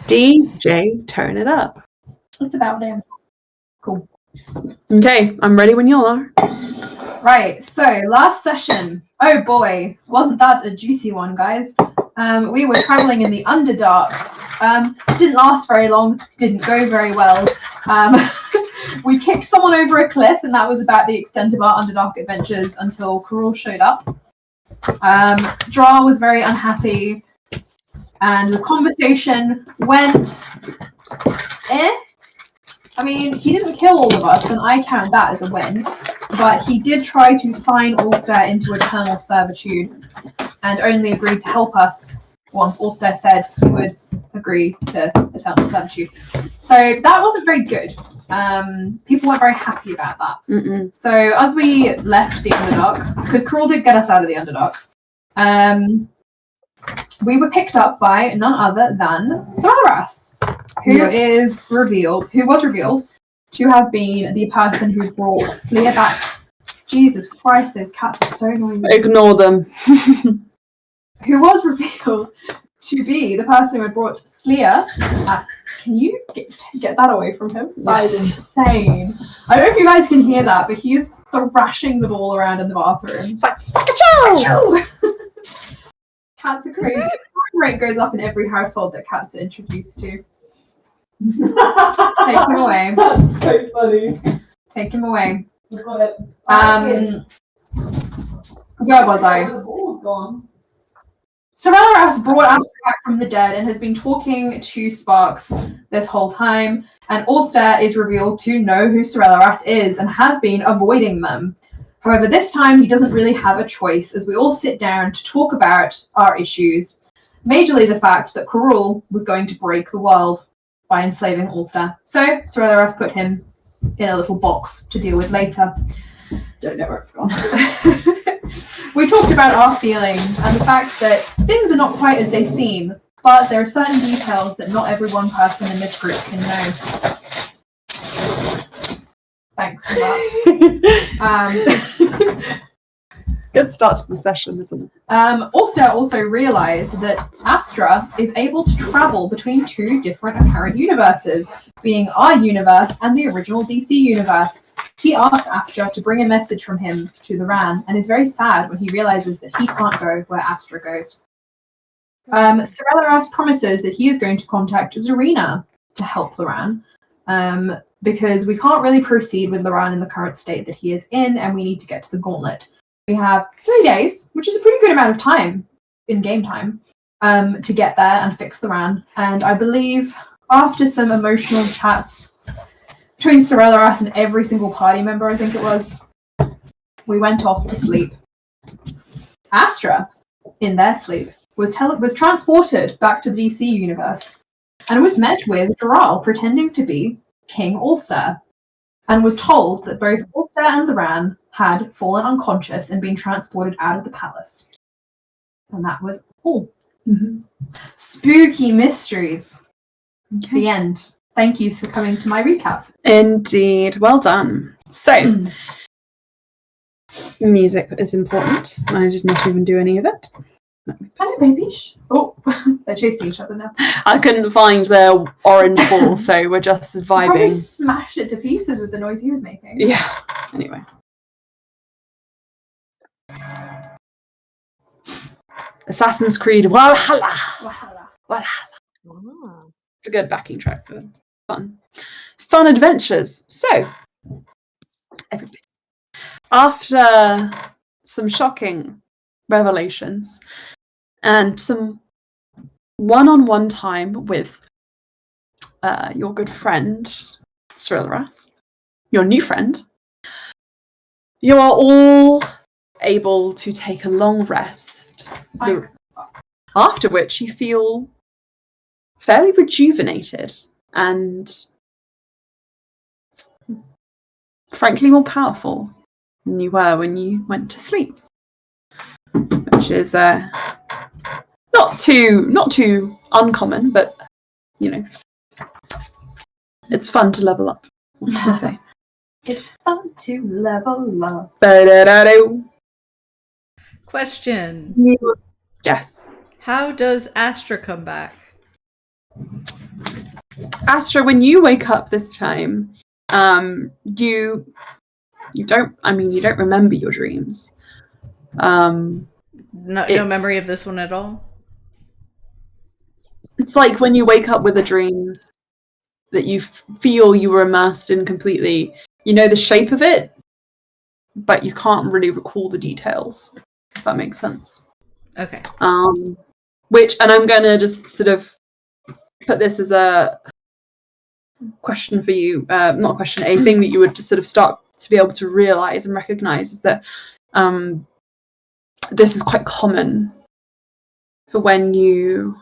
DJ, turn it up. It's about him. Cool. Okay, I'm ready when you are. Right, so last session. Oh boy, wasn't that a juicy one, guys? We were traveling in the Underdark. Didn't last very long, didn't go very well. We kicked someone over a cliff, and that was about the extent of our Underdark adventures until Karul showed up. Dra was very unhappy, and the conversation went I mean, he didn't kill all of us, and I count that as a win, but he did try to sign Ulster into eternal servitude, and only agreed to help us once Ulster said he would agree to eternal servitude. So that wasn't very good. People weren't very happy about that. Mm-mm. So as we left the Underdark, because Karul did get us out of the Underdark, we were picked up by none other than Sorelaras, who was revealed to have been the person who brought Sleer back. Jesus Christ, those cats are so annoying. Ignore them. Who was revealed to be the person who had brought Sleer. Can you get that away from him? Yes. That is insane. I don't know if you guys can hear that, but he's thrashing the ball around in the bathroom. It's like, achoo! Cats are crazy. Crime rate goes up in every household that cats are introduced to. Take him away. That's so funny. Take him away. Got it. Where was I? The ball's gone. Sorelaras brought Astra back from the dead and has been talking to Sparks this whole time. And Ulster is revealed to know who Sorelaras is and has been avoiding them. However, this time he doesn't really have a choice as we all sit down to talk about our issues. Majorly the fact that Karul was going to break the world by enslaving Ulster. So Sorelaras put him in a little box to deal with later. Don't know where it's gone. We talked about our feelings and the fact that things are not quite as they seem, but there are certain details that not every one person in this group can know. Thanks for that. Good start to the session, isn't it? Ulster also realised that Astra is able to travel between two different apparent universes, being our universe and the original DC universe. He asks Astra to bring a message from him to Luran, and is very sad when he realises that he can't go where Astra goes. Sorelaras promises that he is going to contact Zarina to help Luran, because we can't really proceed with Luran in the current state that he is in, and we need to get to the Gauntlet. We have 3 days, which is a pretty good amount of time, in game time, to get there and fix Luran. And I believe after some emotional chats between Sorelaras and every single party member, I think it was, we went off to sleep. Astra, in their sleep, was transported back to the DC universe and was met with Doral pretending to be King Ulster, and was told that both Ulster and Luran had fallen unconscious and been transported out of the palace. And that was all. Mm-hmm. Spooky mysteries. Okay. The end. Thank you for coming to my recap. Indeed. Well done. So, music is important. I did not even do any of it. Hi, babies. Oh, they're chasing each other now. I couldn't find their orange ball, so we're just Probably vibing. smashed it to pieces with the noise he was making. Yeah. Anyway. Assassin's Creed Valhalla. Valhalla. It's a good backing track for fun adventures. So, everybody, after some shocking revelations and some one-on-one time with your good friend Sorelaras, your new friend, you are all able to take a long rest, after which you feel fairly rejuvenated and frankly more powerful than you were when you went to sleep, which is not too uncommon, but you know, it's fun to level up. What can I say? It's fun to level up. Ba-da-da-do. Question. Yes. How does Astra come back? Astra, when you wake up this time, you don't remember your dreams. No memory of this one at all? It's like when you wake up with a dream that you feel you were immersed in completely. You know the shape of it, but you can't really recall the details, if that makes sense. Okay. And I'm going to just sort of put this as a question for you, not a question, a thing that you would just sort of start to be able to realize and recognize is that this is quite common for when you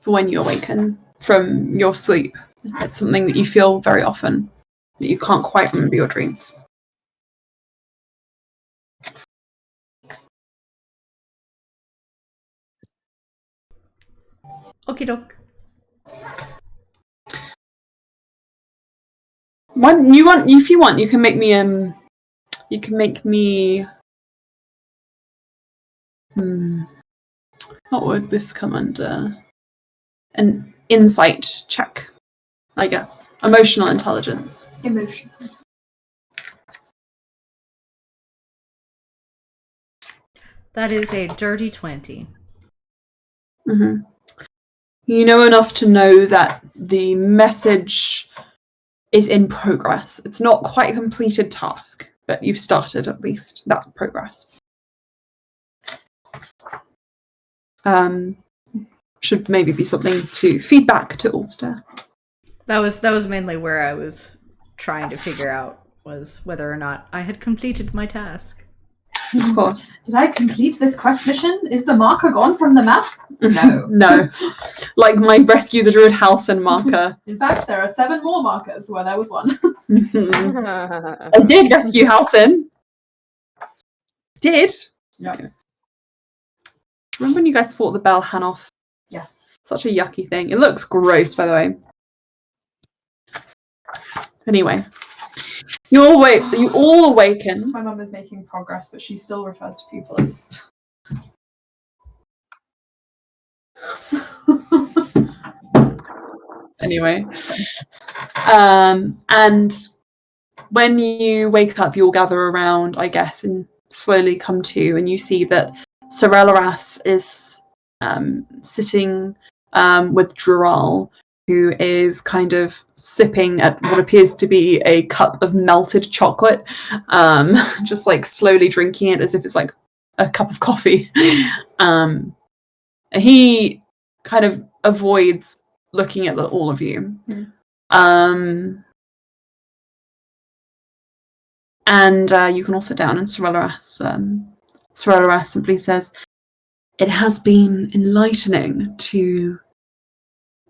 awaken from your sleep. It's something that you feel very often, that you can't quite remember your dreams. Okie doke. If you want, you can make me what would this come under? An insight check, I guess. Emotional intelligence. Emotional. That is a dirty 20. Mm-hmm. You know enough to know that the message is in progress. It's not quite a completed task, but you've started at least that progress. Should maybe be something to feed back to Ulster. That was mainly where I was trying to figure out was whether or not I had completed my task. Of course. Did I complete this quest mission? Is the marker gone from the map? No. No. Like my Rescue the Druid House and marker. In fact, there are 7 more markers where there was one. I did rescue Halcyon. Did? Yeah. Remember when you guys fought the Bell Hanoth? Yes. Such a yucky thing. It looks gross, by the way. Anyway. You all awaken. My mum is making progress, but she still refers to people as... Anyway. And when you wake up, you'll gather around, I guess, and slowly come to, and you see that Sorelaras is sitting with Dural, who is kind of sipping at what appears to be a cup of melted chocolate, just like slowly drinking it as if it's like a cup of coffee. He kind of avoids looking at all of you. And you can all sit down, and Sorelaras simply says, "It has been enlightening to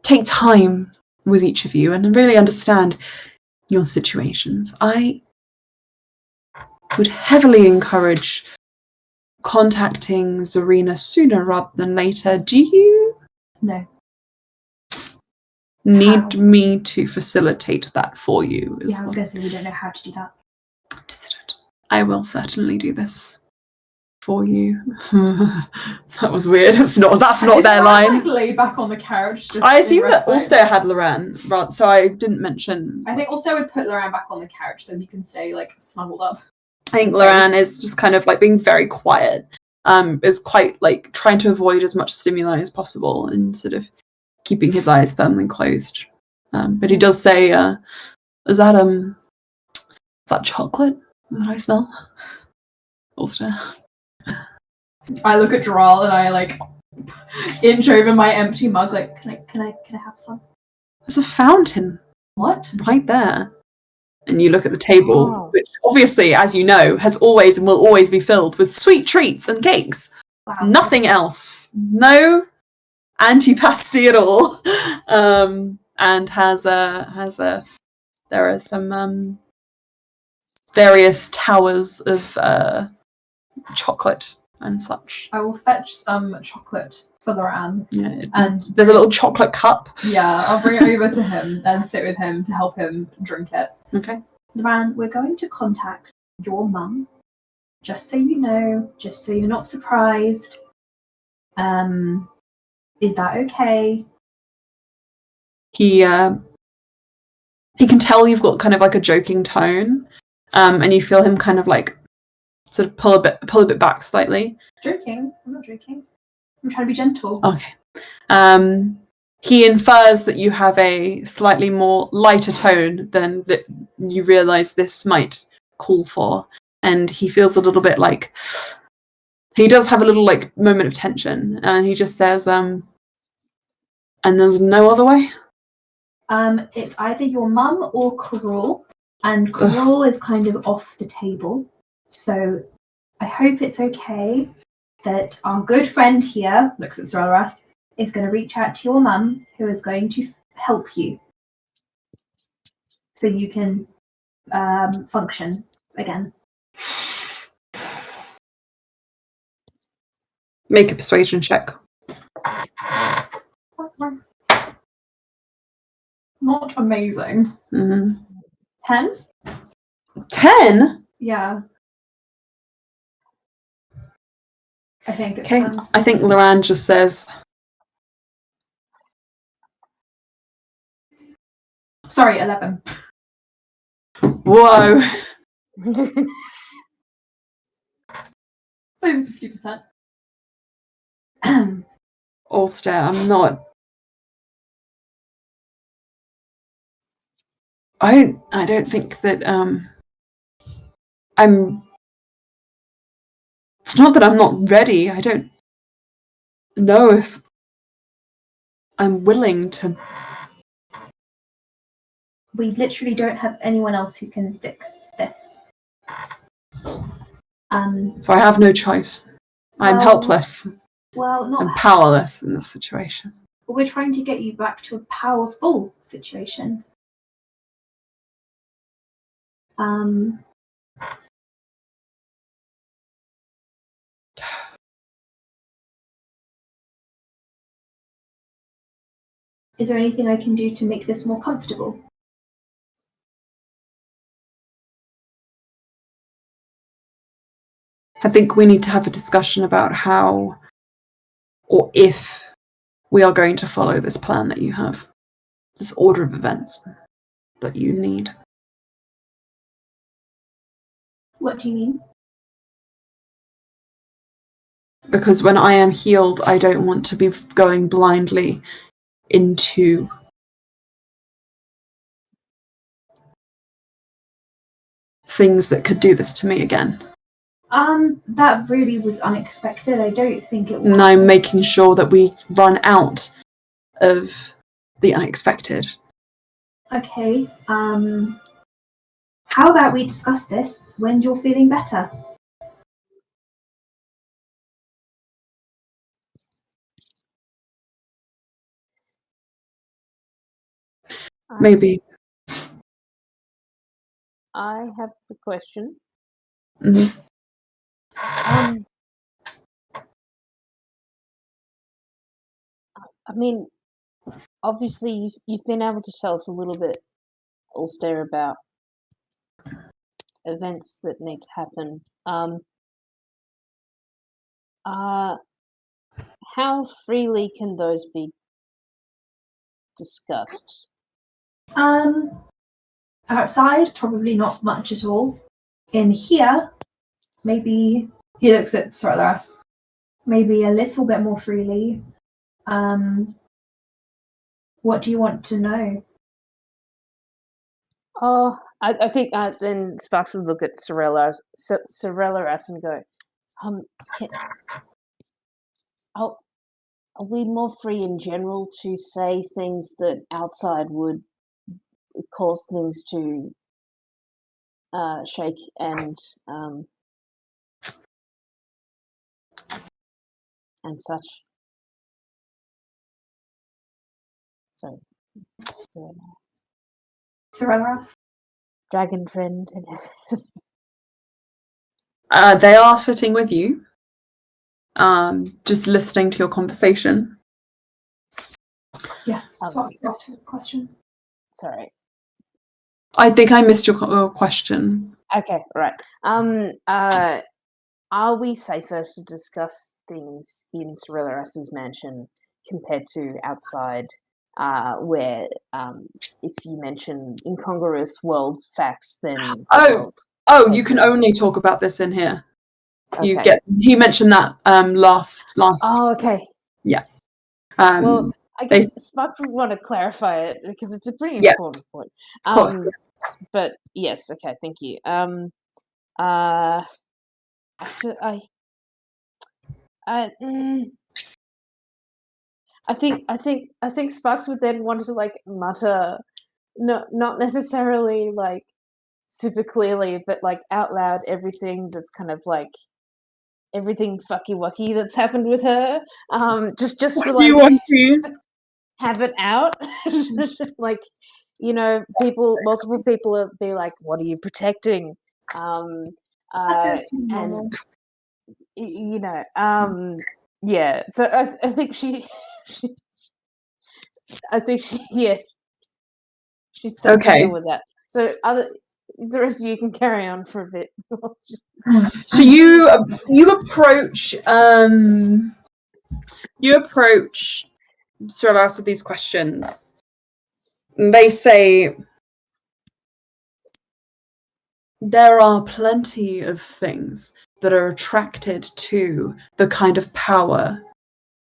take time with each of you and really understand your situations. I would heavily encourage contacting Zarina sooner rather than later. Do you No. need me to facilitate that for you?" Yeah, I was going to say we don't know how to do that. I will certainly do this for you. That was weird. That's not their line. Like laid back on the couch. I assume that Ulster had Luran, so I didn't mention. I think Ulster would put Luran back on the couch so he can stay like snuggled up. I think Luran is just kind of like being very quiet. Is quite like trying to avoid as much stimuli as possible and sort of keeping his eyes firmly closed. But he does say, "Is that chocolate that I smell?" Ulster. I look at Dural and I like inch over my empty mug. Like, can I have some? There's a fountain. What? Right there. And you look at the table, which obviously, as you know, has always and will always be filled with sweet treats and cakes. Wow. Nothing else. No antipasti at all. And there are some various towers of chocolate and such. I will fetch some chocolate for Luran. Yeah, and there's a little chocolate cup. Yeah, I'll bring it over to him and sit with him to help him drink it. Okay. Luran, we're going to contact your mum, just so you know, just so you're not surprised. Is that okay? he can tell you've got kind of like a joking tone, and you feel him kind of like sort of pull a bit back slightly. Joking? I'm not joking. I'm trying to be gentle. Okay. He infers that you have a slightly more lighter tone than that you realise this might call for, and he feels a little bit like he does have a little like moment of tension, and he just says, "And there's no other way." It's either your mum or Carol, and Carol is kind of off the table. So I hope it's okay that our good friend here, looks at Solaras, is going to reach out to your mum, who is going to help you, so you can function again. Make a persuasion check. Not amazing. 10? 10? Yeah. I think it's Okay. I think Luran just says, sorry, 11. "Whoa." So 50%. Ulster, I'm not. I don't think that I'm. It's not that I'm not ready. I don't know if I'm willing to. We literally don't have anyone else who can fix this. So I have no choice. I'm Well, helpless. Well, I'm not. powerless in this situation. We're trying to get you back to a powerful situation. Is there anything I can do to make this more comfortable? I think we need to have a discussion about how or if we are going to follow this plan that you have, this order of events that you need. What do you mean? Because when I am healed, I don't want to be going blindly into things that could do this to me again. That really was unexpected. I don't think it was. And I'm making sure that we run out of the unexpected. Okay, how about we discuss this when you're feeling better? Maybe. I have a question. Mm-hmm. I mean, obviously you've been able to tell us a little bit, Ulster, about events that need to happen. How freely can those be discussed? Outside, probably not much at all. In here, maybe he looks at Solaras. Maybe a little bit more freely. What do you want to know? Oh, I think then Sparks would look at Sorella and go, are we more free in general to say things that outside would cause things to shake and such? So Solaras? dragon friend. They are sitting with you, just listening to your conversation. Yes, Sparks asked a question. Sorry. I think I missed your question. Okay, right. Are we safer to discuss things in Sorellaras's mansion compared to outside where if you mention incongruous world facts, then the Oh. world. Oh, you can only talk about this in here. Okay. He mentioned that last. Oh, okay. Well, I they- guess Spark would want to clarify it because it's a pretty Yeah. important point. Of course. But yes, okay, thank you. Actually, I think Sparks would then want to like mutter, not necessarily like super clearly, but like out loud everything that's kind of like everything fucky wucky that's happened with her. Just to like have it out. Like, you know, multiple people will be like, "What are you protecting?" And you know, yeah. So I think she's starting to deal with that. So the rest of you can carry on for a bit. So you approach Suralas with these questions. They say there are plenty of things that are attracted to the kind of power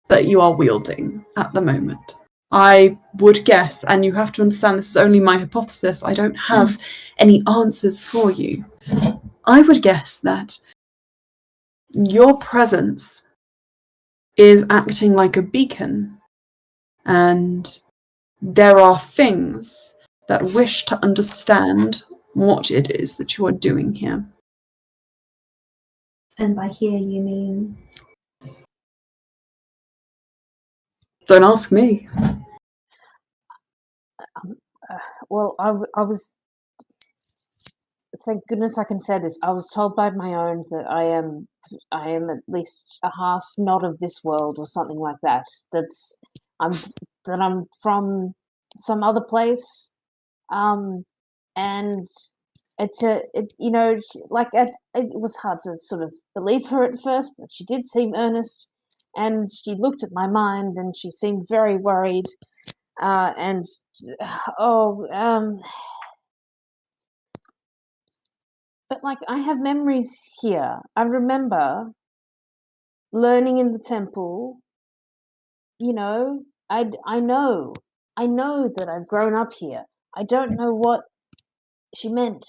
that you are wielding at the moment. I would guess, and you have to understand this is only my hypothesis, I don't have any answers for you. I would guess that your presence is acting like a beacon, and there are things that wish to understand what it is that you are doing here. And by here you mean? Don't ask me. Well, I was. Thank goodness I can say this. I was told by my own that I am at least a half not of this world or something like that. I'm from some other place, and it you know, like it was hard to sort of believe her at first, but she did seem earnest, and she looked at my mind and she seemed very worried, and but like I have memories here. I remember learning in the temple. You know, I know that I've grown up here. I don't know what she meant,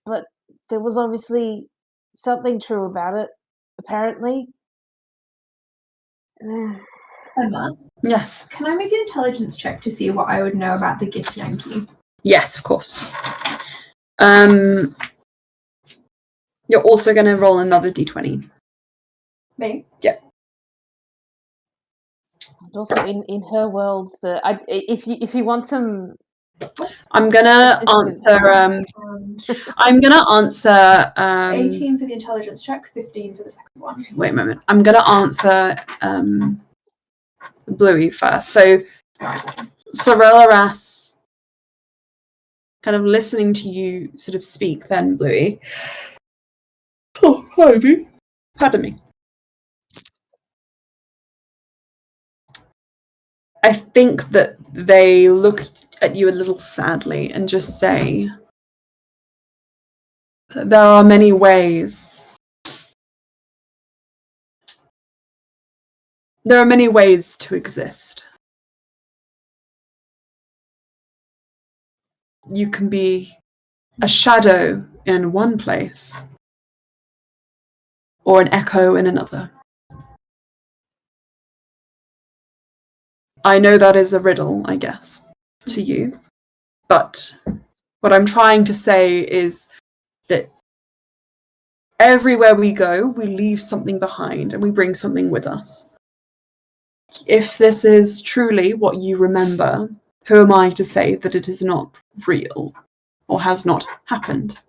but there was obviously something true about it. Apparently. Emma, Yes. can I make an intelligence check to see what I would know about the gift Yankee? Yes, of course. You're also going to roll another d20. Me? Yeah. And also, in her world, if you want some, I'm gonna assistance. answer. I'm gonna answer. 18 for the intelligence check, 15 for the second one. Wait a moment. I'm gonna answer Bluey first. So Sorella kind of listening to you sort of speak. Then Bluey. Oh, hi, Boo. Pardon me. I think that they looked at you a little sadly and just say that there are many ways. There are many ways to exist. You can be a shadow in one place or an echo in another. I know that is a riddle, I guess, to you. But what I'm trying to say is that everywhere we go, we leave something behind and we bring something with us. If this is truly what you remember, who am I to say that it is not real or has not happened?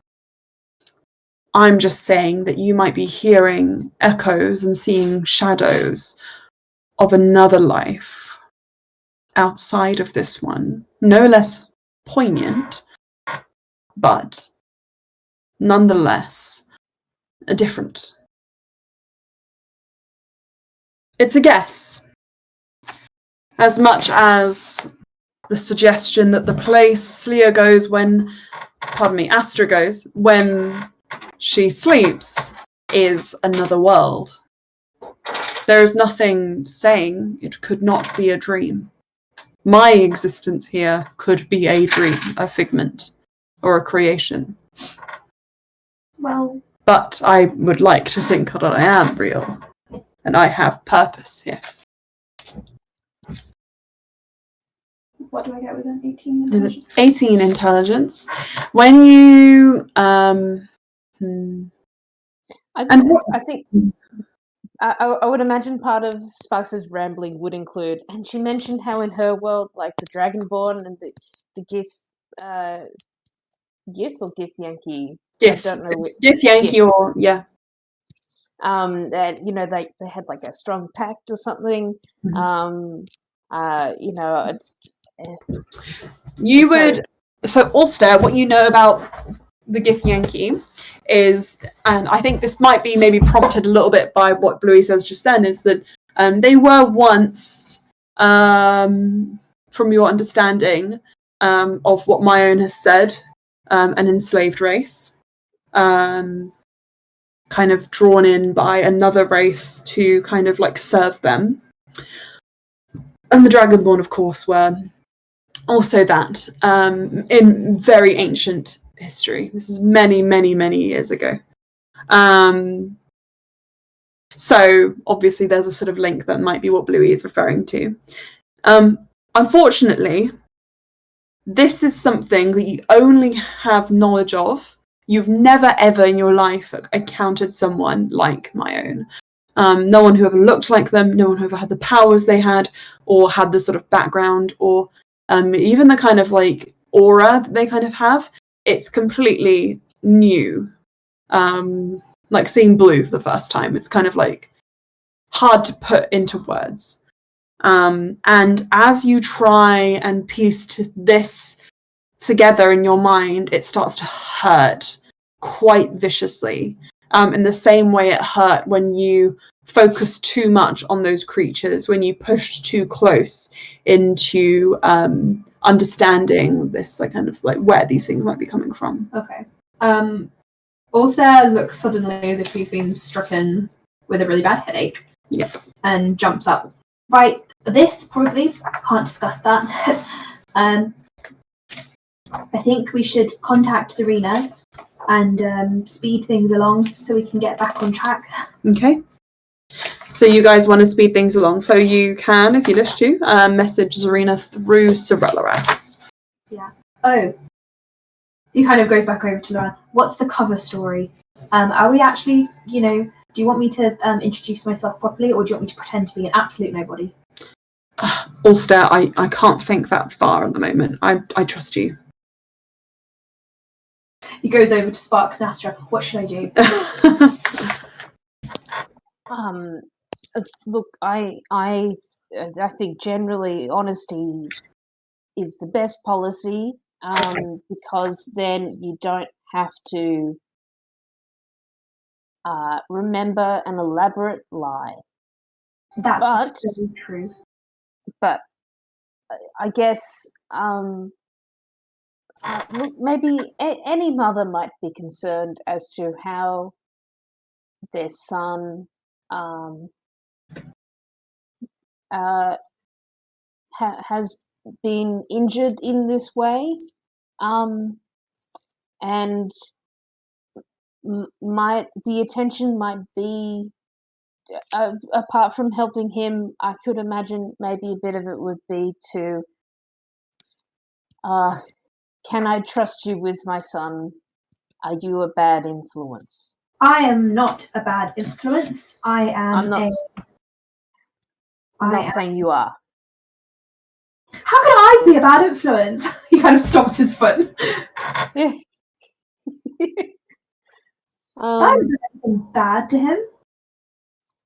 I'm just saying that you might be hearing echoes and seeing shadows of another life outside of this one, no less poignant, but nonetheless different. It's a guess. As much as the suggestion that the place Astra goes when she sleeps is another world. There is nothing saying it could not be a dream. My existence here could be a dream, a figment, or a creation. Well, But I would like to think that I am real, and I have purpose here. what do I get with an 18 With intelligence? 18 intelligence, when you I think I would imagine part of Sparks' rambling would include, and she mentioned how in her world, like the Dragonborn and the Gith or Githyanki. Gith, I don't know. it's Githyanki Gith. or yeah. That they had like a strong pact or something. Mhm. It's You would so Ulster, what you know about the Githyanki is, and I think this might be maybe prompted a little bit by what Bluey says just then, is that they were once, from your understanding of what my own has said, an enslaved race, kind of drawn in by another race to kind of like serve them. And the Dragonborn, of course, were also that in very ancient history. This is many, many, many years ago. So obviously there's a sort of link that might be what Bluey is referring to. Unfortunately, this is something that you only have knowledge of. You've never ever in your life encountered someone like my own. No one who ever looked like them, no one who ever had the powers they had, or had the sort of background, or even the kind of like aura that they kind of have. It's completely new. Like seeing Blue for the first time. It's kind of like hard to put into words. And as you try and piece this together in your mind, it starts to hurt quite viciously. In the same way it hurt when you focused too much on those creatures, when you pushed too close into understanding this, like kind of like where these things might be coming from. Okay. Ulster looks suddenly as if he's been stricken with a really bad headache. Yep. And jumps up. Right, this probably can't discuss that. I think we should contact Serena and speed things along so we can get back on track. Okay. So you guys want to speed things along. So you can, if you wish to, message Zarina through Sorellorax. Yeah. Oh. He kind of goes back over to Luran. What's the cover story? Are we actually, do you want me to introduce myself properly, or do you want me to pretend to be an absolute nobody? Ulster, I can't think that far at the moment. I trust you. He goes over to Sparks and Astra. What should I do? Look, I think generally honesty is the best policy, because then you don't have to remember an elaborate lie. That's very true. But I guess look, maybe any mother might be concerned as to how their son has been injured in this way, and the attention might be, apart from helping him, I could imagine maybe a bit of it would be to, can I trust you with my son? Are you a bad influence? I am not a bad influence. I'm not saying you are. How can I be a bad influence? He kind of stomps his foot. I haven't done anything bad to him.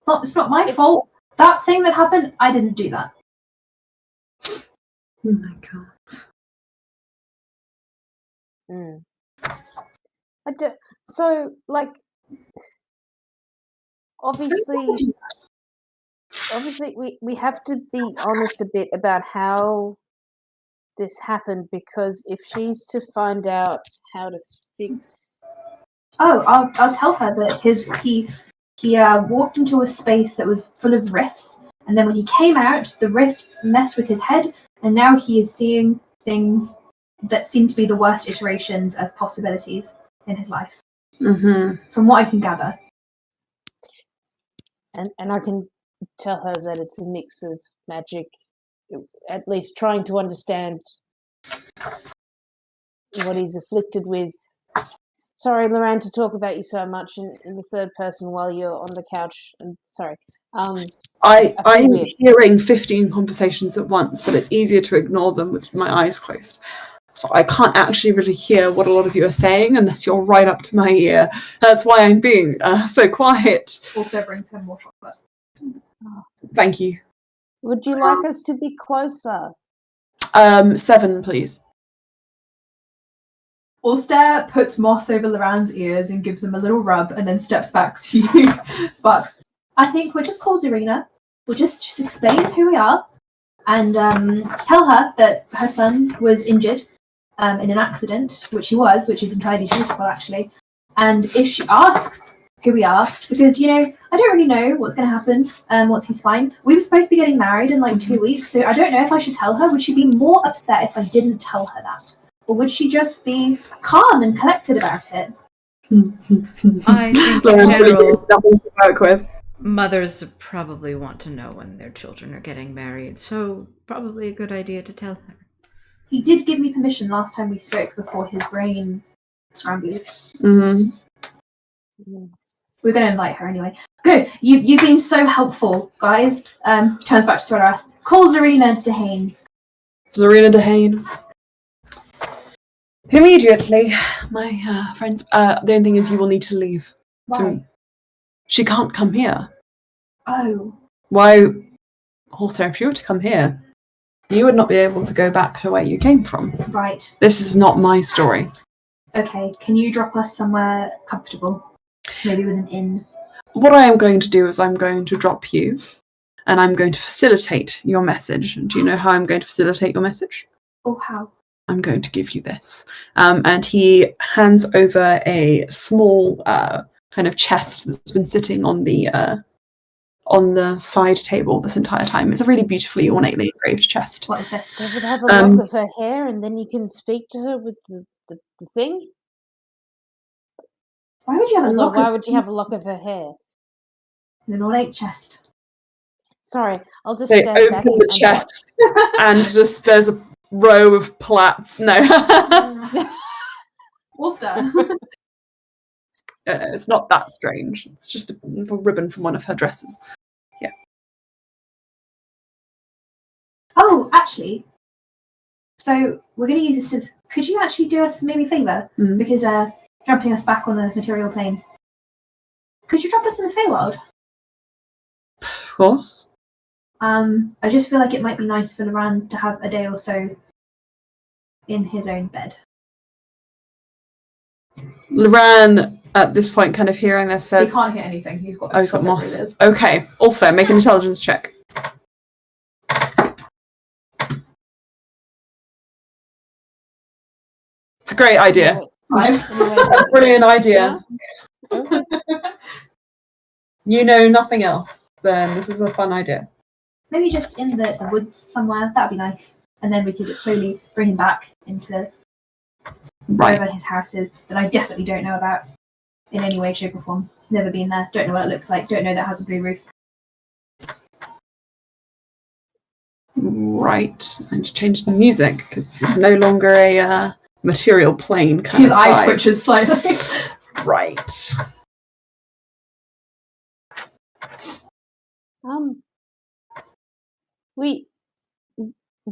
It's not my fault. That thing that happened, I didn't do that. Oh my god. So, like, obviously we have to be honest a bit about how this happened, because if she's to find out how to fix... Oh, I'll tell her that he walked into a space that was full of rifts, and then when he came out, the rifts messed with his head, and now he is seeing things that seem to be the worst iterations of possibilities in his life. Mm-hmm. From what I can gather. And I can tell her that it's a mix of magic, at least trying to understand what he's afflicted with. Sorry, Luran, to talk about you so much in the third person while you're on the couch. I'm sorry. I'm hearing 15 conversations at once, but it's easier to ignore them with my eyes closed. So I can't actually really hear what a lot of you are saying unless you're right up to my ear. That's why I'm being so quiet. Also brings him more chocolate. Thank you. Would you like us to be closer? 7, please. Ulster puts moss over Luran's ears and gives him a little rub and then steps back to you. Sparks, I think we'll just call Zarina. We'll just explain who we are and tell her that her son was injured in an accident, which he was, which is entirely truthful, actually. And if she asks who we are, because, I don't really know what's going to happen once he's fine. We were supposed to be getting married in like 2 weeks, so I don't know if I should tell her. Would she be more upset if I didn't tell her that? Or would she just be calm and collected about it? I think So in general, nothing to work with. mothers probably want to know when their children are getting married, so probably a good idea to tell her. He did give me permission last time we spoke before his brain scrambles. Mm-hmm. We're going to invite her anyway. Good. You've been so helpful, guys. Turns back to Sodaras. Call Zarina Dehane. Zarina Dehane. Immediately, my friends. The only thing is you will need to leave. Why? She can't come here. Oh. Why? Also, if you were to come here, you would not be able to go back to where you came from. Right. This is not my story. Okay. Can you drop us somewhere comfortable? Maybe with an inn. What I am going to do is I'm going to drop you, and I'm going to facilitate your message. Do you know how I'm going to facilitate your message? Oh, how? I'm going to give you this. And he hands over a small kind of chest that's been sitting on the side table this entire time. It's a really beautifully ornately engraved chest. What is this? Does it have a lock of her hair, and then you can speak to her with the thing? Why would you have a lock? Why would you have a lock of her hair? In an ornate chest. Sorry, I'll just They stand back open the chest, and just there's a row of plaits. No. Ulster. It's not that strange. It's just a little ribbon from one of her dresses. Yeah. Oh, actually. So we're going to use this to... Could you actually do us maybe a favour? Mhm. Because jumping us back on the material plane. Could you drop us in the Feywild? Of course. I just feel like it might be nice for Luran to have a day or so in his own bed. Luran, at this point, kind of hearing this, says... He can't hear anything. He's got he's got whatever moss. it is. Okay. Also, make an intelligence check. It's a great idea. Brilliant idea. You know nothing else, then this is a fun idea. Maybe just in the woods somewhere. That would be nice. And then we could just slowly bring him back into wherever his house is that I definitely don't know about in any way, shape or form. Never been there. Don't know what it looks like. Don't know that it has a blue roof. Right. And to change the music, because it's no longer a material plane kind His of eye vibe. twitches slightly. Right.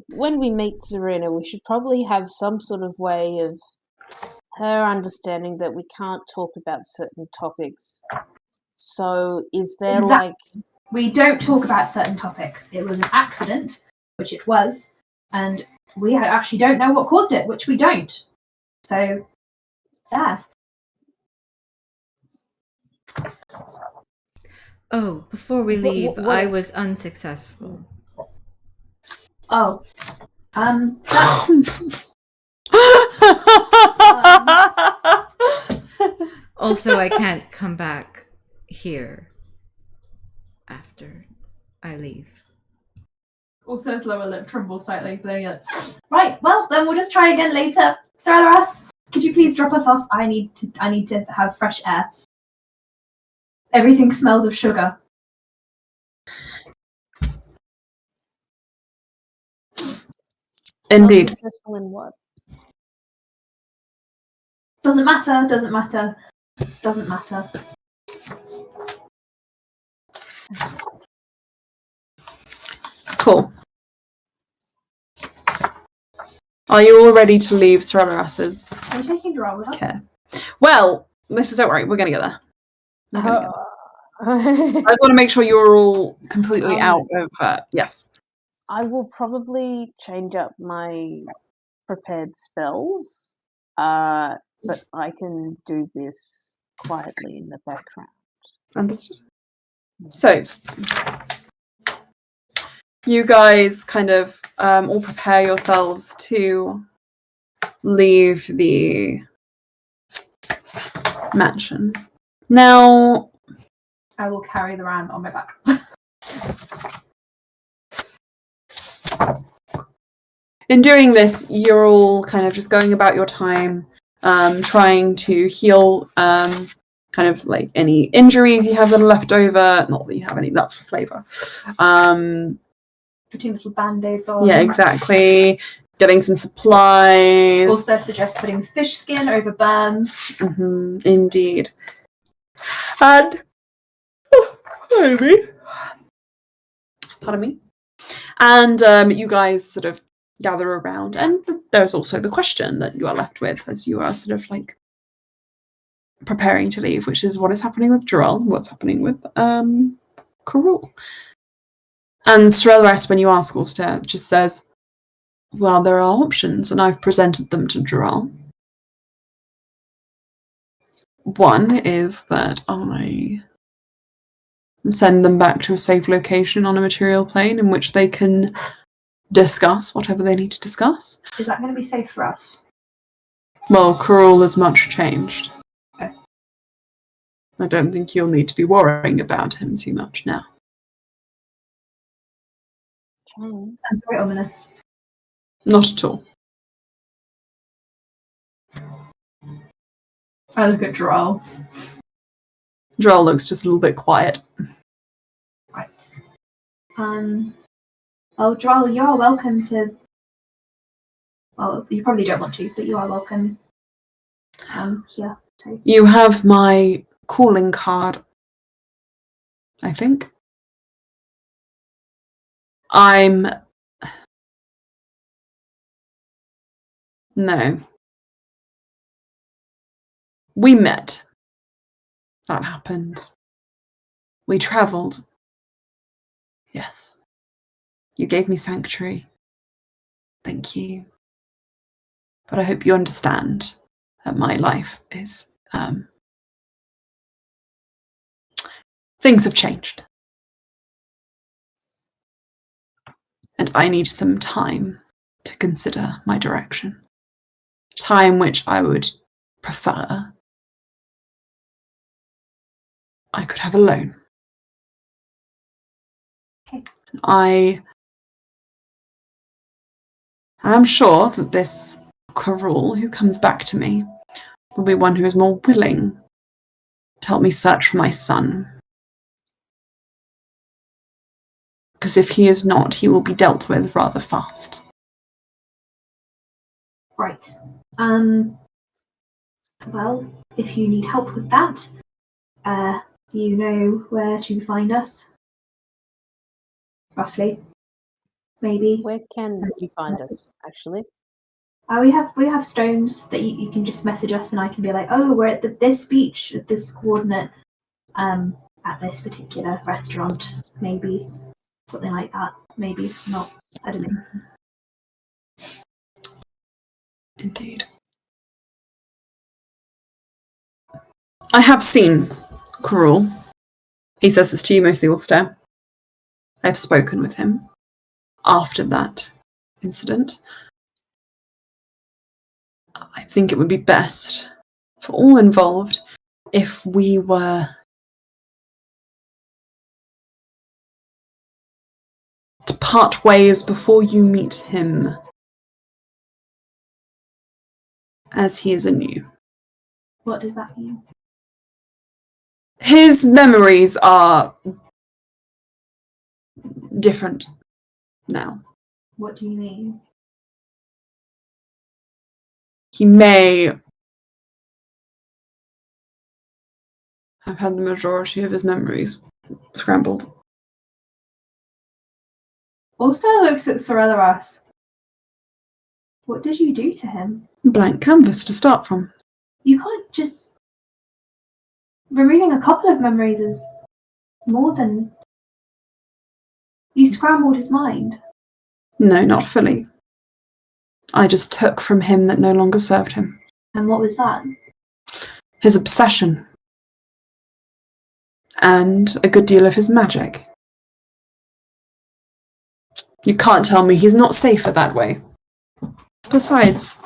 When we meet Serena, we should probably have some sort of way of her understanding that we can't talk about certain topics. So is there We don't talk about certain topics. It was an accident, which it was, and we actually don't know what caused it, which we don't. So, there. Oh, before we leave, what- I was unsuccessful. Oh. That's Also, I can't come back here after I leave. also his lower lip trembles slightly, but then you're like, right, well, then we'll just try again later. Stararas, could you please drop us off? I need to have fresh air. Everything smells of sugar. Indeed. Unsuccessful in what? Doesn't matter, doesn't matter, doesn't matter. Cool. Are you all ready to leave Cerberus's Are you taking Droll with us? care? Well, don't worry, we're gonna get there. We're gonna get there. I just want to make sure you're all completely out of yes. I will probably change up my prepared spells, but I can do this quietly in the background. Understood. So you guys kind of all prepare yourselves to leave the mansion. Now, I will carry the Ran on my back. in doing this, you're all kind of just going about your time, trying to heal kind of like any injuries you have that are left over. Not that you have any, that's for flavour. Putting little band-aids on. Yeah, exactly. Getting some supplies. Also suggest putting fish skin over burns. Mm-hmm, indeed. And pardon me. And you guys sort of gather around, and there's also the question that you are left with as you are sort of like preparing to leave, which is what is happening with Jarrell, what's happening with Karul. And Cerberus, when you ask Ulster, just says, well, there are options, and I've presented them to Jarrell. One is that I send them back to a safe location on a material plane in which they can discuss whatever they need to discuss. Is that going to be safe for us? Well, Karul is much changed. Okay. I don't think you'll need to be worrying about him too much now. That's very ominous. Not at all. I look at Droll. Jarrell looks just a little bit quiet. Right. Oh, Droll, you are welcome to. Well, you probably don't want to, but you are welcome. Here. So. You have my calling card, I think. No. We met. That happened. We travelled. Yes. You gave me sanctuary. Thank you. But I hope you understand that my life is... things have changed. And I need some time to consider my direction. Time which I would prefer I could have alone. Okay. I am sure that this Karul who comes back to me will be one who is more willing to help me search for my son. Because if he is not, he will be dealt with rather fast. Right. Well, if you need help with that, do you know where to find us? Roughly. Maybe. Where can you find us, actually? We have stones that you can just message us, and I can be like, oh, we're at this beach at this coordinate, at this particular restaurant, maybe something like that. Maybe not. I don't know. Indeed. I have seen Karul. He says this to you, mostly Ulster. I've spoken with him. After that, incident, I think it would be best for all involved if we were to part ways before you meet him, as he is anew. What does that mean? His memories are different now. What do you mean? He may have had the majority of his memories scrambled. Ulster looks at Sorelleras. What did you do to him? Blank canvas to start from. You can't just... Removing a couple of memories is more than... You scrambled his mind. No, not fully. I just took from him that no longer served him. And what was that? His obsession. And a good deal of his magic. You can't tell me he's not safer that way. Besides,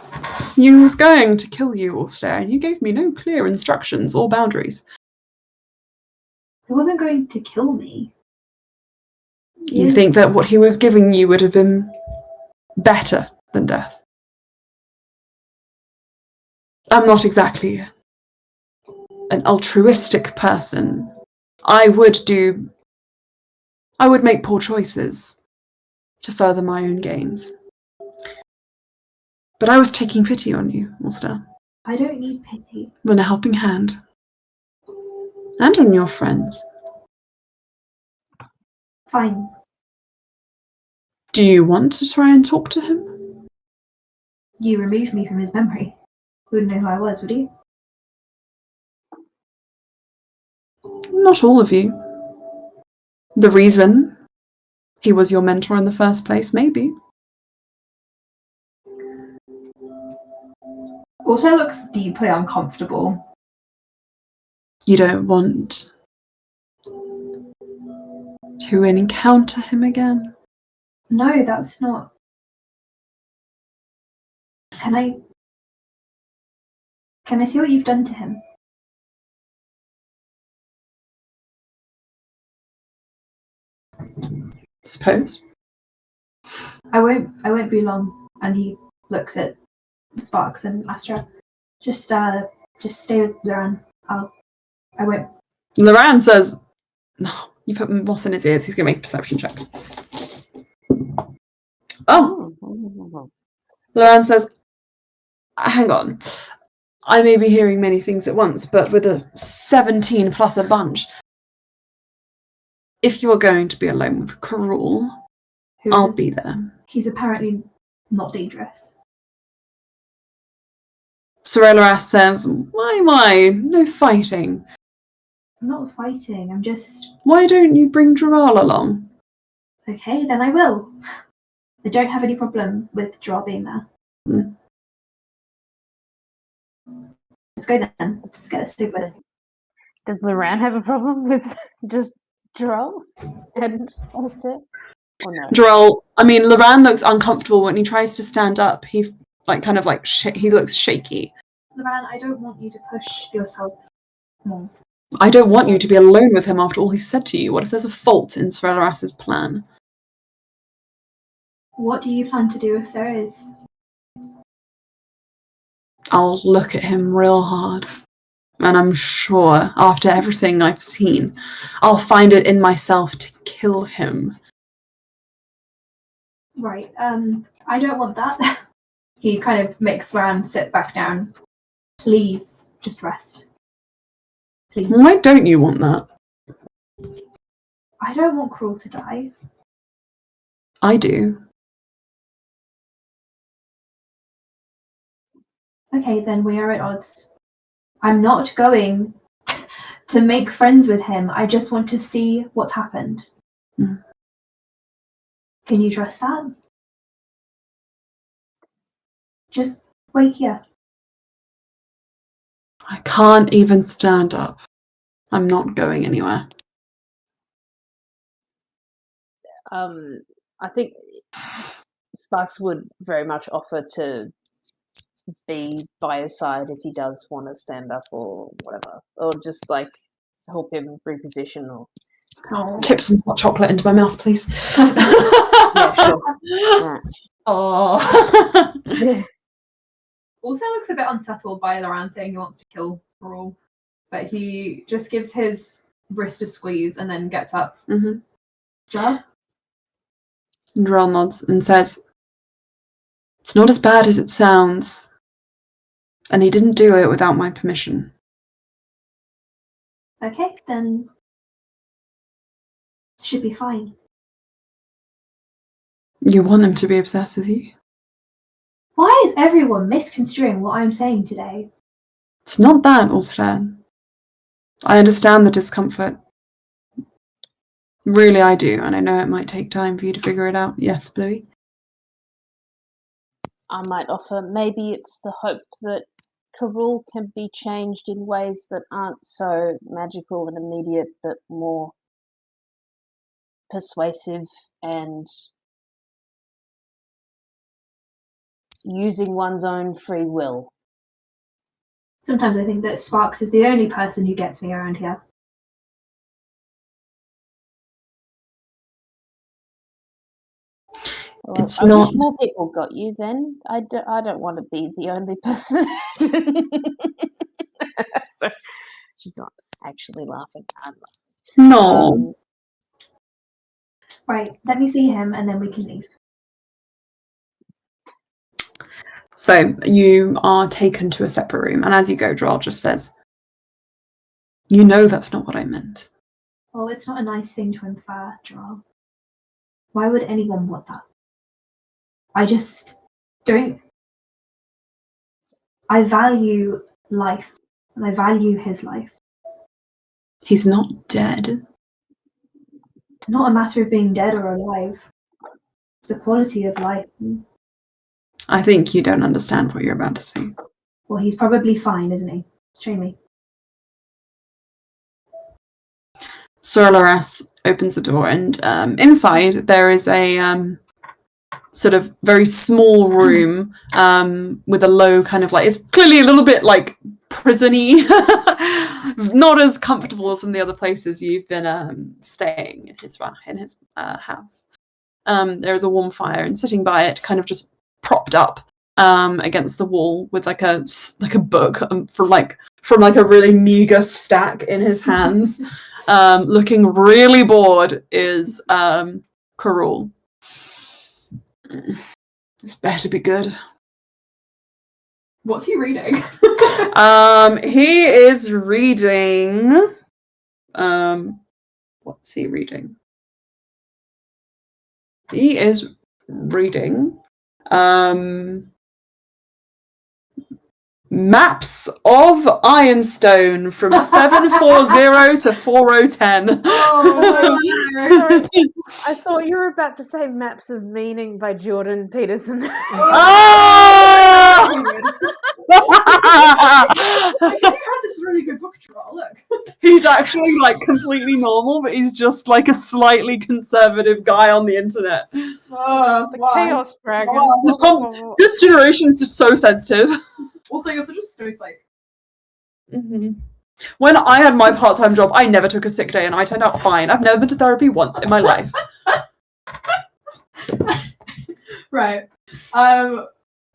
he was going to kill you, Ulster, and you gave me no clear instructions or boundaries. He wasn't going to kill me. You think that what he was giving you would have been better than death? I'm not exactly an altruistic person. I would make poor choices to further my own gains. But I was taking pity on you, Ulster. I don't need pity. Lend a helping hand. And on your friends. Fine. Do you want to try and talk to him? You removed me from his memory. Wouldn't know who I was, would you? Not all of you. The reason he was your mentor in the first place, maybe. Also looks deeply uncomfortable. You don't want to encounter him again? No, that's not... Can I see what you've done to him? Suppose. I won't be long. And he looks at Sparks and Astra. Just stay with Luran. I won't. Luran says, no, you put moss in his ears, he's going to make a perception check. Oh! Luran says, hang on. I may be hearing many things at once, but with a 17 plus a bunch, if you're going to be alone with Karul, I'll be there. He's apparently not dangerous. Sorelleras says, why, no fighting. I'm not fighting, I'm just... Why don't you bring Dural along? Okay, then I will. I don't have any problem with Dural being there. Let's go then. Let's get this over. Does Luran have a problem with just Droll and Ulster? Or no? Dural, Luran looks uncomfortable when he tries to stand up. He he looks shaky. Luran, I don't want you to push yourself more. I don't want you to be alone with him after all he said to you. What if there's a fault in Sorelleras's plan? What do you plan to do if there is? I'll look at him real hard. And I'm sure, after everything I've seen, I'll find it in myself to kill him. Right, I don't want that. He kind of makes Luran sit back down. Please, just rest. Please. Why don't you want that? I don't want Cruel to die. I do. Okay, then we are at odds. I'm not going to make friends with him. I just want to see what's happened. Mm. Can you trust that? Just wait here. I can't even stand up. I'm not going anywhere. I think Sparks would very much offer to be by his side if he does want to stand up or whatever, or just like help him reposition or. Tip some hot chocolate into my mouth, please. Yeah, sure. Yeah. Oh. Also looks a bit unsettled by Luran saying he wants to kill Raul, but he just gives his wrist a squeeze and then gets up. Mm-hmm. Joe? And Drell nods and says, "It's not as bad as it sounds. And he didn't do it without my permission." Okay, then should be fine. You want him to be obsessed with you? Why is everyone misconstruing what I'm saying today? It's not that, Ulster. I understand the discomfort. Really, I do, and I know it might take time for you to figure it out. Yes, Bluey? I might offer, maybe it's the hope that Karul can be changed in ways that aren't so magical and immediate, but more persuasive and using one's own free will. Sometimes I think that Sparks is the only person who gets me around here. Well, It's I not. wish more people got you then. I don't want to be the only person. She's not actually laughing. I'm laughing. No. Right, let me see him and then we can leave. So you are taken to a separate room, and as you go, Droll just says, "You know that's not what I meant." Oh, it's not a nice thing to infer, Joel. Why would anyone want that? I just don't. I value life, and I value his life. He's not dead. It's not a matter of being dead or alive. It's the quality of life. I think you don't understand what you're about to see. Well, he's probably fine, isn't he? Show me. Sir Loras opens the door, and inside there is a sort of very small room with a low kind of like, it's clearly a little bit like prison-y, not as comfortable as some of the other places you've been staying in his house. There is a warm fire, and sitting by it, kind of just propped up against the wall with like a book from a really meager stack in his hands, looking really bored, is Karul. This better be good. What's he reading? He is reading. What's he reading? He is reading Maps of Ironstone from 740 to 4010. Oh, I thought you were about to say Maps of Meaning by Jordan Peterson. Oh! I had this really good book draw. Look. He's actually like completely normal, but he's just like a slightly conservative guy on the internet. Oh, The Chaos Dragon. This generation is just so sensitive. Also, you're such a snowflake. Mm-hmm. When I had my part-time job, I never took a sick day, and I turned out fine. I've never been to therapy once in my life. Right.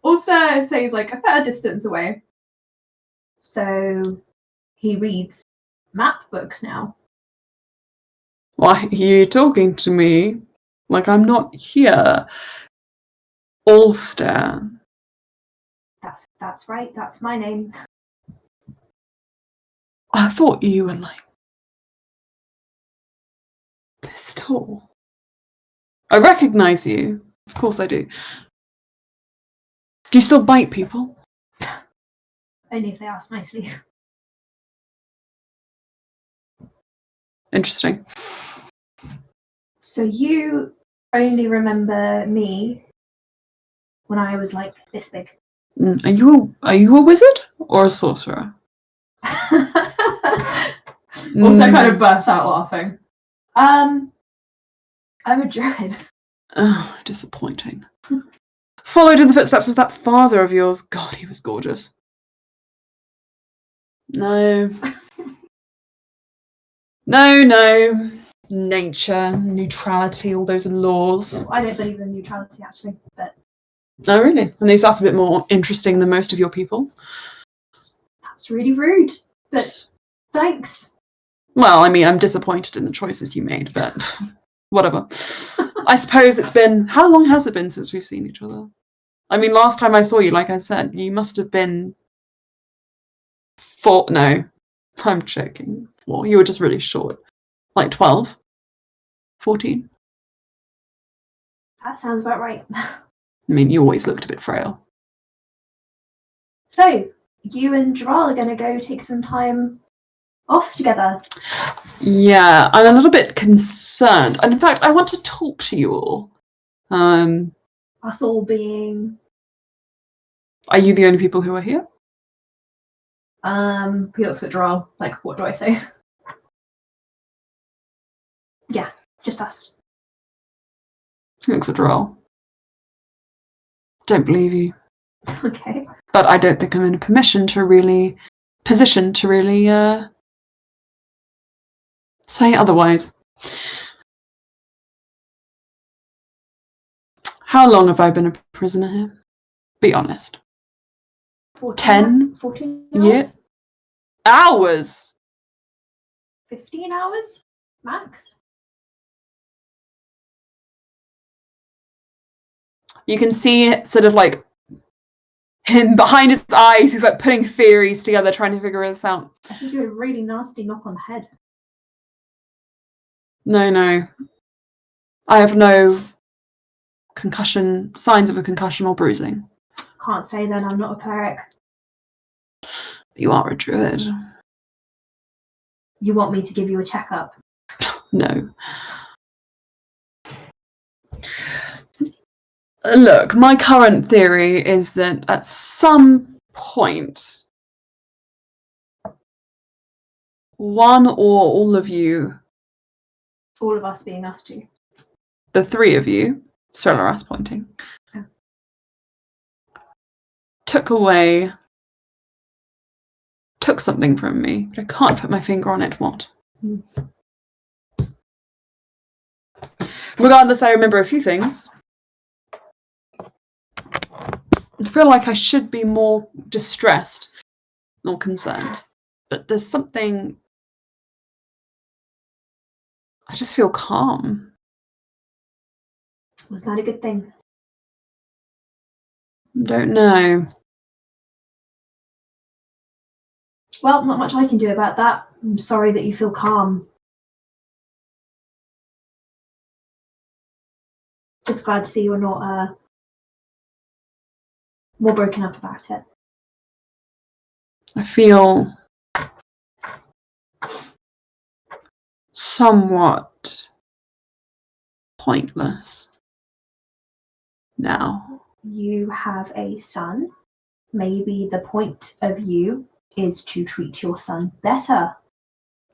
Ulster stays like a fair distance away. So he reads map books now. Why are you talking to me like I'm not here? Ulster. That's right, that's my name. I thought you were like this tall. I recognize you. Of course I do. Do you still bite people? Only if they ask nicely. Interesting. So you only remember me when I was like this big. Are you a wizard or a sorcerer? Also kind of bursts out laughing. I'm a druid. Oh, disappointing. Followed in the footsteps of that father of yours. God, he was gorgeous. No. No. Nature, neutrality, all those laws. I don't believe in neutrality, actually, but Oh, really? At least that's a bit more interesting than most of your people. that's really rude. But thanks. Well, I mean, I'm disappointed in the choices you made, but whatever. I suppose it's been... How long has it been since we've seen each other? I mean, last time I saw you, like I said, you must have been... No, I'm joking. Well, you were just really short. Like 12? 14? That sounds about right. I mean, you always looked a bit frail. So, you and Dral are going to go take some time off together. Yeah, I'm a little bit concerned. And in fact, I want to talk to you all. Us all being... Are you the only people who are here? He looks at Dral, like, what do I say? Yeah, just us. He looks at Droll. Don't believe you. Okay. But I don't think I'm in a position to really say otherwise. How long have I been a prisoner here? Be honest. 10 14 hours? years? Hours! 15 hours? Max? You can see it sort of like him behind his eyes. He's like putting theories together, trying to figure this out. I think you had a really nasty knock on the head. No. I have no signs of a concussion or bruising. Can't say then, I'm not a cleric. You are a druid. You want me to give you a checkup? No. Look, my current theory is that at some point, one or all of you, All of us being us two. the three of you, Strelaras pointing, Oh. took something from me, but I can't put my finger on it what. Regardless, I remember a few things. I feel like I should be more distressed, more concerned. But there's something... I just feel calm. Was that a good thing? Don't know. Well, not much I can do about that. I'm sorry that you feel calm. Just glad to see you're not more broken up about it. I feel somewhat pointless now. You have a son. Maybe the point of you is to treat your son better.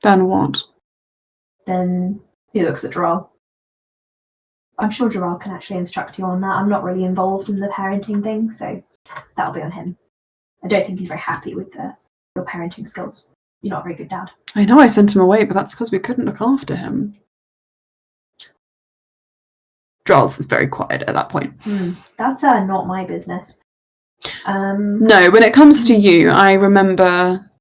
Then what? Then he looks at Gerald. I'm sure Gerald can actually instruct you on that. I'm not really involved in the parenting thing, so that'll be on him. I don't think he's very happy with your parenting skills. You're not a very good dad. I know I sent him away, but that's because we couldn't look after him. Giles is very quiet at that point. That's not my business. No, when it comes to you, I remember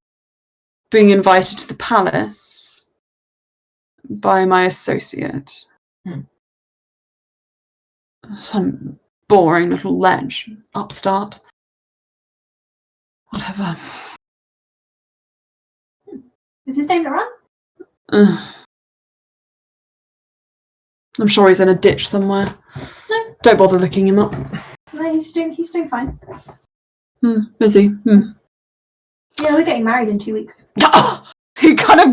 being invited to the palace by my associate. Some boring little ledge, upstart. Whatever. Is his name Luran? I'm sure he's in a ditch somewhere. No. Don't bother looking him up. No, he's doing fine. Busy. Yeah, we're getting married in 2 weeks. He kind of...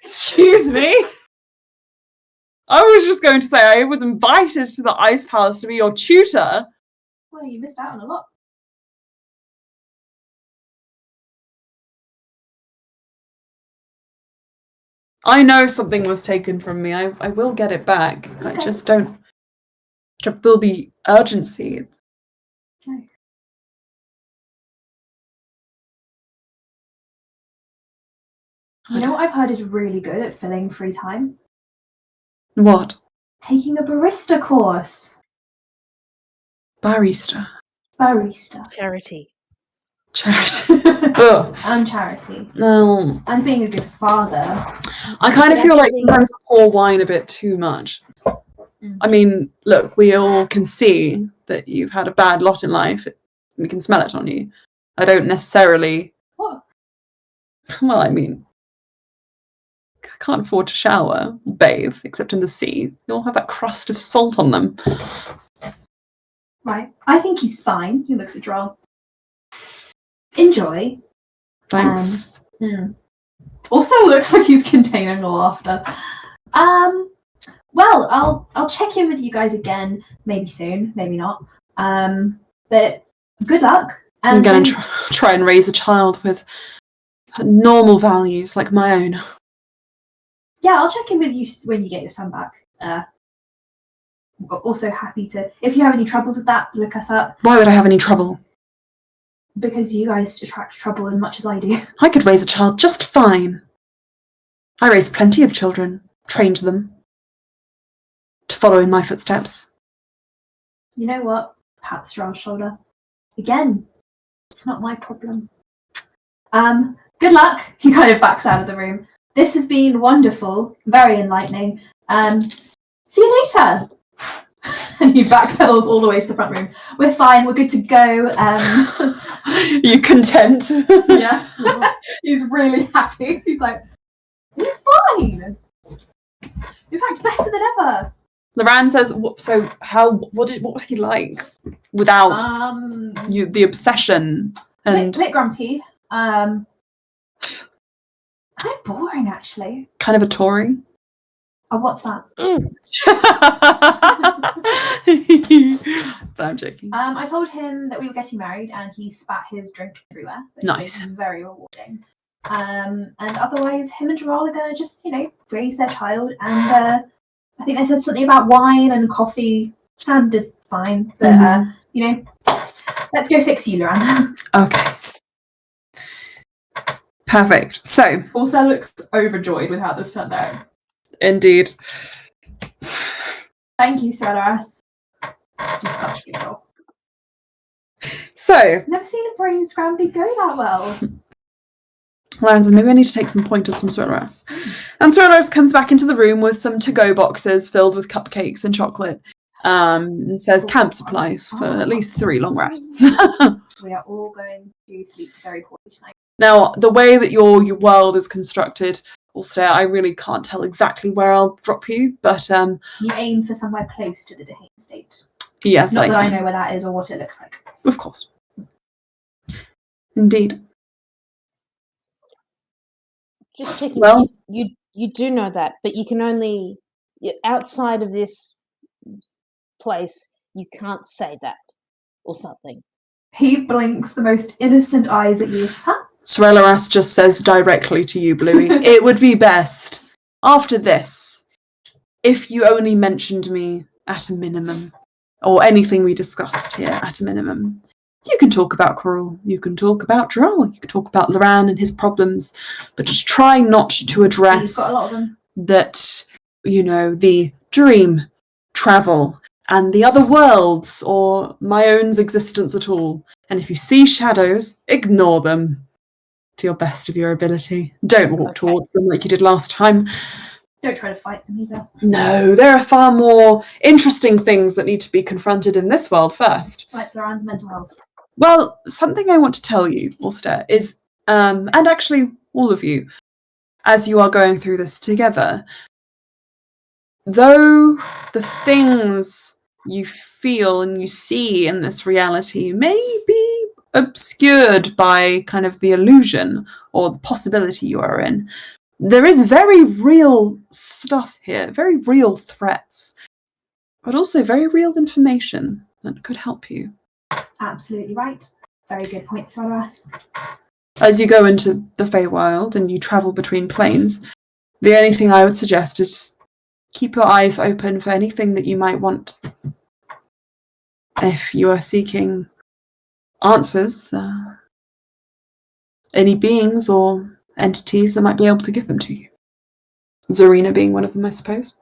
Excuse me? I was just going to say I was invited to the Ice Palace to be your tutor. Well, you missed out on a lot. I know something was taken from me. I will get it back. I Okay. just don't feel the urgency. It's... You know what I've heard is really good at filling free time? What? Taking a barista course. Barista. Barista. Charity. Charity. Ugh. And charity. No. And being a good father. I kind of But feel like actually- sometimes I pour wine a bit too much. I mean, look, we all can see that you've had a bad lot in life. We can smell it on you. I don't necessarily... What? Well, I mean, I can't afford to shower, or bathe, except in the sea. They all have that crust of salt on them. Right. I think he's fine. He looks at Droll. Enjoy. Thanks. Also looks like he's containing the laughter. Well, I'll check in with you guys again, maybe soon, maybe not. But good luck. I'm going to try and raise a child with normal values like my own. Yeah, I'll check in with you when you get your son back. Also happy to, if you have any troubles with that, look us up. Why would I have any trouble? Because you guys attract trouble as much as I do. I could raise a child just fine. I raised plenty of children, trained them to follow in my footsteps. You know what? Pat Stroll's shoulder. Again, it's not my problem. Good luck. He kind of backs out of the room. This has been wonderful, very enlightening. See you later. And he backpedals all the way to the front room. We're fine. We're good to go. You content? Yeah. He's really happy. He's like, it's fine. In fact, better than ever. Luran says, "So what was he like without the obsession and bit grumpy. Kind of boring, actually. kind of a Tory?" Oh, what's that? But I'm joking. I told him that we were getting married, and he spat his drink everywhere. Which Nice. was very rewarding. And otherwise, him and Gerald are going to just, raise their child. And I think they said something about wine and coffee. Sounded fine, but let's go fix you, Luran. Okay. Perfect. So, Also looks overjoyed with how this turned out. indeed. Thank you, Solaris. Just such a good job. So, Never seen a brain scramble go that well. Luran says, maybe I need to take some pointers from Solaris. And Solaris comes back into the room with some to-go boxes filled with cupcakes and chocolate. And says camp supplies for at least 3 long rests. We are all going to sleep very poorly tonight. Now, the way that your world is constructed, Ulster, I really can't tell exactly where I'll drop you, but You aim for somewhere close to the Dahane estate. yes, Not that I can. know where that is or what it looks like. Of course. Indeed. Just checking. Well- You do know that, but you can only outside of this place. You can't say that or something. He blinks the most innocent eyes at you. Huh? Solaris just says directly to you, Bluey, it would be best, after this, if you only mentioned me at a minimum, or anything we discussed here at a minimum. You can talk about Coral, you can talk about Droll, you can talk about Luran and his problems, but just try not to He's got address a lot of them. that, the dream, travel, and the other worlds, or my own existence at all. And if you see shadows, ignore them to your best of your ability. Don't walk Okay. towards them like you did last time. Don't try to fight them either. No, there are far more interesting things that need to be confronted in this world first. Like Loran's mental health. Well, something I want to tell you, Ulster, is, and actually all of you, as you are going through this together, though the things you feel and you see in this reality may be obscured by kind of the illusion or the possibility you are in, there is very real stuff here, very real threats, but also very real information that could help you. Absolutely right. Very good point, Solaris. As you go into the Feywild and you travel between planes, The only thing I would suggest is just keep your eyes open for anything that you might want. If you are seeking answers, any beings or entities that might be able to give them to you. Zarina being one of them, I suppose.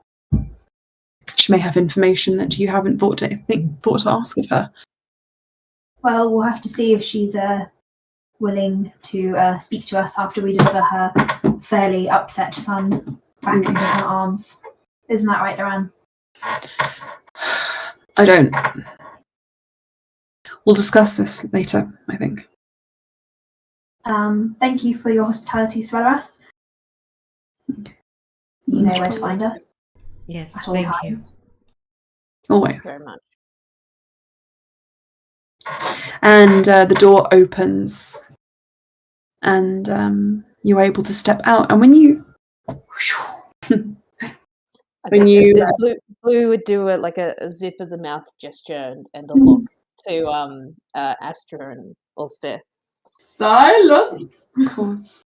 She may have information that you haven't thought to ask of her. Well, we'll have to see if she's willing to speak to us after we deliver her fairly upset son back into her arms. Isn't that right, Luran? I don't. We'll discuss this later, I think. Thank you for your hospitality, Sweateras. You know where to find us. Yes, At all thank times. you. Always. Very much. And the door opens, and you're able to step out. And when you, when you, Blue would do a zip of the mouth gesture and a look to Astra and Ulster. Silence. of course,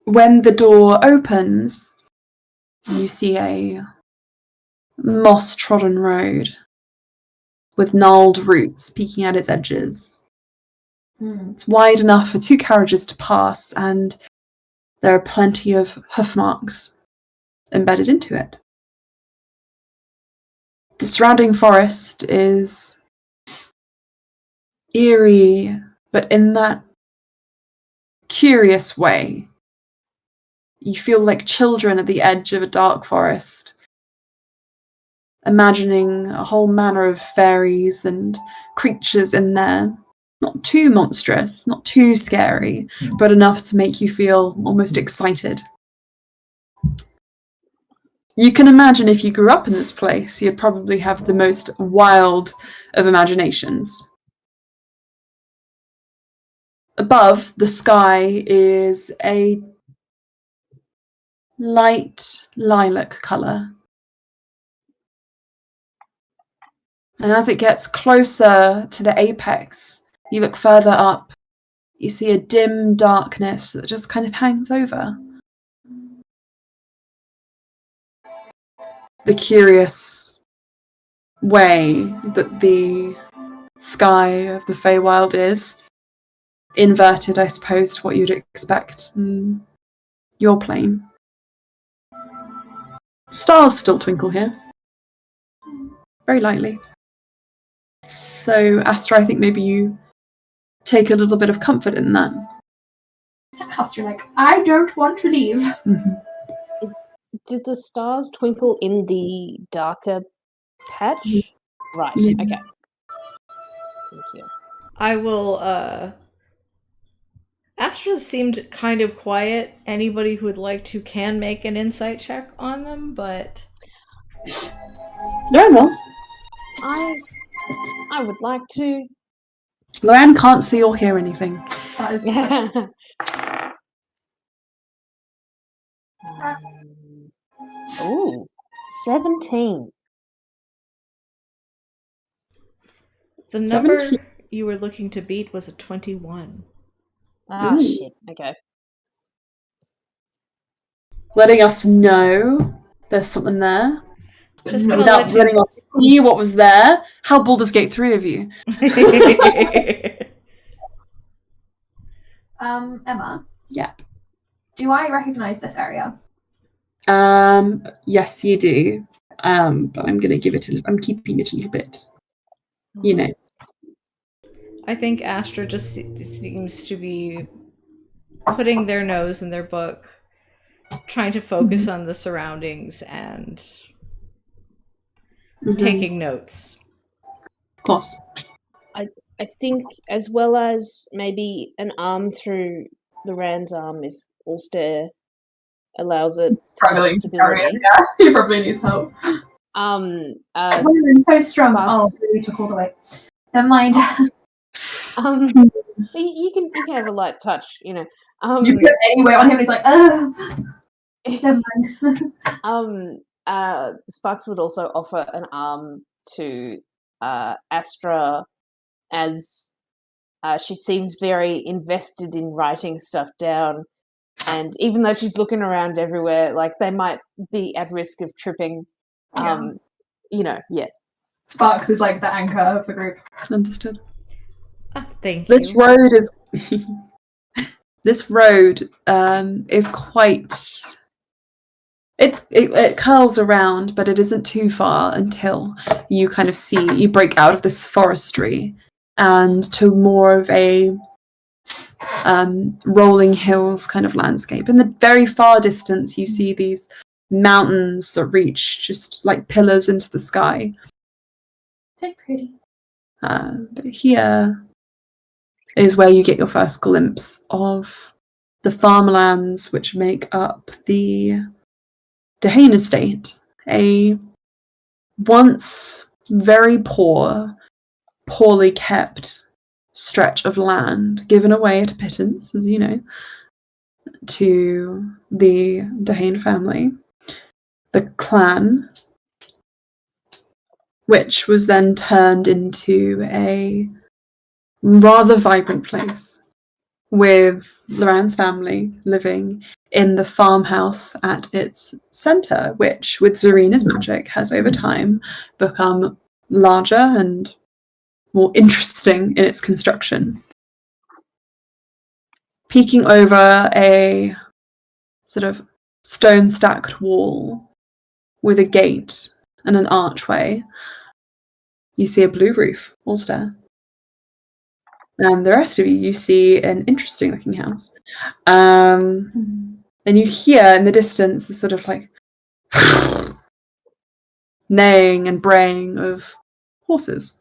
when the door opens, you see a moss-trodden road with gnarled roots peeking at its edges. It's wide enough for 2 carriages to pass, and there are plenty of hoof marks embedded into it. The surrounding forest is eerie, but in that curious way. You feel like children at the edge of a dark forest, imagining a whole manner of fairies and creatures in there. Not too monstrous, not too scary, but enough to make you feel almost excited. You can imagine if you grew up in this place, you'd probably have the most wild of imaginations. Above, the sky is a light lilac colour. And as it gets closer to the apex, you look further up, you see a dim darkness that just kind of hangs over. The curious way that the sky of the Feywild is, inverted, I suppose, to what you'd expect in your plane. Stars still twinkle here, very lightly. So, Astra, I think maybe you take a little bit of comfort in that. Astra, like, I don't want to leave. Mm-hmm. Did the stars twinkle in the darker patch? Right, Yeah. okay. Thank you. I will, Astra seemed kind of quiet. Anybody who would like to can make an insight check on them, but... Very well. I would like to. Luran can't see or hear anything. That is Ooh, 17. The number 17. you were looking to beat was a 21. Ah, Ooh. shit. Okay. Letting us know there's something there. Just gonna Without let you... letting us see what was there. How Baldur's Gate 3 of you? Emma. Yeah. Do I recognize this area? Yes, you do. But I'm gonna give it I'm keeping it a little bit. You know. I think Astra just seems to be putting their nose in their book, trying to focus on the surroundings and taking notes. Of course. I think, as well as maybe an arm through Luran's arm, if Ulster allows it to have Struggling to carry stability. it, yeah. He probably needs help. Women so strong. fast. Oh, we took all the way. Never mind. You can have a light touch, you know. You put any weight on him, he's like, ugh. Never mind. Sparks would also offer an arm to Astra, as she seems very invested in writing stuff down, And even though she's looking around everywhere, like they might be at risk of tripping. Sparks is like the anchor of the group. Understood. Thank This you. road is this road is quite. It curls around, but it isn't too far until you kind of you break out of this forestry and to more of a rolling hills kind of landscape. In the very far distance, you see these mountains that reach just like pillars into the sky. So pretty. But here is where you get your first glimpse of the farmlands which make up the Dehane estate, a once very poorly kept stretch of land given away at a pittance, as you know, to the Dehane family, the clan, which was then turned into a rather vibrant place with Luran's family living in the farmhouse at its centre, which, with Zarina's magic, has over time become larger and more interesting in its construction. Peeking over a sort of stone-stacked wall with a gate and an archway, you see a blue roof, Ulster. And the rest of you see an interesting-looking house. And you hear in the distance the sort of like neighing and braying of horses.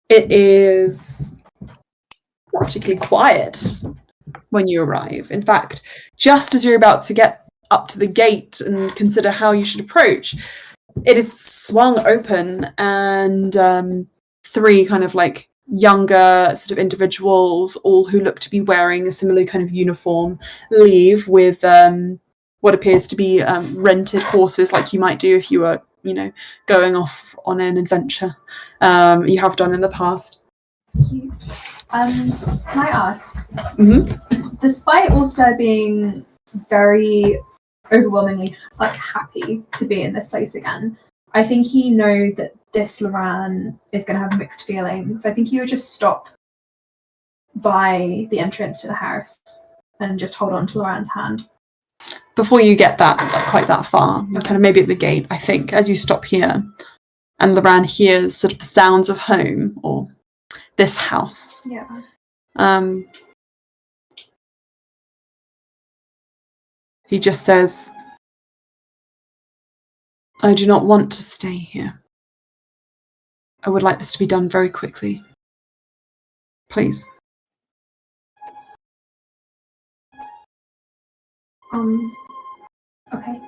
It is not particularly quiet when you arrive. In fact, just as you're about to get up to the gate and consider how you should approach, it is swung open and three kind of like younger sort of individuals, all who look to be wearing a similar kind of uniform, leave with what appears to be rented horses, like you might do if you were, going off on an adventure. You have done in the past. Can I ask? Mm-hmm. Despite Ulster being very overwhelmingly happy to be in this place again, I think he knows that this Luran is going to have mixed feelings. So I think he would just stop by the entrance to the house and just hold on to Luran's hand. Before you get quite that far, you're kind of maybe at the gate, I think, as you stop here, and Luran hears sort of the sounds of home or this house. Yeah. He just says, I do not want to stay here. I would like this to be done very quickly. Please. Okay.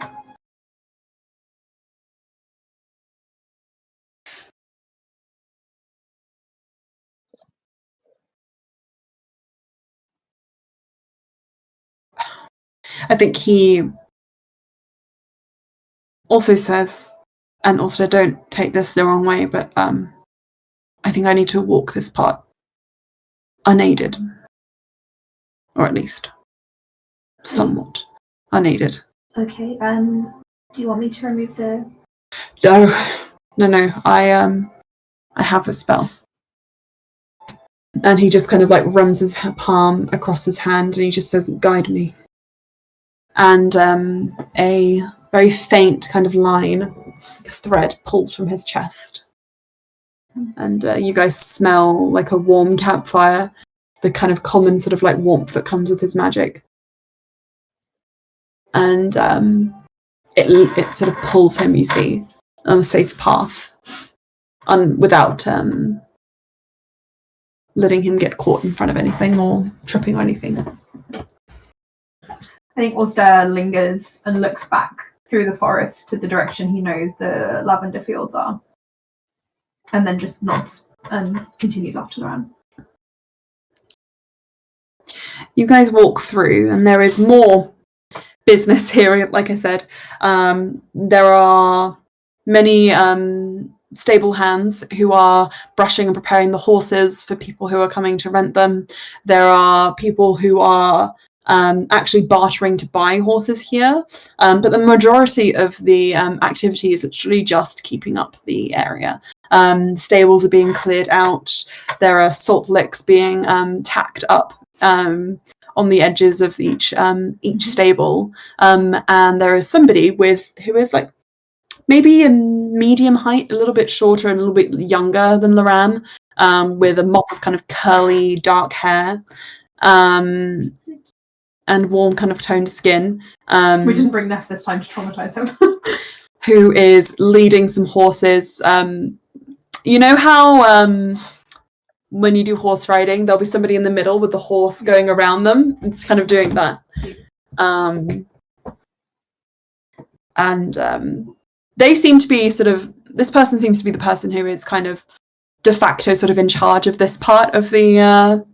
I think he also says, and also don't take this the wrong way, but I think I need to walk this part unaided. Or at least somewhat unaided. Okay, do you want me to remove the... No, I have a spell. And he just kind of like runs his palm across his hand and he just says, guide me. And a very faint kind of line, like a thread, pulls from his chest. And you guys smell like a warm campfire, the kind of common sort of like warmth that comes with his magic. And it sort of pulls him, you see, on a safe path, without letting him get caught in front of anything or tripping or anything. I think Ulster lingers and looks back through the forest to the direction he knows the lavender fields are, and then just nods and continues after Luran. You guys walk through, and there is more business here. Like I said, there are many stable hands who are brushing and preparing the horses for people who are coming to rent them. There are people who are actually bartering to buy horses here. But the majority of the activity is actually just keeping up the area. Stables are being cleared out. There are salt licks being tacked up on the edges of each stable. And there is somebody who is like maybe a medium height, a little bit shorter and a little bit younger than Luran, with a mop of kind of curly dark hair. And warm kind of toned skin. We didn't bring Neff this time to traumatize him. Who is leading some horses. You know how when you do horse riding, there'll be somebody in the middle with the horse going around them? It's kind of doing that. They seem to be this person seems to be the person who is kind of de facto sort of in charge of this part of the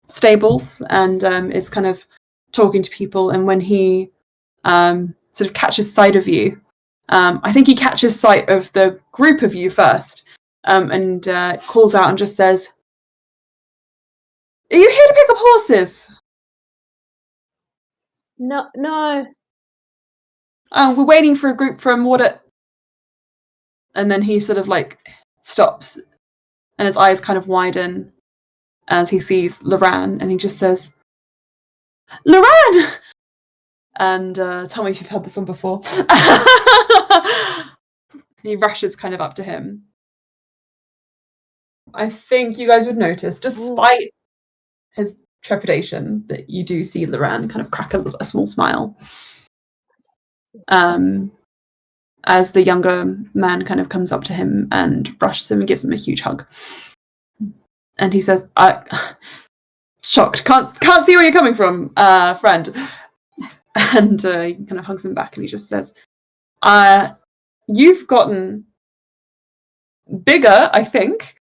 stables, and is kind of talking to people. And when he sort of catches sight of you, I think he catches sight of the group of you first, and calls out and just says, "Are you here to pick up horses?" No. "Oh, we're waiting for a group from Water." And then he sort of like stops, and his eyes kind of widen as he sees Luran, and he just says, "Luran!" And tell me if you've had this one before. He rushes kind of up to him. I think you guys would notice, despite his trepidation, that you do see Luran kind of crack a small smile. As the younger man kind of comes up to him and rushes him and gives him a huge hug. And he says, shocked, can't see where you're coming from, friend. And he kind of hugs him back and he just says, you've gotten bigger, I think.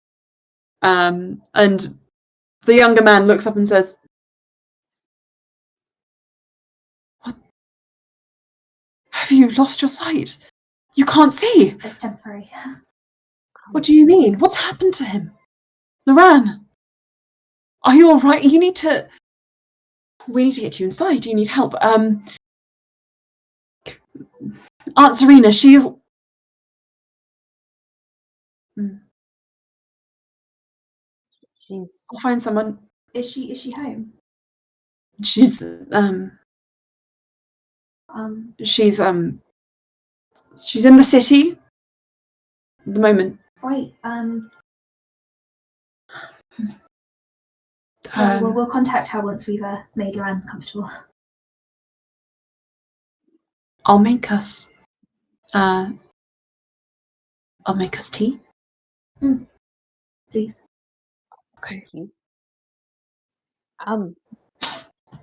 And the younger man looks up and says, "What? Have you lost your sight? You can't see." It's temporary. "What do you mean? What's happened to him? Luran, are you all right? We need to get you inside. Do you need help? Aunt Serena, she's... I'll find someone. Is she home? She's she's in the city at the moment. Right. We'll contact her once we've made Luran comfortable. I'll make us tea. Please. Okay.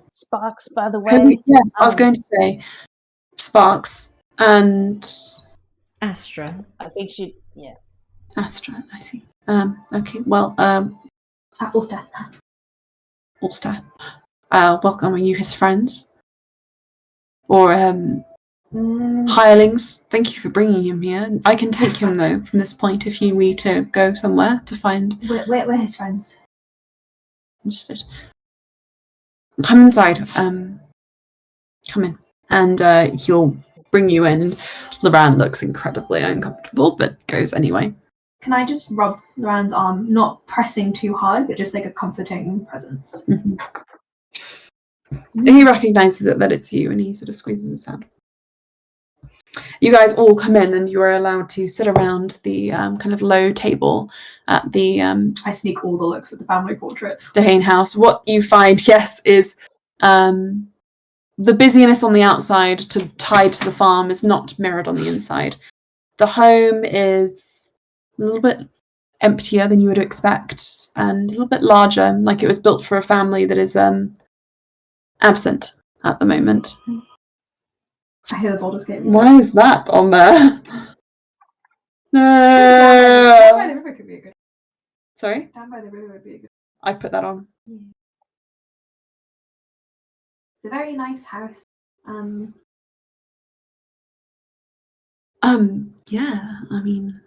Sparks, by the way. Yes, I was going to say Sparks and Astra. I think she. Yeah. Astra. I see. Okay. Well. Ulster. Ulster. Welcome. Are you his friends? Or hirelings? Thank you for bringing him here. I can take him though from this point if you need to go somewhere to find. We're his friends. Understood. Come inside. Come in, and he'll bring you in. Luran looks incredibly uncomfortable, but goes anyway. Can I just rub Luran's arm, not pressing too hard, but just like a comforting presence? Mm-hmm. He recognizes that it's you, and he sort of squeezes his hand. You guys all come in, and you are allowed to sit around the kind of low table at the... I sneak all the looks at the family portraits. Dehane house. What you find, yes, is the busyness on the outside tied to the farm is not mirrored on the inside. The home is a little bit emptier than you would expect, and a little bit larger, like it was built for a family that is absent at the moment. I hear the Baldur's Gate. Why is that on there? Down by the river could be a good. Sorry? Down by the river would be a good. I put that on. Yeah. It's a very nice house. Yeah, I mean,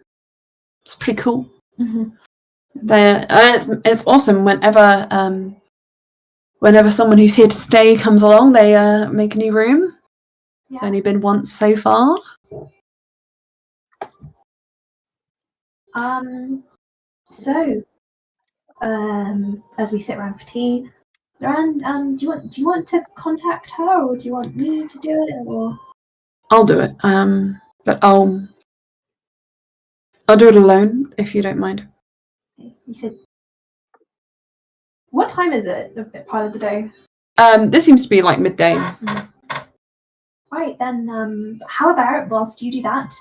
it's pretty cool. Mm-hmm. It's awesome whenever whenever someone who's here to stay comes along, they make a new room. It's Yeah. only been once so far. So, as we sit around for tea, Luran, do you want to contact her, or do you want me to do it, or? I'll do it. But I'll do it alone if you don't mind. You said. What time is it? Part of the day. This seems to be like midday. Right then. How about whilst you do that,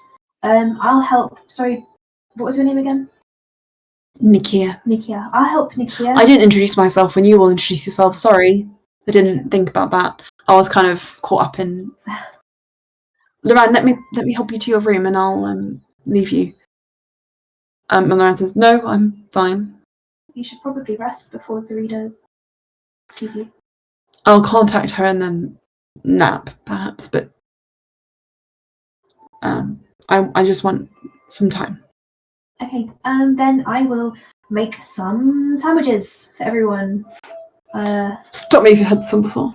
I'll help. Sorry, what was your name again? Nikia. Nikia. I'll help Nikia. I didn't introduce myself when you all introduced yourself. Sorry, I didn't think about that. I was kind of caught up in. Luran, let me help you to your room, and I'll leave you. And Luran says, "No, I'm fine. You should probably rest before Zarina sees you. I'll contact her and then nap, perhaps. But I just want some time." Okay. Then I will make some sandwiches for everyone. Stop me if you've had some before.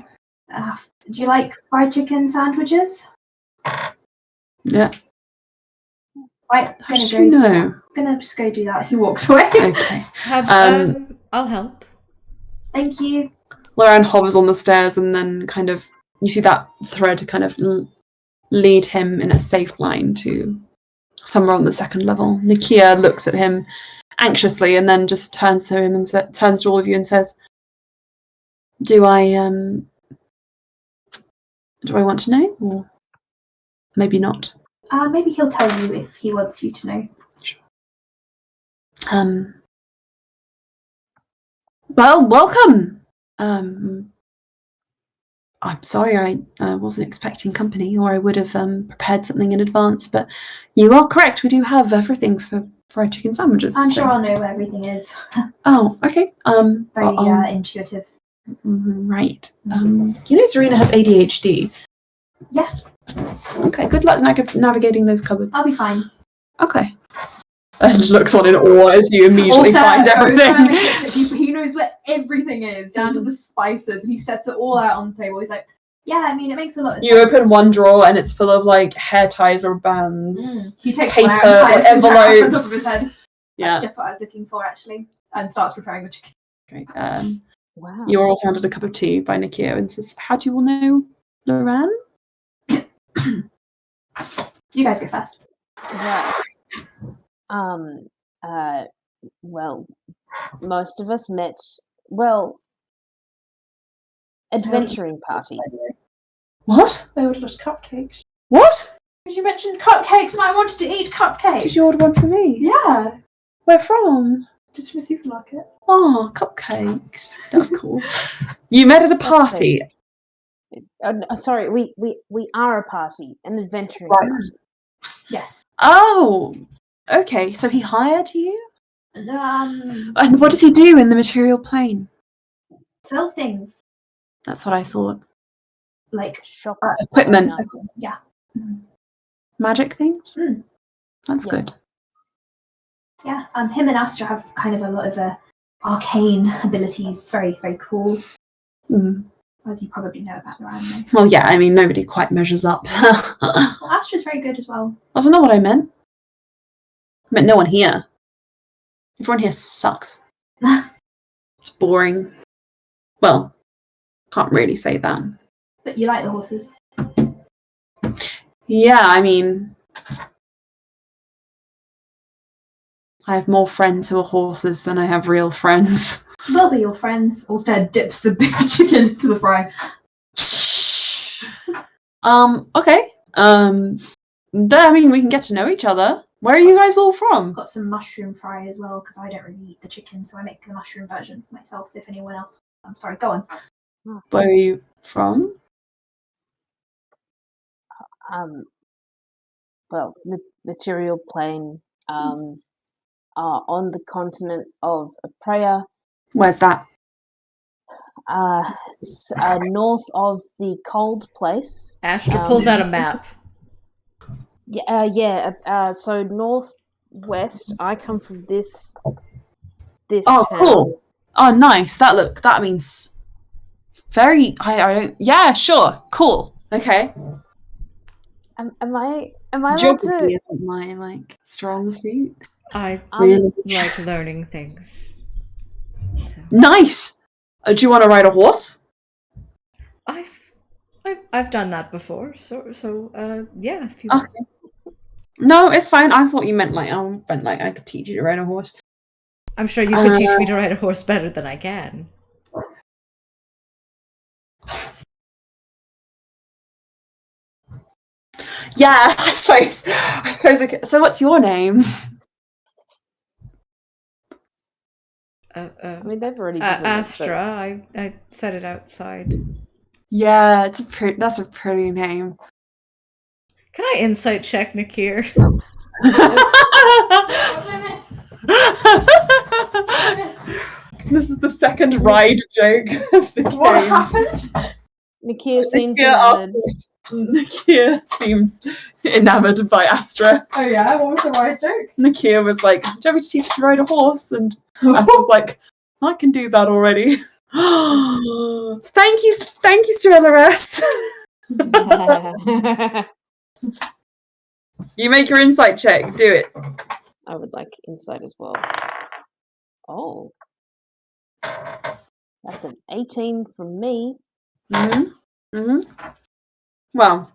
Do you like fried chicken sandwiches? Yeah. Right. How did you know? I'm gonna just go do that. He walks away. Okay. I'll help. Thank you. Luran hovers on the stairs, and then kind of you see that thread kind of lead him in a safe line to somewhere on the second level. Nikia looks at him anxiously, and then just turns to him and turns to all of you and says, "Do I want to know, or maybe not?" Maybe he'll tell you if he wants you to know. Sure. Well, welcome. I'm sorry I wasn't expecting company, or I would have prepared something in advance, but you are correct. We do have everything for fried chicken sandwiches. I'm sure I'll know where everything is. Oh, okay. Very intuitive. Right. You know Zarina has ADHD. Yeah. Okay, good luck navigating those cupboards. I'll be fine. Okay. And looks on in awe as you immediately find everything. He knows where everything is, down to the spices, and he sets it all out on the table. He's like, yeah, I mean, it makes a lot of You sense. open one drawer and it's full of like hair ties or bands, He takes paper, one out and ties his hair envelopes. on top of his head. Yeah. That's just what I was looking for, actually. And starts preparing the chicken. Great. Wow. You're all handed a cup of tea by Nikia and says, "How do you all know Luran?" You guys go first. Right. Well, most of us met, adventuring party. What? I ordered us cupcakes. What? Because you mentioned cupcakes and I wanted to eat cupcakes. Did you order one for me? Yeah. Where from? Just from a supermarket. Oh, cupcakes. That's cool. You met at a party. Sorry, we are a party, an adventuring Right. party. Yes. Oh, okay. So he hired you? And And what does he do in the material plane? sells things That's what I thought. like Shop Equipment. yeah. Magic things? Mm. That's good. Yes. Yeah. Him and Astra have kind of a lot of arcane abilities. It's very, very cool. Mm. As you probably know about Luran. Well, yeah, I mean, nobody quite measures up. Well, Astra's very good as well. That's not what I meant. I meant no one here. Everyone here sucks. Just boring. Well, can't really say that. But you like the horses. Yeah, I mean, I have more friends who are horses than I have real friends. They'll be your friends. Alstead dips the big chicken into the fry. Okay. I mean, we can get to know each other. Where are you guys all from? I've got some mushroom fry as well because I don't really eat the chicken, so I make the mushroom version myself. If anyone else, I'm sorry. Go on. Where are you from? Material plane. Are on the continent of Aprea, Where's that? north of the cold place. Astra pulls out a map. So northwest. I come from this Oh, town. cool. Oh, nice. That means very. I don't. Yeah, sure, cool, okay. Am I allowed Geography to? isn't my strong suit. I Really like learning things. So. nice. Do you want to ride a horse? I've done that before. So yeah. If you Okay. No, it's fine. I thought you meant I could teach you to ride a horse. I'm sure you could teach me to ride a horse better than I can. Yeah, I suppose. So, what's your name? I mean, they've already given Astra. I said it outside. Yeah, that's a pretty name. Can I insight check Nakir? This is the second ride joke of the game. What happened? Nakia seems enamored. Nakia seems enamored by Astra. Oh yeah, what was the right joke? Nakia was like, "Do you want me to teach you to ride a horse?" And Astra was like, "I can do that already." Thank you, Cyrillarus. You make your insight check. Do it. I would like insight as well. Oh. That's an 18 from me. Well,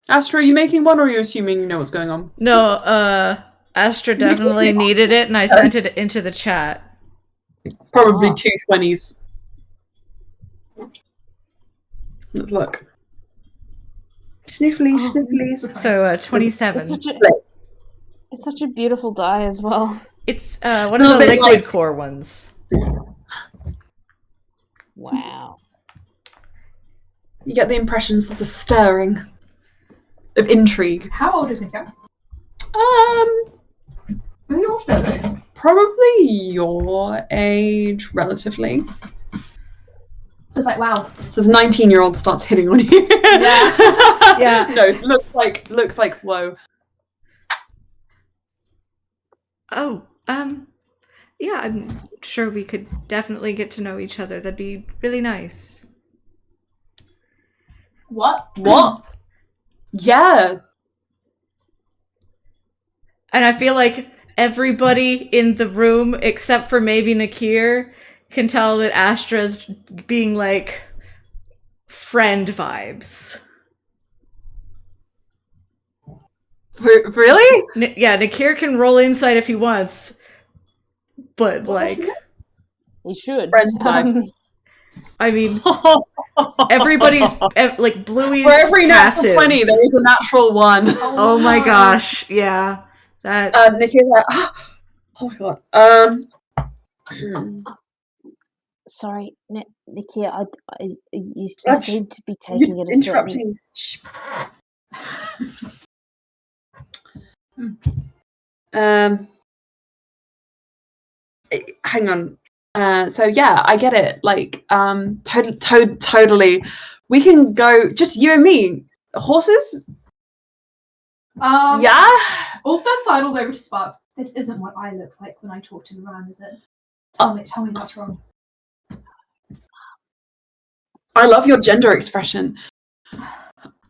Astra, are you making one, or are you assuming you know what's going on? No, Astra definitely needed it, and I sent it into the chat. Probably 2 20s. Let's look. Snifflies. So 27. It's such a beautiful die as well. It's one of the liquid core ones. Wow. You get the impressions there's a stirring of intrigue. How old is Nika? Who your age? Probably your age, relatively. Just like wow. So this 19-year-old starts hitting on you. Yeah. No, looks like whoa. Oh, yeah, I'm sure we could definitely get to know each other. That'd be really nice. What? Yeah. And I feel like everybody in the room, except for maybe Nakir, can tell that Astra's being like friend vibes. Really? Yeah, Nakir can roll insight if he wants, but like He should. Friend vibes. I mean, everybody's like Bluey's For every passive. natural 20, there is a natural 1. Oh my gosh, yeah. That Nikki's like, oh my god. Sorry, Nikia, you seem to be taking it a interrupting. Hang on. So yeah, I get it. Like, totally. We can go, just you and me. Horses? Yeah. Ulster sidles over to Sparks. This isn't what I look like when I talk to Luran, is it? Tell me that's wrong. I love your gender expression.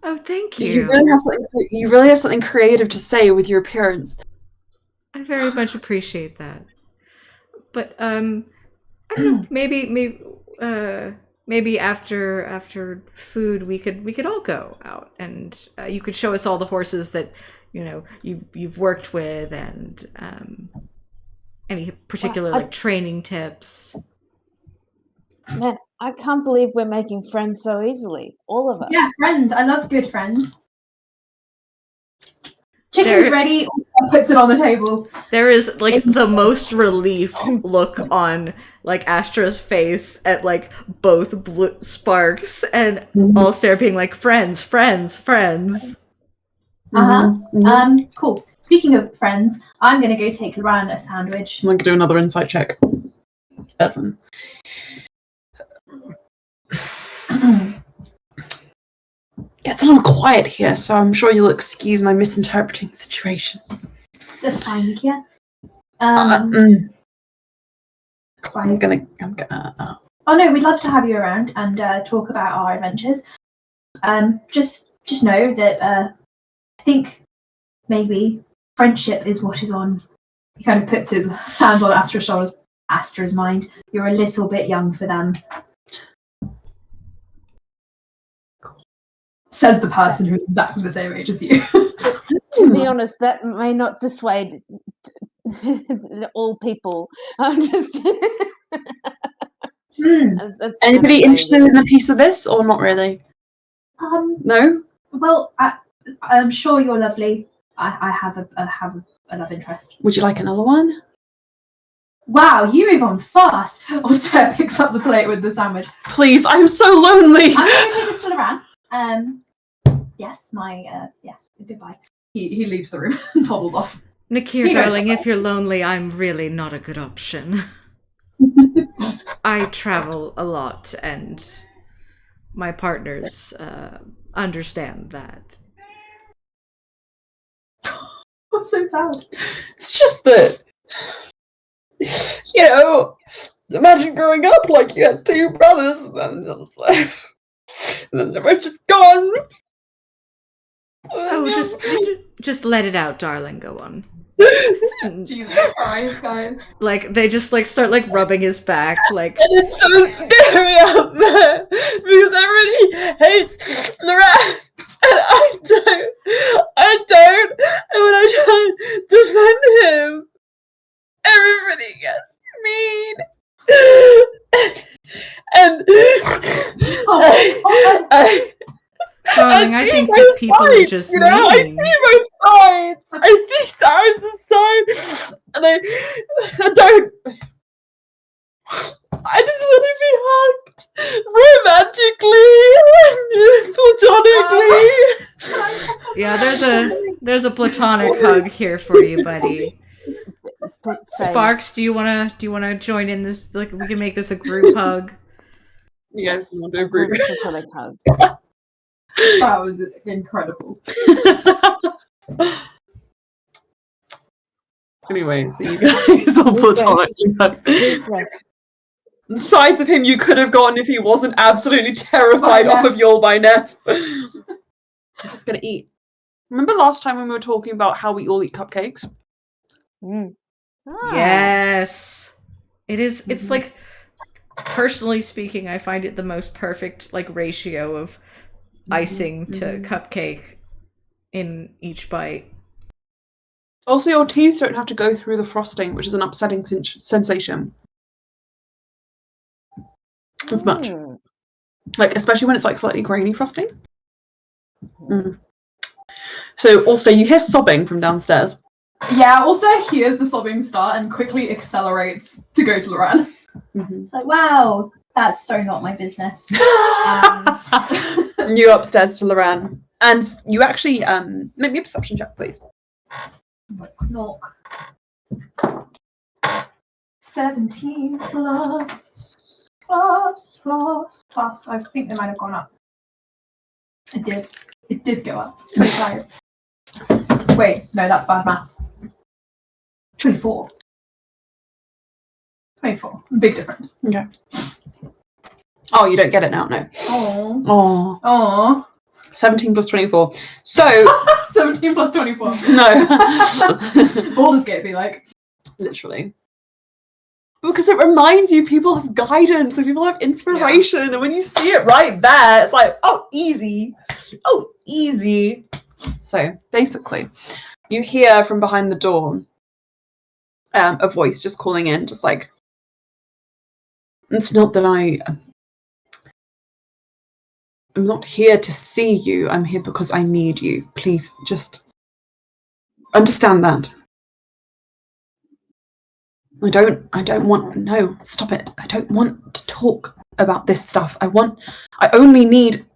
oh, thank you. You really have something creative to say with your appearance. I very much appreciate that. But I don't know. Maybe after food we could all go out, and you could show us all the horses that you've worked with, and any particular like training tips. Man, I can't believe we're making friends so easily. All of us. Yeah, friends. I love good friends. Chicken's ready. Ulster puts it on the table. There is like the most relief look on like Astra's face at like both Sparks and Ulster being like friends. Cool. Speaking of friends, I'm gonna go take Luran a sandwich. I'm gonna do another insight check. Person. Gets a little quiet here, so I'm sure you'll excuse my misinterpreting the situation. That's fine, Nikia. I'm gonna Oh no, we'd love to have you around and talk about our adventures. Just know that I think maybe friendship is what is on. He kind of puts his hands on Astra's shoulders. Astra's mind. You're a little bit young for them. Says the person who's exactly the same age as you. To be honest, that may not dissuade all people. I'm just. Anybody interested in a piece of this, or not really? No. Well, I'm sure you're lovely. I have a love interest. Would you like another one? Wow, you move on fast. Also picks up the plate with the sandwich. Please, I'm so lonely. I'm going to take this to Luran. Yes, yes, goodbye. He leaves the room and toddles off. Nakir, darling, if you're lonely, I'm really not a good option. I travel a lot, and my partners understand that. I'm so sad. It's just that, imagine growing up like you had two brothers, and then they were just gone. Oh, just let it out, darling. Go on. Jesus Christ, guys. Like, they just, start, rubbing his back, like... And it's so scary out there, because everybody hates Luran, and I don't, and when I try to defend him, everybody gets mean. And Darling, I think that people are just mean. I see both sides. I see Cyrus's side, and I don't. I just want to be hugged romantically, platonically. Yeah, there's a platonic hug here for you, buddy. Sparks, do you wanna join in this? We can make this a group hug. You guys want to do a group platonic hug. That was incredible. Anyway, so you guys all platonically. The sides of him you could have gotten if he wasn't absolutely terrified off of Yul by Neff. I'm just gonna eat. Remember last time when we were talking about how we all eat cupcakes? Yes. It is. It's personally speaking, I find it the most perfect ratio of icing to cupcake in each bite. Also, your teeth don't have to go through the frosting, which is an upsetting sensation. As much. Especially when it's slightly grainy frosting. So, also, you hear sobbing from downstairs. Yeah, also hears the sobbing start and quickly accelerates to go to Luran. It's like, wow, that's so not my business. You upstairs to Luran. And you actually, make me a perception check, please. Knock. 17 plus. I think they might have gone up. It did. It did go up. 25. Wait, no, that's bad math. 24. 24. Big difference. Okay. Oh, you don't get it now, no. Oh. 17 plus 24. So 17 plus 24. No. Baldur's Gate be like. Literally. Because it reminds you people have guidance and people have inspiration, and when you see it right there, it's like, oh, easy. So basically, you hear from behind the door a voice just calling in, just like, it's not that I'm not here to see you. I'm here because I need you. Please, just understand that. I don't want, no, stop it. I don't want to talk about this stuff. I only need,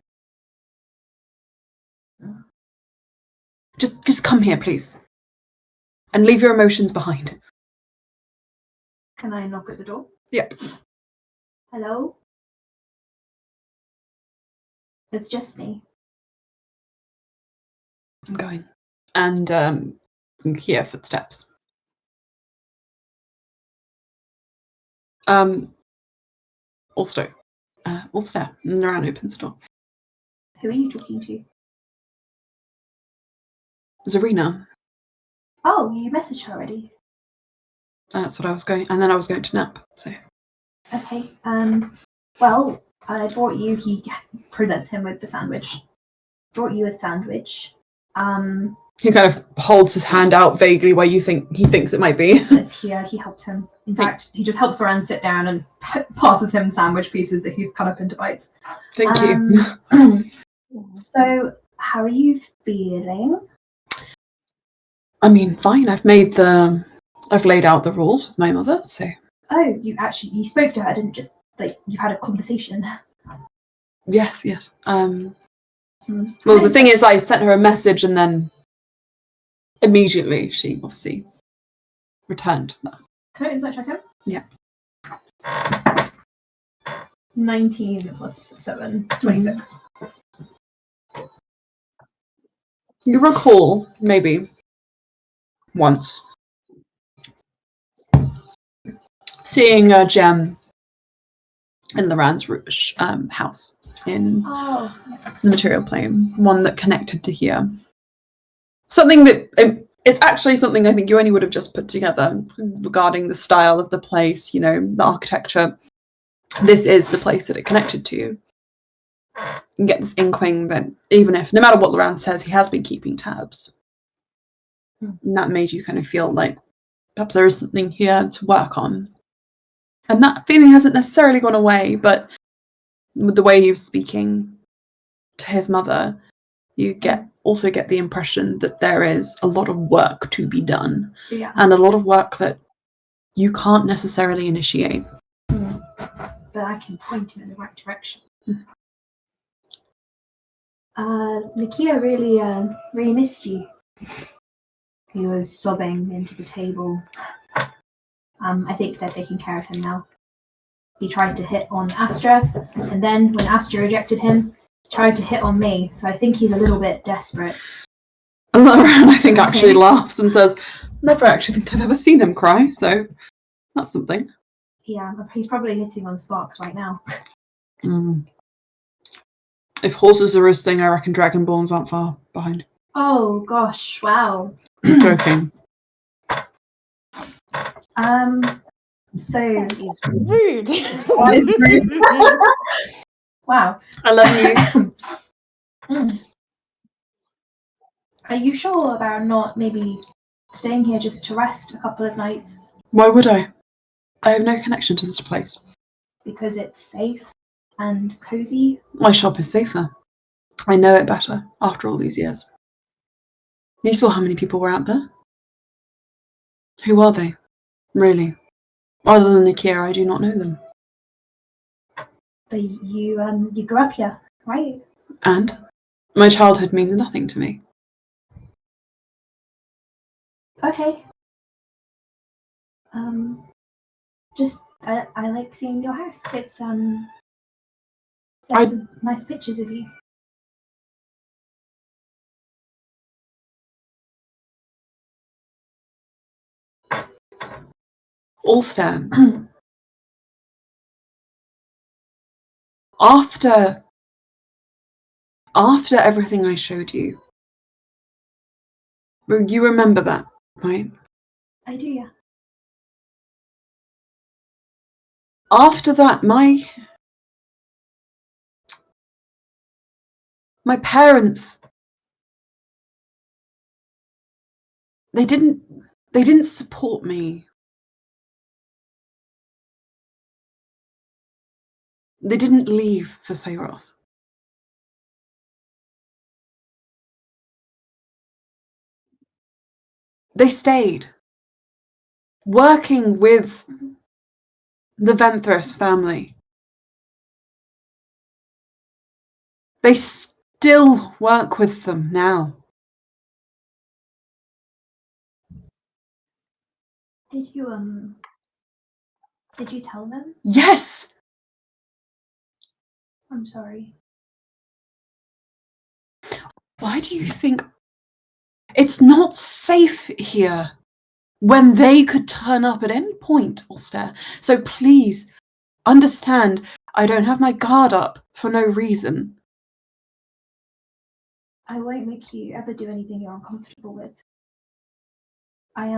just come here, please. And leave your emotions behind. Can I knock at the door? Yep. Hello? It's just me. I'm going. And you hear footsteps. Ulster. Ulster. And Luran opens the door. Who are you talking to? Zarina. Oh, you messaged her already. That's what I was going, and then I was going to nap. So. Okay. Well, I brought you. He presents him with the sandwich. Brought you a sandwich. He kind of holds his hand out vaguely where he thinks it might be. It's here. He helped him. In fact, he just helps Luran sit down and passes him sandwich pieces that he's cut up into bites. Thank you. So, how are you feeling? I mean, fine. I've laid out the rules with my mother, so. Oh, you spoke to her, didn't just you've had a conversation. Yes. Well, the thing is, I sent her a message and then immediately she obviously returned. Can I insight check him? Yeah. 19 plus 7, 26. You recall, maybe, once, seeing a gem in Luran's house in the material plane, one that connected to here. Something that, it's actually something I think you only would have just put together regarding the style of the place, the architecture. This is the place that it connected to. You get this inkling that even if, no matter what Luran says, he has been keeping tabs. And that made you kind of feel like perhaps there is something here to work on. And that feeling hasn't necessarily gone away, but with the way he was speaking to his mother, you also get the impression that there is a lot of work to be done. Yeah. And a lot of work that you can't necessarily initiate. But I can point him in the right direction. Nakia really missed you. He was sobbing into the table. I think they're taking care of him now. He tried to hit on Astra, and then when Astra rejected him, tried to hit on me. So I think he's a little bit desperate. And Luran, I think, actually laughs and says, never actually think I've ever seen him cry, so that's something. Yeah, he's probably hitting on sparks right now. If horses are his thing, I reckon dragonborns aren't far behind. Oh gosh, wow. I'm joking. So He's rude. Wow. I love you. Are you sure about not maybe staying here just to rest a couple of nights? Why would I? I have no connection to this place. Because it's safe and cozy? My shop is safer. I know it better after all these years. You saw how many people were out there? Who are they? Really? Other than Nakia, I do not know them. But you grew up here, right? And my childhood means nothing to me. Okay. Just I like seeing your house. It's there's some nice pictures of you. Ulster. After everything I showed you, you remember that, right? I do, yeah. After that, my parents, they didn't support me. They didn't leave for Seiros. They stayed, working with the Venthras family. They still work with them now. Did you tell them? Yes! I'm sorry. Why do you think it's not safe here when they could turn up at any point, Ulster? So please understand, I don't have my guard up for no reason. I won't make you ever do anything you're uncomfortable with. I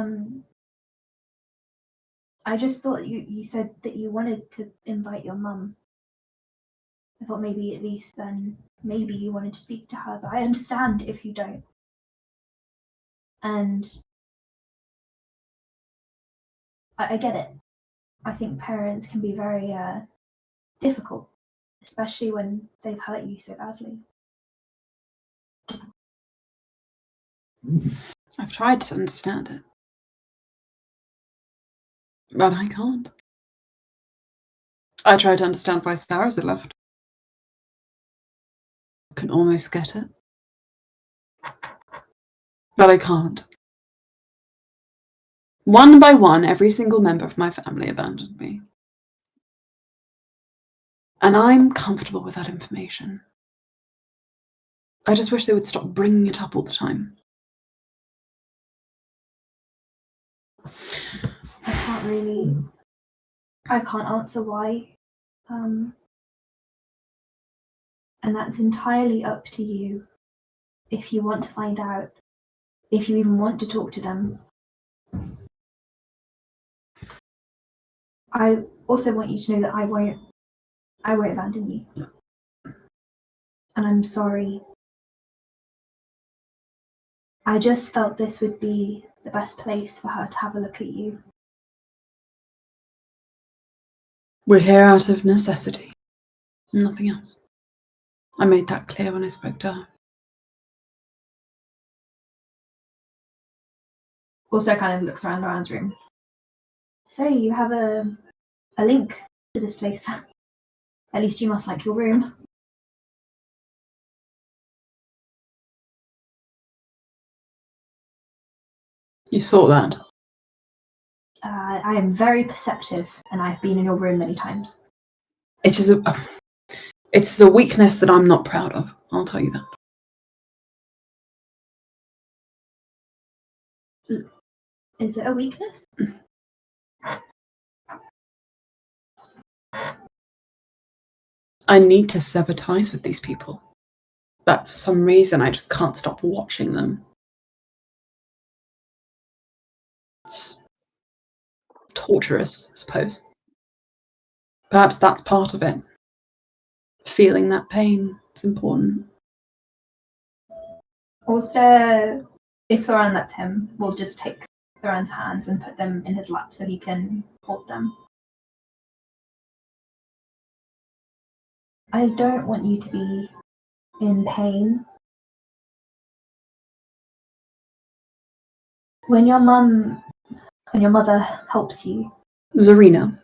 just thought you said that you wanted to invite your mum. I thought maybe at least then maybe you wanted to speak to her, but I understand if you don't. And I get it. I think parents can be very difficult, especially when they've hurt you so badly. I've tried to understand it. But I can't. I tried to understand why Sarah's had left. I can almost get it. But I can't. One by one, every single member of my family abandoned me. And I'm comfortable with that information. I just wish they would stop bringing it up all the time. I can't answer why. And that's entirely up to you. If you want to find out, if you even want to talk to them. I also want you to know that I won't abandon you. And I'm sorry. I just felt this would be the best place for her to have a look at you. We're here out of necessity. Nothing else. I made that clear when I spoke to her. Also kind of looks around Luran's room. So you have a link to this place. At least you must like your room. You saw that? I am very perceptive, and I've been in your room many times. It is a weakness that I'm not proud of. I'll tell you that. Is it a weakness? I need to sever ties with these people. But for some reason, I just can't stop watching them. It's torturous, I suppose. Perhaps that's part of it. Feeling that pain is important. Also, if Luran lets him, we'll just take Luran's hands and put them in his lap so he can hold them. I don't want you to be in pain. When your mother helps you, Zarina.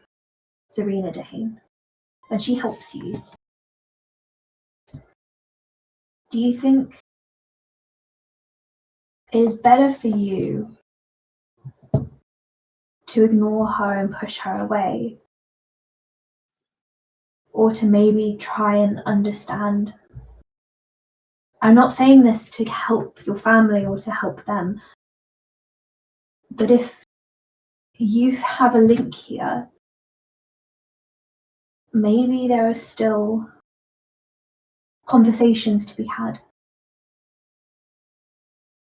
Zarina Dehane, when she helps you, do you think it is better for you to ignore her and push her away? Or to maybe try and understand? I'm not saying this to help your family or to help them, but if you have a link here, maybe there are still conversations to be had.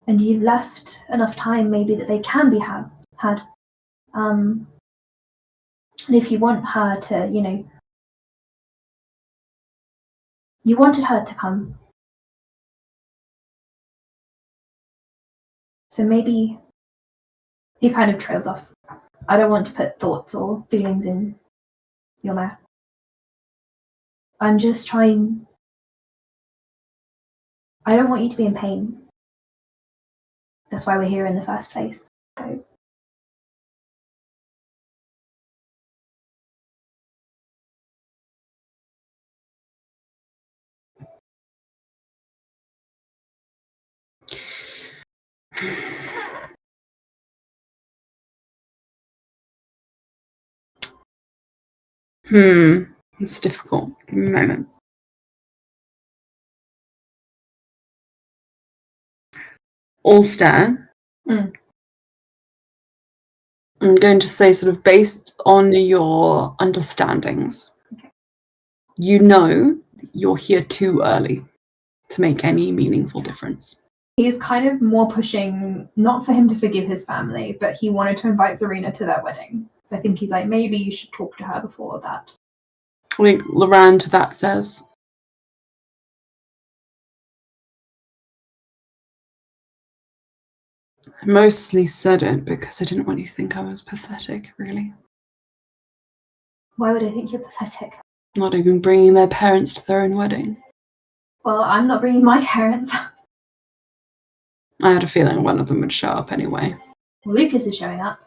And you've left enough time maybe that they can be had. And if you want her to, you wanted her to come. So maybe he kind of trails off. I don't want to put thoughts or feelings in your mouth. I'm just trying. I don't want you to be in pain. That's why we're here in the first place. So. It's difficult. Give me a moment. Allstar. I'm going to say sort of based on your understandings. Okay. you know you're here too early to make any meaningful difference. He's kind of more pushing, not for him to forgive his family, but he wanted to invite Zarina to their wedding. So I think he's like, maybe you should talk to her before that. I think Luran to that says, I mostly said it because I didn't want you to think I was pathetic, really. Why would I think you're pathetic? Not even bringing their parents to their own wedding. Well, I'm not bringing my parents. I had a feeling one of them would show up anyway. Well, Lucas is showing up.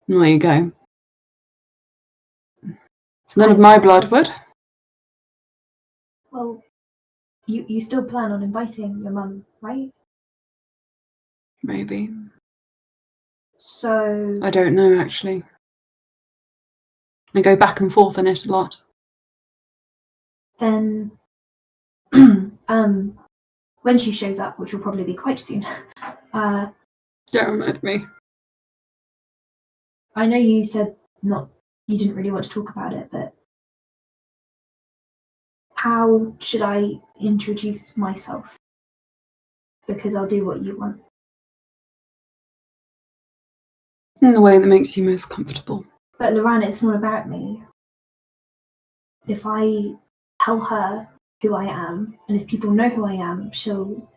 There you go. It's none of my blood, would? Well, you still plan on inviting your mum, right? Maybe. So... I don't know, actually. I go back and forth on it a lot. Then... when she shows up, which will probably be quite soon, Don't remind me. I know you said you didn't really want to talk about it, but how should I introduce myself? Because I'll do what you want. In the way that makes you most comfortable. But Luran, it's not about me. If I tell her who I am, and if people know who I am, she'll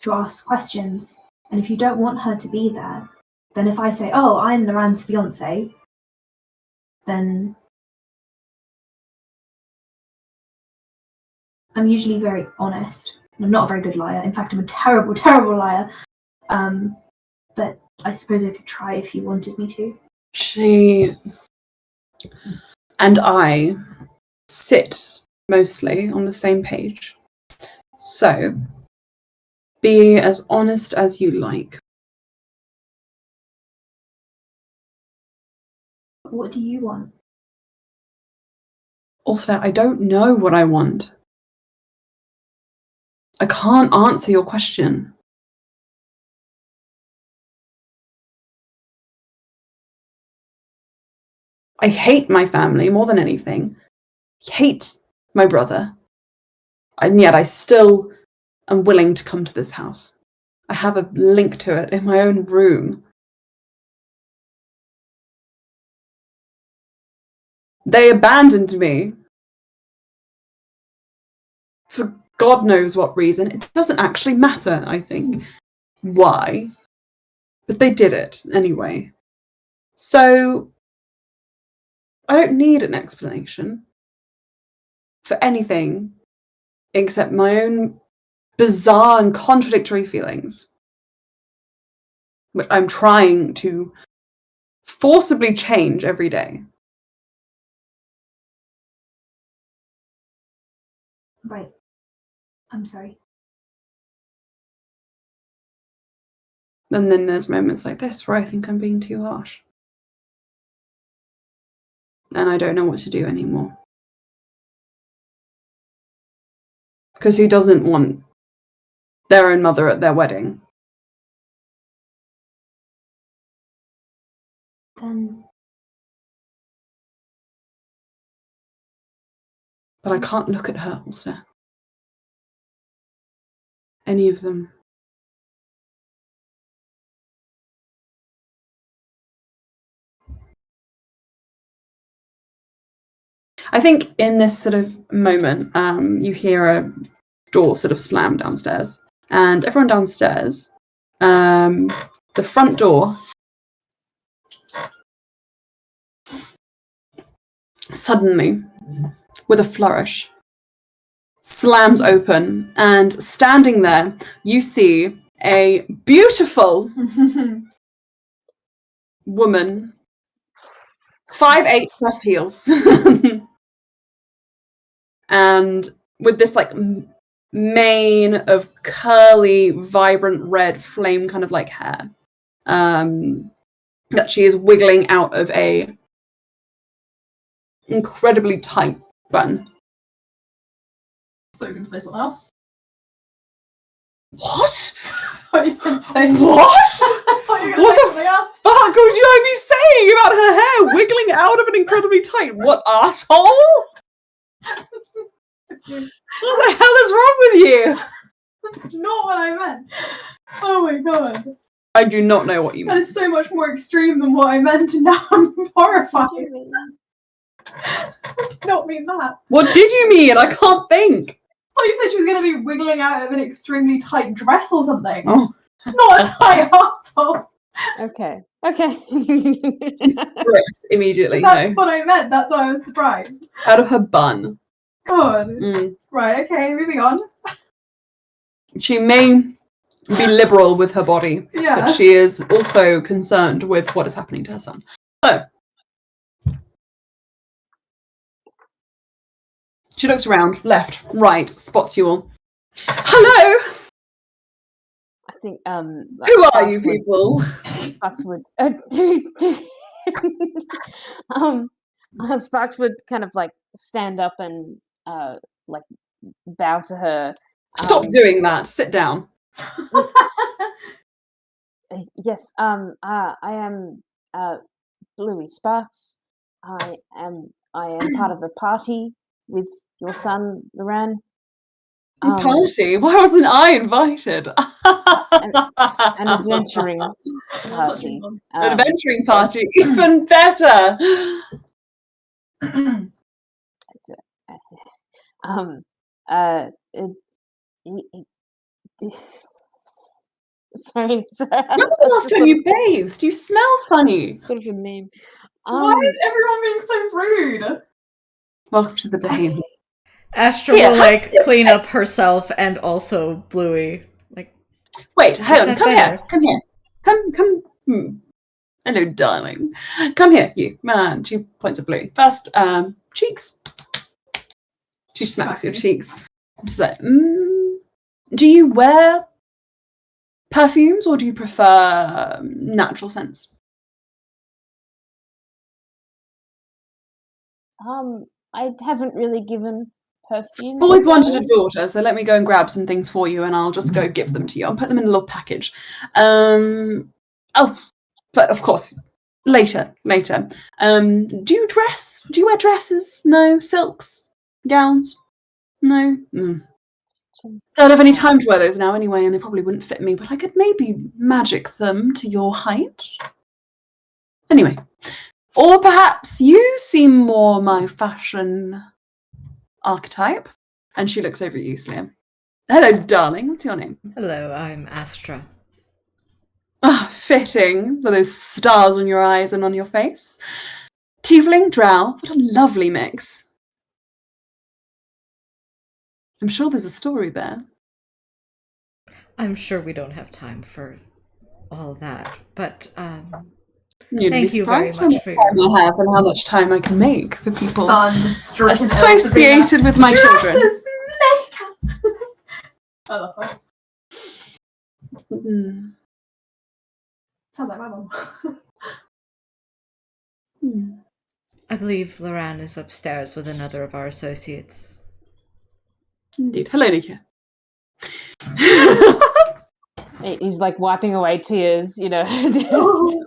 ask questions. And if you don't want her to be there, then if I say, oh, I'm Luran's fiance, then I'm usually very honest. I'm not a very good liar. In fact, I'm a terrible, terrible liar. But I suppose I could try if you wanted me to. She and I sit mostly on the same page. So, be as honest as you like. What do you want? Also, I don't know what I want. I can't answer your question. I hate my family more than anything. I hate my brother. And yet I still am willing to come to this house. I have a link to it in my own room. They abandoned me. For God knows what reason. It doesn't actually matter, I think, why. But they did it anyway. So, I don't need an explanation for anything except my own bizarre and contradictory feelings, which I'm trying to forcibly change every day. Right. I'm sorry. And then there's moments like this where I think I'm being too harsh. And I don't know what to do anymore. Because who doesn't want their own mother at their wedding? Then... But I can't look at her, Ulster. Any of them. I think in this sort of moment, you hear a door sort of slam downstairs. And everyone downstairs, the front door suddenly, with a flourish, slams open, and standing there, you see a beautiful woman, 5'8" plus heels, and with this like mane of curly, vibrant red flame kind of like hair, that she is wiggling out of a incredibly tight bun. So you're going to say something else? What? What are you going to say? What? I thought you were going to What say the something else. fuck would you be saying about her hair wiggling out of an incredibly tight? What, asshole? What the hell is wrong with you? That's not what I meant. Oh my god. I do not know what you That meant. is so much more extreme than what I meant, and now I'm horrified. What do you mean? I did not mean that. What did you mean? I can't think. Oh, you said she was going to be wiggling out of an extremely tight dress or something. Oh. Not a tight arsehole. Okay. Script immediately. That's No. what I meant. That's why I was surprised. Out of her bun. God. Mm. Right, okay, moving on. She may be liberal with her body, Yeah. but she is also concerned with what is happening to her son. So, she looks around, left, right, spots you all. Hello! I think Who are you people? Sparks would Sparks would kind of like stand up and like bow to her. Stop doing that. Sit down. Yes, I am Bluey Sparks. I am part of a party with your son, Luran. Party? Why wasn't I invited? An adventuring party. Adventuring party, even better. Sorry. When was the last time you bathed? You smell funny. Sort of a name. Why is everyone being so rude? Welcome to the day. Astra Here, will like yes, clean up herself and also Bluey. Like, Wait, hang on. that Come better? here. Come here. Come. Hello, darling. Come here, you. Man, she points at Bluey. First, cheeks. She smacks your cheeks. She's like, do you wear perfumes or do you prefer natural scents? I haven't really given perfume. I've always wanted a daughter, so let me go and grab some things for you and I'll just go give them to you. I'll put them in a little package. But of course, later. Do you dress? Do you wear dresses? No? Silks? Gowns? No? Don't have any time to wear those now anyway, and they probably wouldn't fit me, but I could maybe magic them to your height. Anyway. Or perhaps you seem more my fashion archetype. And she looks over at you, Sliam. Hello, darling. What's your name? hello, I'm Astra. Ah, fitting, with those stars on your eyes and on your face. Tiefling, drow, what a lovely mix. I'm sure there's a story there. I'm sure we don't have time for all that, but You'd Thank be you very surprised how much much for time your- I have and how much time I can make for people Sun-stricken associated with my children. Dresses, makeup. I love that. Mm. Sounds like my mum. I believe Luran is upstairs with another of our associates. Indeed. Hello, Nika. He's like wiping away tears, you know.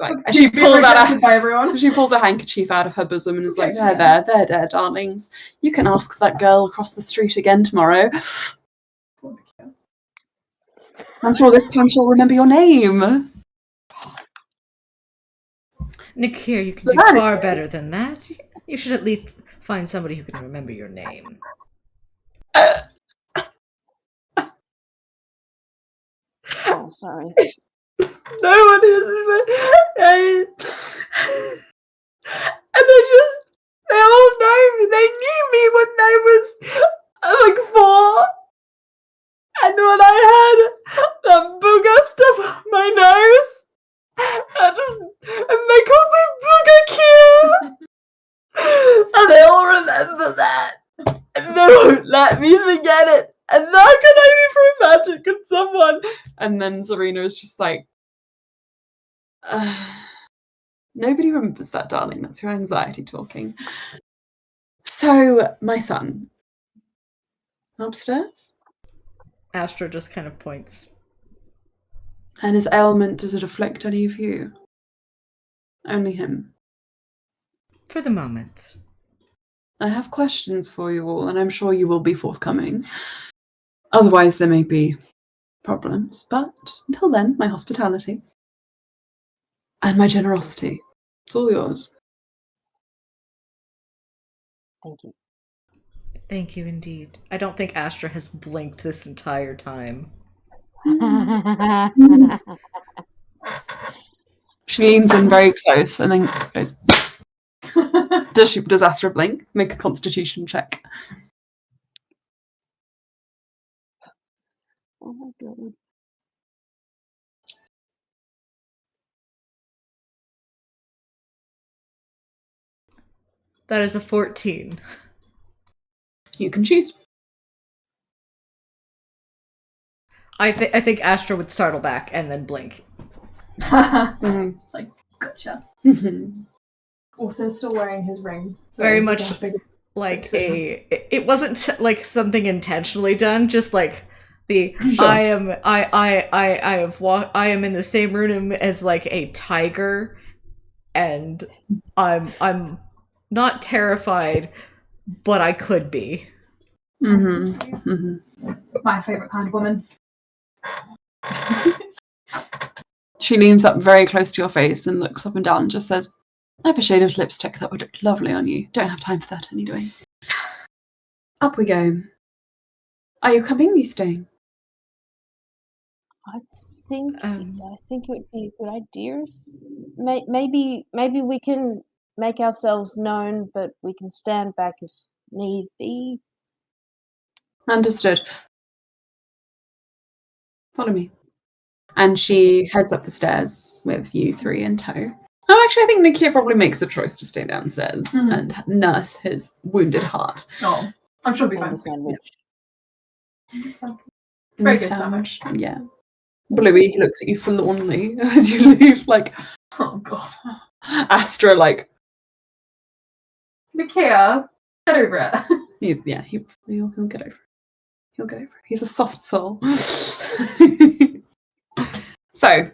Like, and she pulls out by everyone. She pulls a handkerchief out of her bosom and is like, there, darlings. You can ask that girl across the street again tomorrow. I'm sure this time she'll remember your name. Nick, here, you can do Luran is far great. better than that. You should at least find somebody who can remember your name. Oh, sorry. No one is. And they all know me. They knew me when I was like 4. And when I had that booger stuff on my nose, and they called me Booger Q. And they all remember that. And they won't let me forget it. And now can I be romantic with someone? And then Serena is just like, nobody remembers that, darling. That's your anxiety talking. So, my son. Upstairs? Astra just kind of points. And his ailment, does it afflict any of you? Only him. For the moment. I have questions for you all, and I'm sure you will be forthcoming. Otherwise, there may be problems, but until then, my hospitality and my generosity. It's all yours. Thank you. Thank you indeed. I don't think Astra has blinked this entire time. She leans in very close and then goes. Does Astra blink? Make a Constitution check. Oh my god. That is a 14. You can choose. I think Astra would startle back and then blink. Mhm. It's like, gotcha. Mhm. Also still wearing his ring. So Very he much has a big- Like it wasn't like something intentionally done, just like the Sure. I am in the same room as like a tiger, and I'm not terrified, but I could be. Mm-hmm. Mm-hmm. my favourite kind of woman. She leans up very close to your face and looks up and down and just says, I have a shade of lipstick that would look lovely on you. Don't have time for that anyway. Up we go. Are you coming? Are you staying? I think Um. it would be a good idea. Maybe we can make ourselves known, but we can stand back if need be. Understood. Follow me. And she heads up the stairs with you three in tow. Oh, actually, I think Nikia probably makes a choice to stay downstairs and nurse his wounded heart. Oh, I'm sure we'll be And a fine. sandwich. It's very good sandwich. Yeah. Bluey looks at you forlornly as you leave, like, Oh god. Astra, like, Nikia, get over it. he'll get over it. He'll get over it. He's a soft soul. So,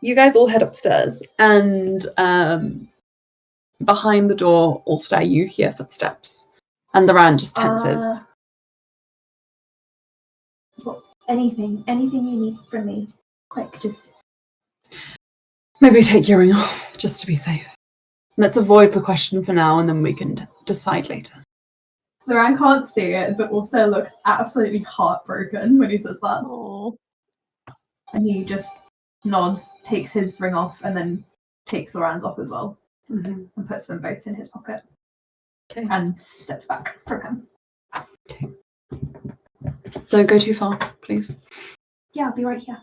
you guys all head upstairs, and behind the door, Ulster, you hear footsteps, and Luran just tenses. Anything you need from me. Quick, just Maybe take your ring off, just to be safe. Let's avoid the question for now, and then we can decide later. Luran can't see it, but also looks absolutely heartbroken when he says that. Oh, And he just nods, takes his ring off, and then takes Luran's off as well, Mm-hmm. and puts them both in his pocket, Okay. and steps back from him. Okay. Don't go too far, please. yeah, I'll be right here.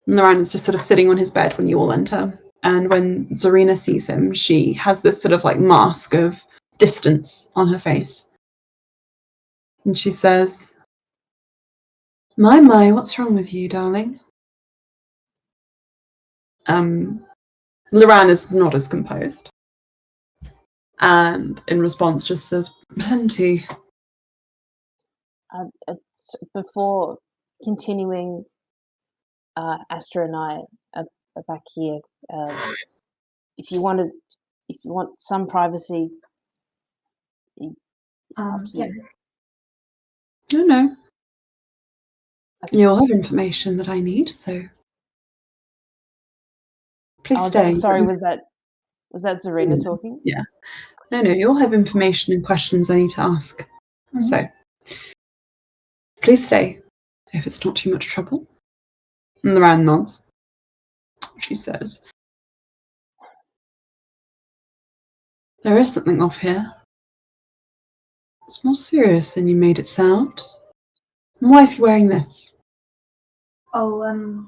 Luran is just sort of sitting on his bed when you all enter. And when Zarina sees him, she has this sort of like mask of distance on her face. And she says, My, what's wrong with you, darling? Luran is not as composed. And in response just says, plenty. before continuing, Astra and I are back here. If you want some privacy, up to Yeah. you. No. You'll have information that I need, so please stay. Sorry, was that Zarina talking? Yeah. No, you'll have information and questions I need to ask. Mm-hmm. So, please stay, if it's not too much trouble. And Luran nods. She says, there is something off here. It's more serious than you made it sound. And why is he wearing this? Oh,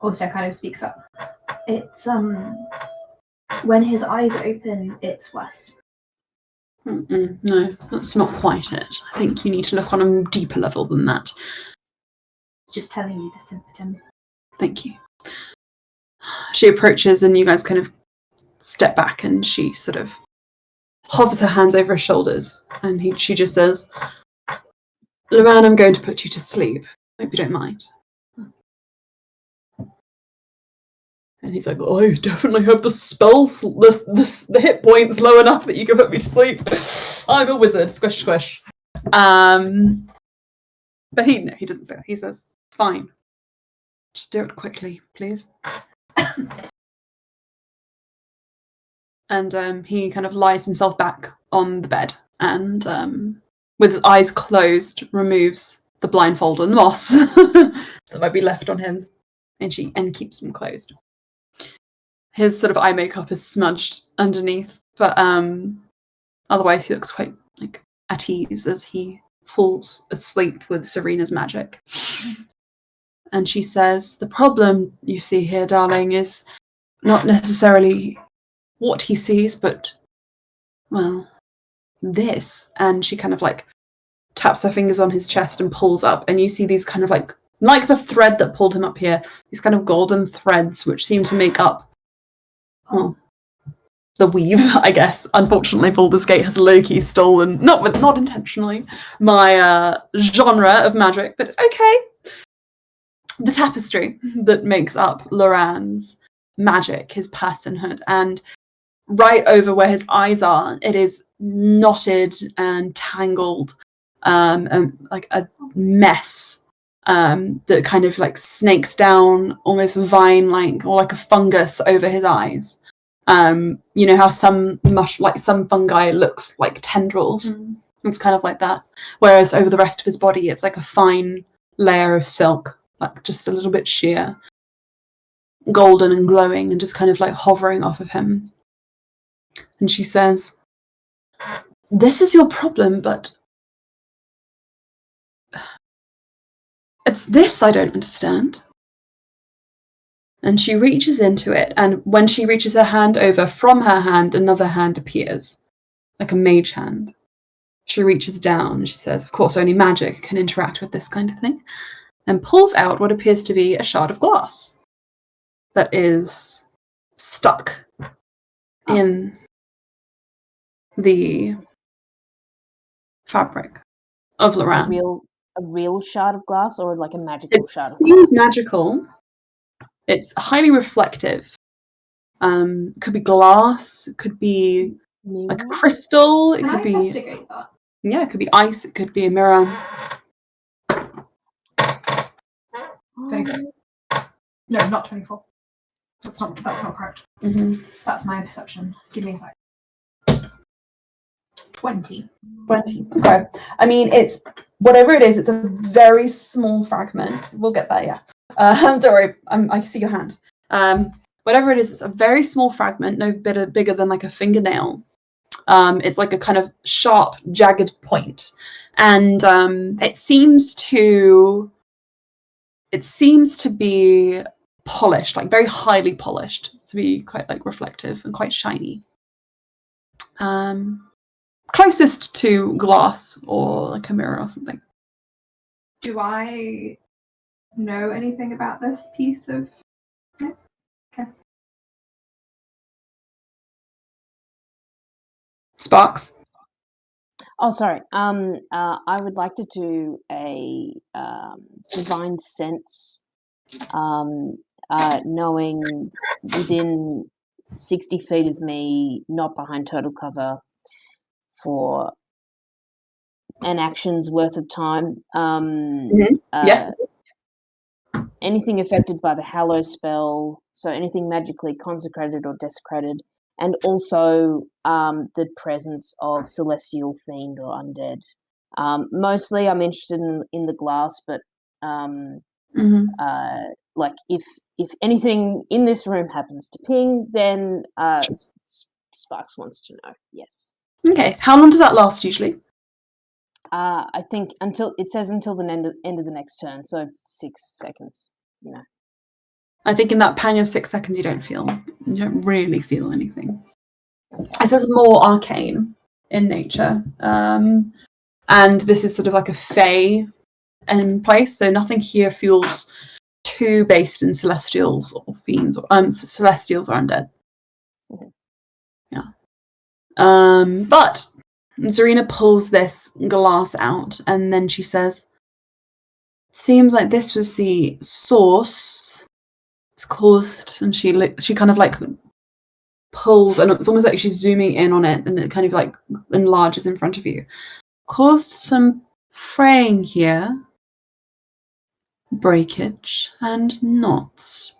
Also kind of speaks up. it's when his eyes open, it's worse. No, that's not quite it. I think you need to look on a deeper level than that. Just telling you the symptom. Thank you. She approaches and you guys kind of step back and she sort of hovers her hands over her shoulders and she just says, Luran, I'm going to put you to sleep. Hope you don't mind. And he's like, oh, I definitely have the spells, the hit points low enough that you can put me to sleep. I'm a wizard, squish, squish. But he doesn't say that. He says, fine. Just do it quickly, please. And he kind of lies himself back on the bed and, with his eyes closed, removes the blindfold and the moss that might be left on him, and keeps them closed. His sort of eye makeup is smudged underneath, but otherwise he looks quite like at ease as he falls asleep with Serena's magic. And she says, the problem you see here, darling, is not necessarily what he sees, but, well, this. And she kind of like taps her fingers on his chest and pulls up, and you see these kind of like the thread that pulled him up here, these kind of golden threads which seem to make up the weave, I guess. Unfortunately, Baldur's Gate has low-key stolen, not intentionally, my genre of magic, but it's okay. The tapestry that makes up Luran's magic, his personhood, and right over where his eyes are, it is knotted and tangled, and like a mess that kind of like snakes down almost vine-like or like a fungus over his eyes. You know how some fungi looks like tendrils. It's kind of like that. Whereas over the rest of his body, it's like a fine layer of silk, like just a little bit sheer, golden and glowing, and just kind of like hovering off of him. And she says, this is your problem, but it's this I don't understand. And she reaches into it, and when she reaches her hand over, from her hand, another hand appears, like a mage hand. She reaches down, and she says, of course, only magic can interact with this kind of thing, and pulls out what appears to be a shard of glass that is stuck in the fabric of Luran. A real shard of glass, or like a magical shard of glass? It seems magical. It's highly reflective. Could be glass. It could be like a crystal. It could be. Investigate that? Yeah, it could be ice. It could be a mirror. 24. No, not 24. That's not correct. Mm-hmm. That's my perception. Give me a sec. 20. 20. Okay. I mean, it's whatever it is. It's a very small fragment. We'll get there. Yeah. Don't worry. I see your hand. Whatever it is, it's a very small fragment, no bigger than like a fingernail. It's like a kind of sharp, jagged point, and it seems to be polished, like very highly polished, to be quite like reflective and quite shiny. Closest to glass or like a mirror or something. Do I know anything about this piece of... No? Okay. Sparks? Oh, sorry. I would like to do a divine sense, knowing within 60 feet of me, not behind total cover, for an action's worth of time. Yes. Anything affected by the Hallow spell, so anything magically consecrated or desecrated, and also the presence of celestial fiend or undead. Mostly I'm interested in the glass, but like if anything in this room happens to ping, then Sparks wants to know. Yes. Okay. How long does that last usually? I think until the end of the next turn, so 6 seconds. You know. I think in that pang of 6 seconds, you don't really feel anything. It says more arcane in nature, and this is sort of like a fey in place, so nothing here feels too based in celestials or fiends or celestials or undead. Yeah. But Serena pulls this glass out, and then she says, seems like this was the source It's caused, and she kind of like pulls, and it's almost like she's zooming in on it, and it kind of like enlarges in front of you. Caused some fraying here, breakage, and knots.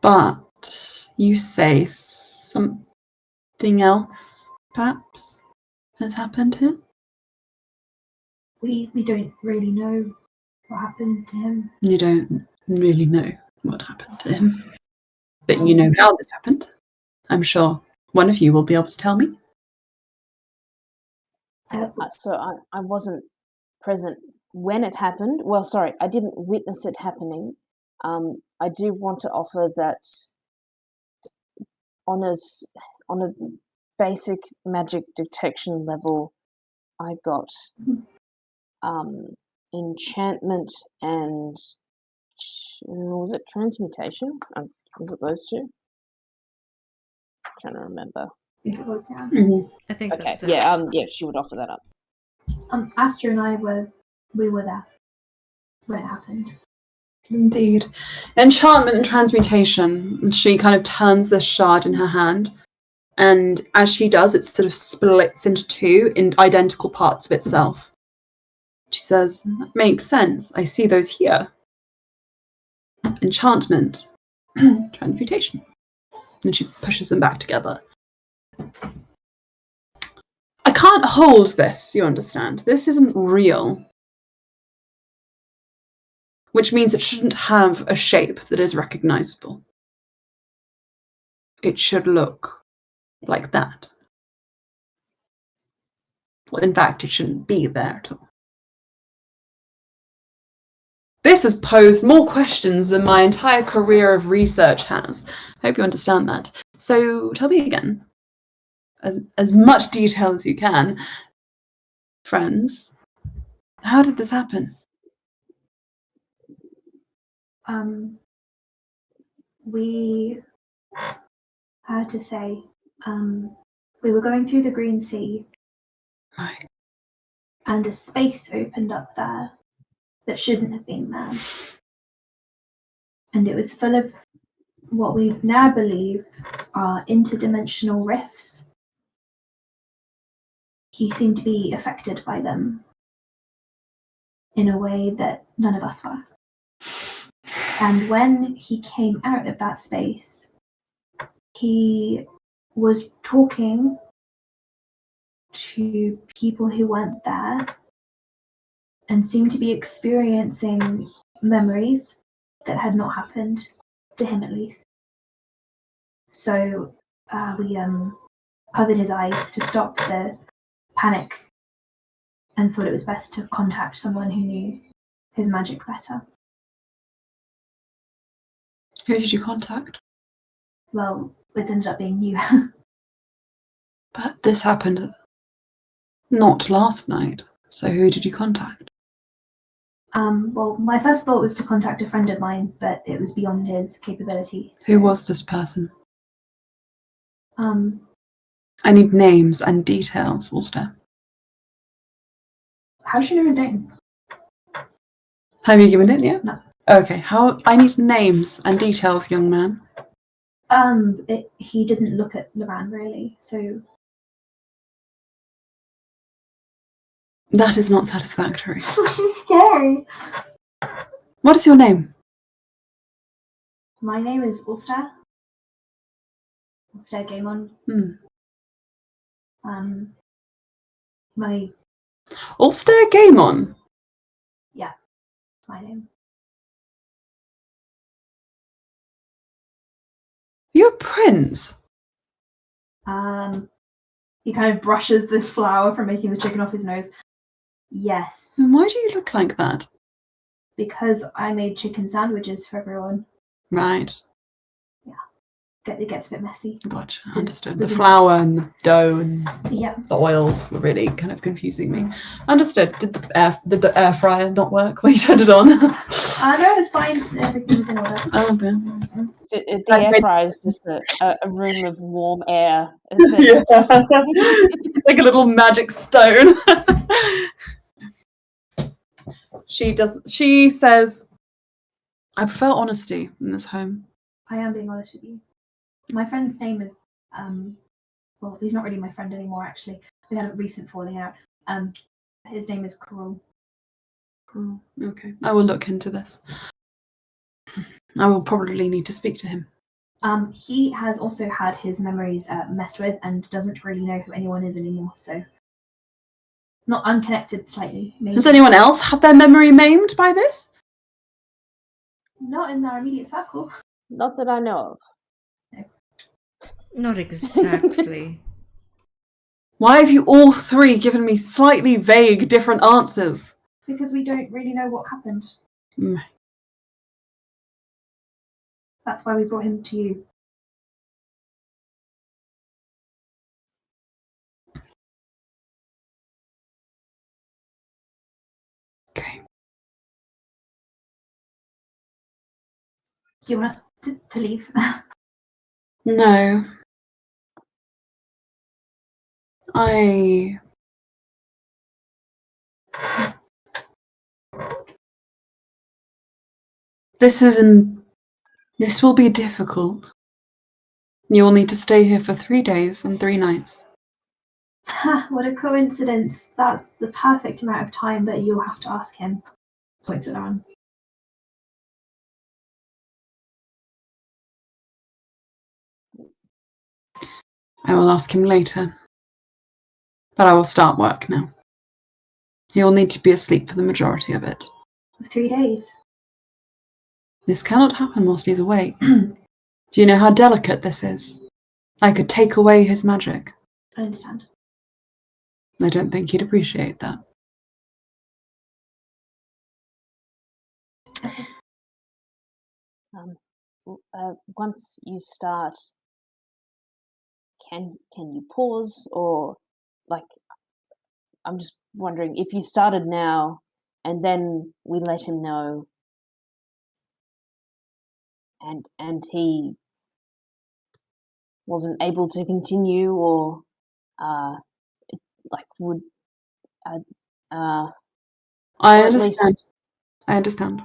But you say something else, perhaps, has happened here? We don't really know what happened to him. You don't really know what happened to him. But you know how this happened. I'm sure one of you will be able to tell me. So I wasn't present when it happened. Well, sorry, I didn't witness it happening. I do want to offer that on a basic magic detection level, I got enchantment and was it transmutation? Was it those two? I'm trying to remember. I think it was, yeah. Mm-hmm. I think Okay, that's it. yeah, she would offer that up. Astra and I were there when it happened. Indeed. Enchantment and transmutation. And she kind of turns this shard in her hand. And as she does, it sort of splits into two in identical parts of itself. She says, that makes sense. I see those here. Enchantment. Transmutation. And she pushes them back together. I can't hold this, you understand. This isn't real. Which means it shouldn't have a shape that is recognizable. It should look like that. Well, in fact, it shouldn't be there at all. This has posed more questions than my entire career of research has. I hope you understand that. So tell me again, as much detail as you can, friends, how did this happen? We, how to say, we were going through the Green Sea, Right. and a space opened up there that shouldn't have been there. And it was full of what we now believe are interdimensional rifts. He seemed to be affected by them in a way that none of us were. And when he came out of that space, he was talking to people who weren't there and seemed to be experiencing memories that had not happened, to him at least. So we covered his eyes to stop the panic and thought it was best to contact someone who knew his magic better. Who did you contact? Well, it ended up being you. But this happened not last night. So who did you contact? Well, my first thought was to contact a friend of mine, but it was beyond his capability. Who was this person? Um, I need names and details, Ulster. how should you know his name? Have you given it yet? No. Okay, I need names and details, young man. He didn't look at Luran really, so That is not satisfactory. she's scary. What is your name? My name is Ulster. Ulster Gaemon. My Ulster Gaemon. That's my name. You're a prince. He kind of brushes the flour from making the chicken off his nose. Yes, Then why do you look like that? because I made chicken sandwiches for everyone. Right. It gets a bit messy. Gotcha. Did- Understood. The did- flour and the dough and Yeah. the oils were really kind of confusing me. Understood. Did the air fryer not work when you turned it on? No, it was fine. Everything was in order. Oh, okay. The That's air great. fryer is just a room of warm air. Yeah. It's like a little magic stone. She says, I prefer honesty in this home. I am being honest with you. My friend's name is well, he's not really my friend anymore. Actually, we had a recent falling out. His name is Karul. Oh, okay, I will look into this. I will probably need to speak to him. He has also had his memories messed with and doesn't really know who anyone is anymore. So, not unconnected slightly. Maybe. Has anyone else had their memory maimed by this? Not in our immediate circle. Not that I know of. Not exactly. Why have you all three given me slightly vague different answers? Because we don't really know what happened. Mm. That's why we brought him to you. Okay. Do you want us to leave? No. This will be difficult. You will need to stay here for 3 days and 3 nights. What a coincidence. That's the perfect amount of time, but you'll have to ask him. Points it on. I will ask him later. But I will start work now. He will need to be asleep for the majority of it. 3 days. This cannot happen whilst he's awake. Do you know how delicate this is? I could take away his magic. I understand. I don't think he'd appreciate that. Once you start, can you pause, or like? I'm just wondering if you started now, and then we let him know, and he wasn't able to continue, or like would. I understand. I understand.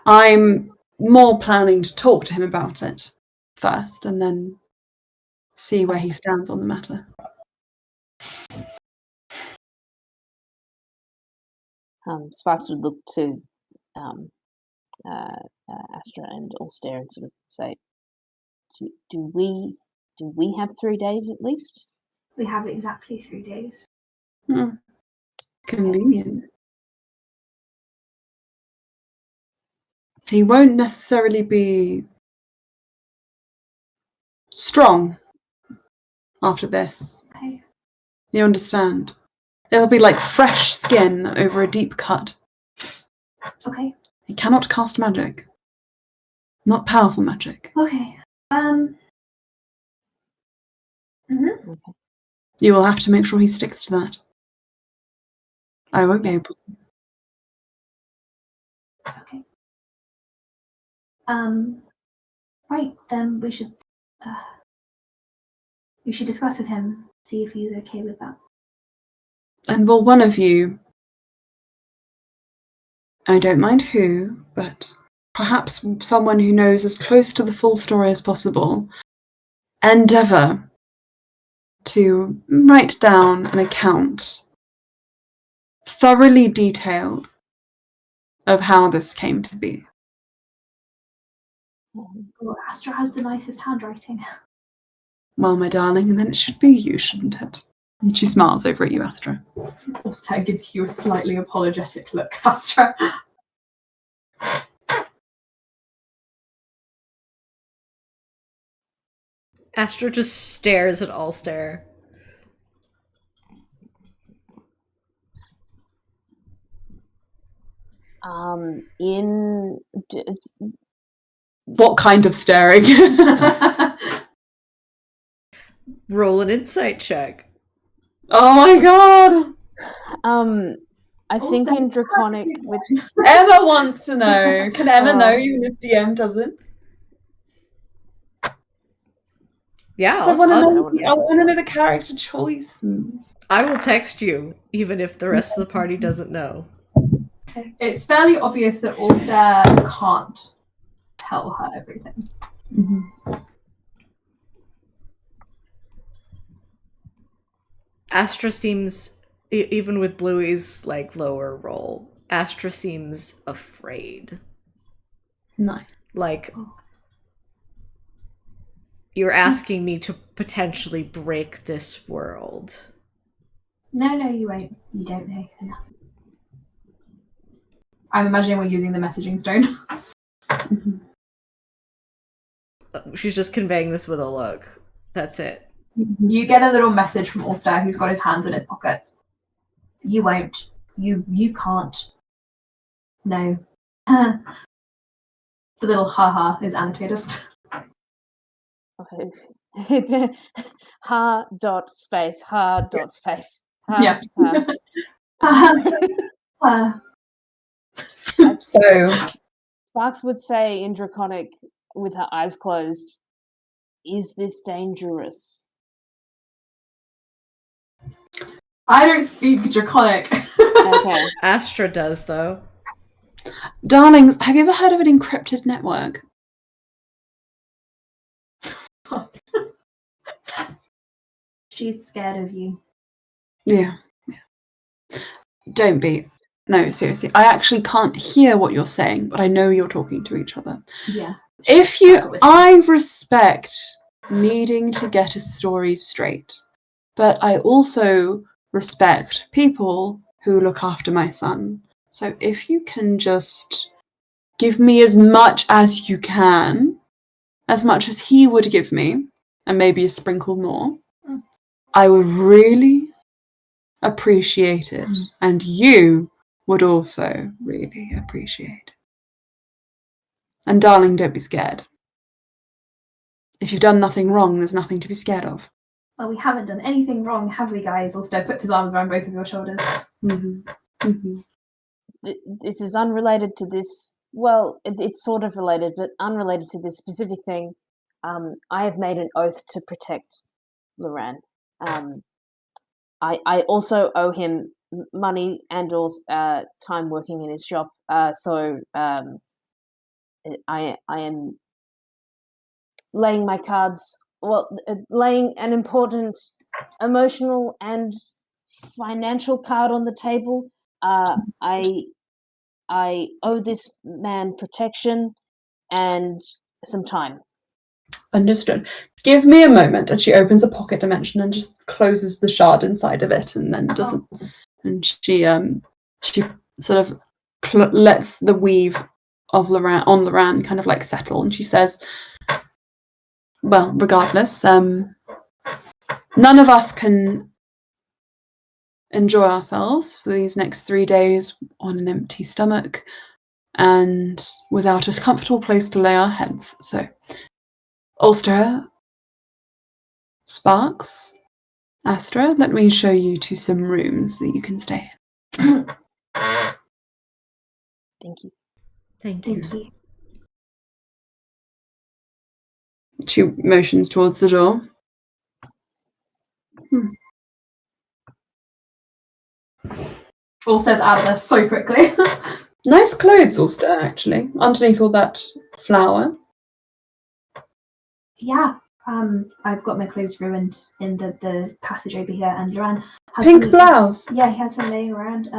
I'm more planning to talk to him about it first and then see where he stands on the matter. Sparks would look to Astra and Ulster and sort of say, do we have 3 days at least? We have exactly 3 days. Convenient. He won't necessarily be strong after this. Okay. You understand? It'll be like fresh skin over a deep cut. Okay. He cannot cast magic. Not powerful magic. Okay. Okay. You will have to make sure he sticks to that. I won't be able to. Okay. Right, then we should discuss with him, see if he's okay with that. And will one of you, I don't mind who, but perhaps someone who knows as close to the full story as possible, endeavour to write down an account, thoroughly detailed, of how this came to be. Well, Astra has the nicest handwriting. Well, my darling, and then it should be you, shouldn't it? And she smiles over at you, Astra. Ulster gives you a slightly apologetic look, Astra. Astra just stares at Ulster. What kind of staring? Roll an insight check. Oh my god! I think in Draconic with Emma wants to know. Can Emma know even if DM doesn't? Yeah, I want to know the character choices. I will text you, even if the rest of the party doesn't know. It's fairly obvious that Ulster can't tell her everything. Mm-hmm. Astra seems, even with Bluey's like lower role, Astra seems afraid. Nice. Like, you're asking me to potentially break this world. No, you won't. You don't know enough. I'm imagining we're using the messaging stone. She's just conveying this with a look. That's it. You get a little message from Ulster, who's got his hands in his pockets. You won't. You can't. No. The little haha is annotated. Okay. Ha dot space. Ha dot space. Ha, Yeah. ha. So Sparks would say in Draconic, with her eyes closed, "Is this dangerous?" I don't speak Draconic. Okay. Astra does, though. darlings, have you ever heard of an encrypted network? She's scared of you. Yeah. Don't be. No, seriously. I actually can't hear what you're saying, but I know you're talking to each other. Yeah. If I respect needing to get a story straight, but I also respect people who look after my son. So if you can just give me as much as you can, as much as he would give me, and maybe a sprinkle more, I would really appreciate it. And you would also really appreciate. And darling, don't be scared. If you've done nothing wrong, there's nothing to be scared of. Well, we haven't done anything wrong, have we, guys? Ulster puts his arms around both of your shoulders. Mm-hmm. Mm-hmm. This is unrelated to this. Well, it's sort of related, but unrelated to this specific thing. I have made an oath to protect Luran. I also owe him money and also time working in his shop. So I am laying my cards. Well, laying an important emotional and financial card on the table. I owe this man protection and some time. Understood. Give me a moment. And she opens a pocket dimension and just closes the shard inside of it, and then doesn't. And she sort of lets the weave of Luran kind of like settle, and she says, "Well, regardless, none of us can enjoy ourselves for these next 3 days on an empty stomach and without a comfortable place to lay our heads. So, Ulster, Sparks, Astra, let me show you to some rooms that you can stay in." Thank you. Thank you. Thank you. She motions towards the door. Ulster's out of there so quickly. Nice clothes, Ulster, actually, underneath all that flour. Yeah. I've got my clothes ruined in the passage over here, and Luran had Pink some, blouse. Yeah, he had some laying around,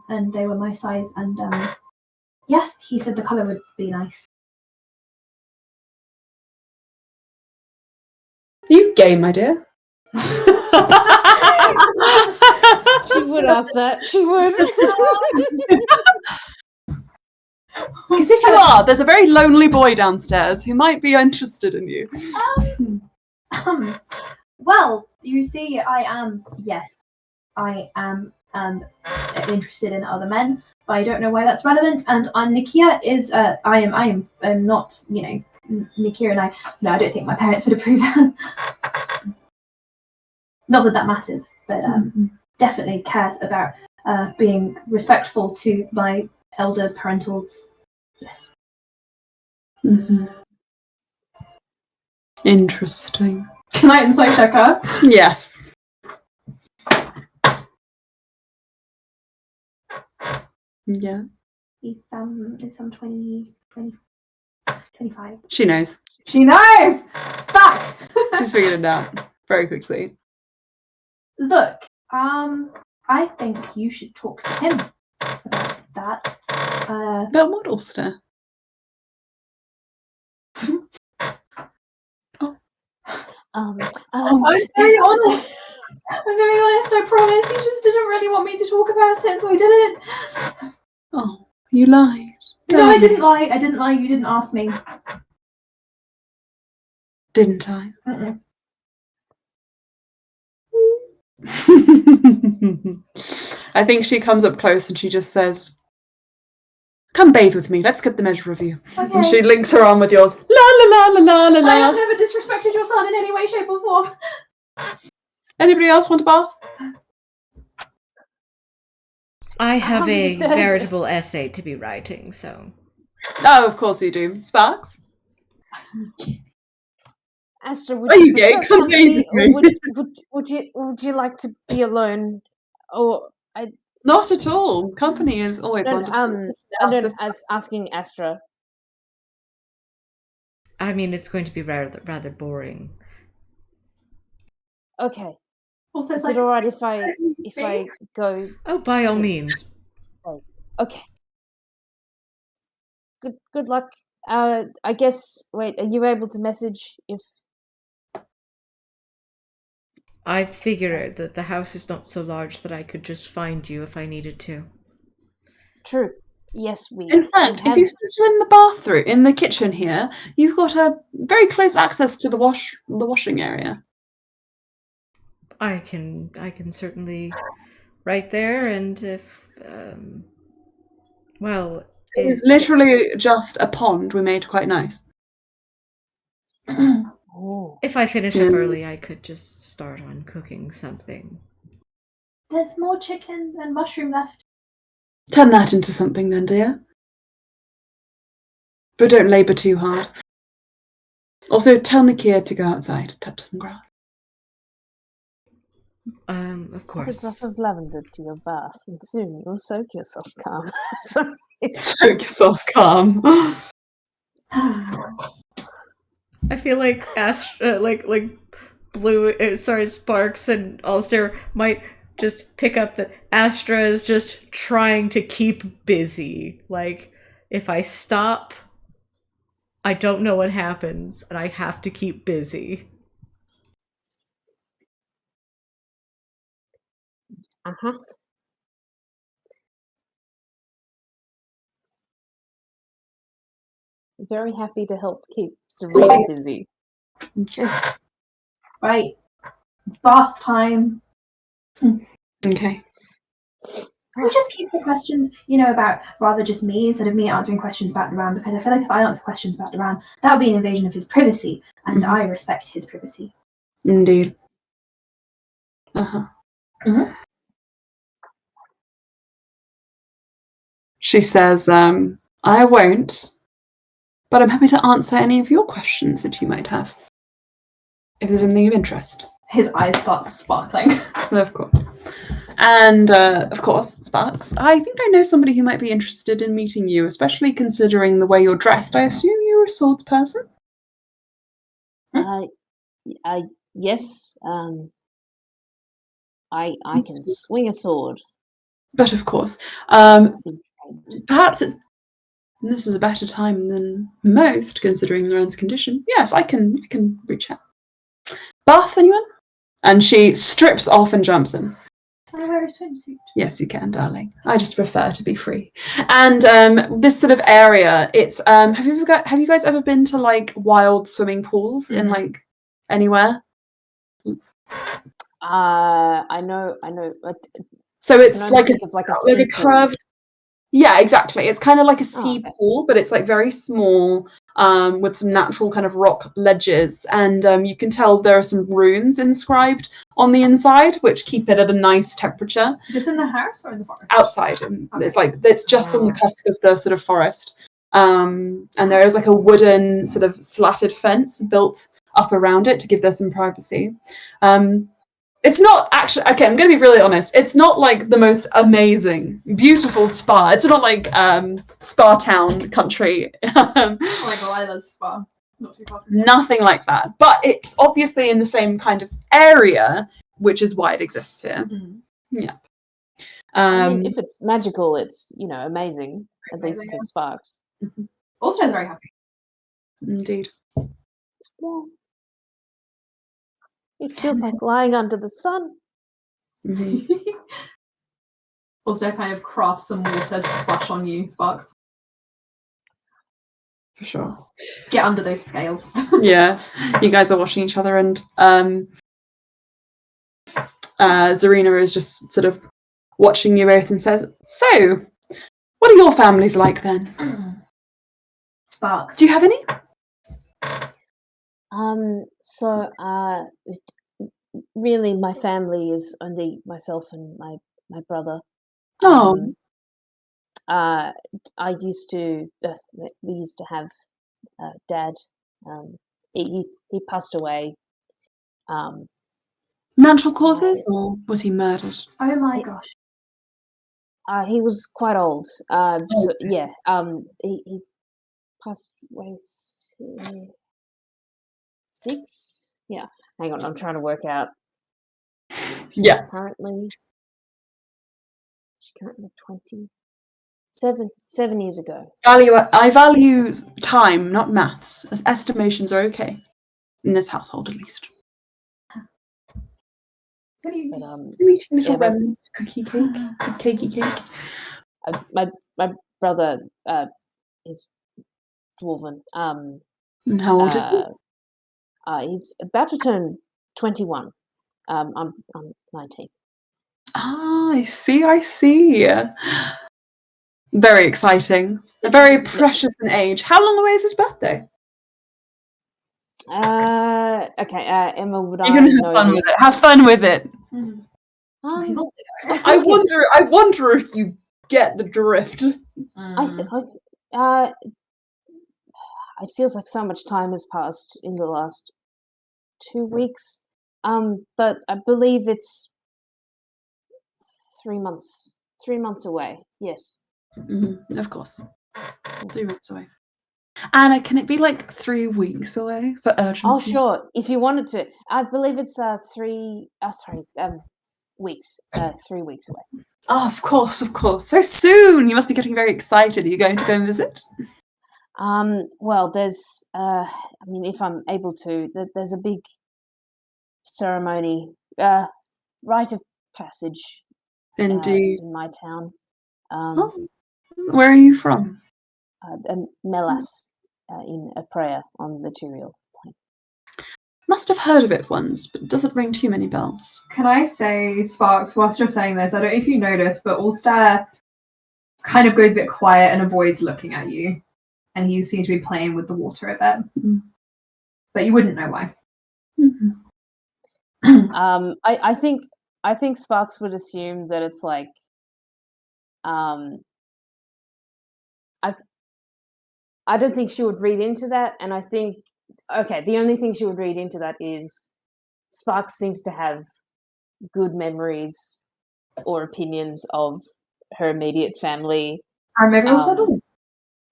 and they were my size, and yes, he said the colour would be nice. Are you gay, my dear? She would ask that. She would. Because if you are, there's a very lonely boy downstairs who might be interested in you. Well, you see, I am interested in other men, but I don't know why that's relevant. And Nikia is, I am not, Nikia and I. No, I don't think my parents would approve. Not that matters, but definitely care about being respectful to my elder parentals. Yes. Mm-hmm. Interesting. Can I insight check her? Yes. Yeah. He's 20, 25. She knows. She knows! Fuck! She's figured it out very quickly. Look, I think you should talk to him about that. About what, Ulster? I'm very honest. I promise. He just didn't really want me to talk about it, so I didn't. Oh, you lied. No, I didn't lie. I didn't lie. You didn't ask me. Didn't I? Mm-mm. I think she comes up close and she just says, "Come bathe with me. Let's get the measure of you." Okay. And she links her arm with yours. La la la la la la I have la. never disrespected your son in any way, shape, or form. Anybody else want a bath? I have a dead. veritable essay to be writing, so Oh, of course you do. Sparks? Astra, would Are you gay? prefer Come bathe company, with or me. would you like to be alone? Or Not at all. Company is always wonderful. and Ask then this- as asking Astra. I mean it's going to be rather boring. Okay, Also, is it's like, it alright if I go? Oh, by all Sure. means. Okay. Good luck. I guess. Wait, are you able to message if? I figure that the house is not so large that I could just find you if I needed to. True. Yes, we. In fact, if you are in the bathroom, in the kitchen here, you've got a very close access to the washing area. I can certainly right there, and if well, It is literally just a pond we made quite nice. Oh. if I finish up Yeah. early, I could just start on cooking something. there's more chicken and mushroom left. Turn that into something then, dear. But don't labour too hard. Also, tell Nakia to go outside, touch some grass. Of Add a course. drop of lavender to your bath, and soon you'll soak yourself calm. Sorry. Soak yourself calm. I feel like like Blue, Sparks and Ulster might just pick up that Astra is just trying to keep busy. Like, if I stop, I don't know what happens, and I have to keep busy. Uh-huh. Very happy to help keep Serena busy. Right. Bath time. Okay. Can we just keep the questions, about rather just me instead of me answering questions about Luran? Because I feel like if I answer questions about Luran, that would be an invasion of his privacy, and Mhm. I respect his privacy. Indeed. Uh-huh. Mhm. She says, I won't, but I'm happy to answer any of your questions that you might have. If there's anything of interest. His eyes start sparkling. Of course. And, of course, Sparks, I think I know somebody who might be interested in meeting you, especially considering the way you're dressed. I assume you're a swords person? Yes. I can swing a sword. But of course, perhaps this is a better time than most, considering Luran's condition. Yes, I can reach out. Bath, anyone? And she strips off and jumps in. Can I wear a swimsuit? Yes, you can, darling. I just prefer to be free. And this sort of area, it's have you guys ever been to like wild swimming pools in like anywhere? I know. So it's I like think of like a like a sea pool. curved. Yeah, exactly. It's kind of like a sea okay. pool, but it's like very small, with some natural kind of rock ledges, and you can tell there are some runes inscribed on the inside, which keep it at a nice temperature. Is this in the house or in the forest? Outside, and Okay. it's just on the cusp of the sort of forest, and there is like a wooden sort of slatted fence built up around it to give there some privacy. It's not actually okay. I'm going to be really honest. It's not like the most amazing, beautiful spa. It's not like Spa Town country. Like Lila's spa. Not too far. Nothing like that. But it's obviously in the same kind of area, which is why it exists here. Mm. Yeah. I mean, if it's magical, it's amazing. At least Amazing, to Sparks. Also, is very happy. Indeed. Well, it feels like lying under the sun. Mhm. Also, kind of crafts some water to splash on you, Sparks. For sure. Get under those scales. Yeah. You guys are watching each other, and Zarina is just sort of watching you both and says, "So, what are your families like then? Sparks. Do you have any?" So, really, my family is only myself and my brother. Oh. We used to have Dad. He passed away. Natural causes, or was he murdered? Oh my gosh. He was quite old. So Okay. yeah. He passed away 6. Yeah. Hang on, I'm trying to work out. Yeah. She's currently 7 years ago. I value time, not maths. As estimations are okay. In this household, at least. But, You're eating little yeah, remnants of cookie cake. Cakey cake. my brother is dwarven. And how old is he? He's about to turn 21. I'm 19. Ah, I see. Very exciting. Very precious in age. How long away is his birthday? Okay, Emma, would You're I gonna have know fun this? with it. Have fun with it. I wonder if you get the drift. It feels like so much time has passed in the last 2 weeks. But I believe it's 3 months. 3 months away. Yes. Mm-hmm. Of course. 3 months away. Anna, can it be like 3 weeks away for urgency? Oh, sure. If you wanted to, I believe it's 3. Weeks. 3 weeks away. Oh, of course. So soon. You must be getting very excited. Are you going to go and visit? Well, there's. If I'm able to, there's a big ceremony, rite of passage. Indeed. In my town. Where are you from? Melas, in a prayer on material plane. Must have heard of it once, but it doesn't ring too many bells. Can I say, Sparks, whilst you're saying this, I don't know if you noticed, but Ulster kind of goes a bit quiet and avoids looking at you. And he seems to be playing with the water a bit. Mm. But you wouldn't know why. Mm-hmm. I think Sparks would assume that it's like I don't think she would read into that, and I think the only thing she would read into that is Sparks seems to have good memories or opinions of her immediate family. Or maybe Ulster doesn't.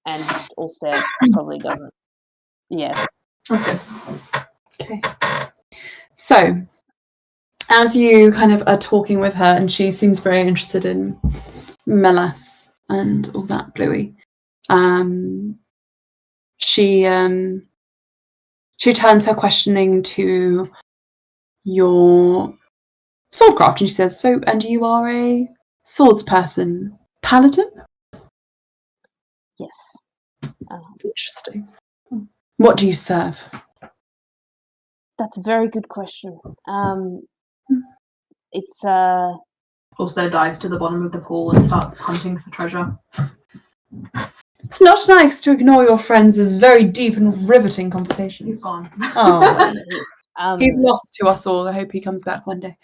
And Ulster probably doesn't. Yeah. That's good. Okay. So, as you kind of are talking with her, and she seems very interested in Melas and all that, Bluey, she turns her questioning to your swordcraft, and she says, "So, and you are a swordsperson, paladin?" Yes. Interesting. What do you serve? That's a very good question. It's Ulster dives to the bottom of the pool and starts hunting for treasure. It's not nice to ignore your friends' very deep and riveting conversations. He's gone. Oh, he's lost to us all. I hope he comes back one day.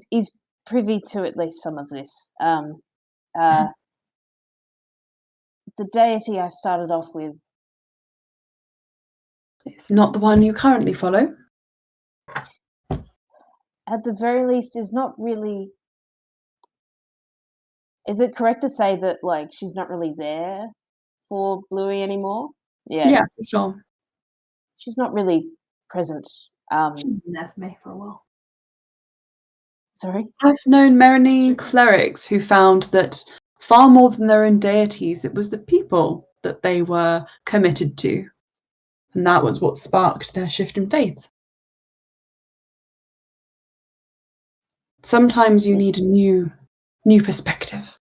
He's privy to at least some of this. The deity I started off with. It's not the one you currently follow. at the very least, is not really. Is it correct to say that like she's not really there for Bluey anymore? Yeah, for sure. She's not really present. She's been there for me for a while. Sorry? I've known many clerics who found that far more than their own deities, it was the people that they were committed to. And that was what sparked their shift in faith. Sometimes you need a new perspective.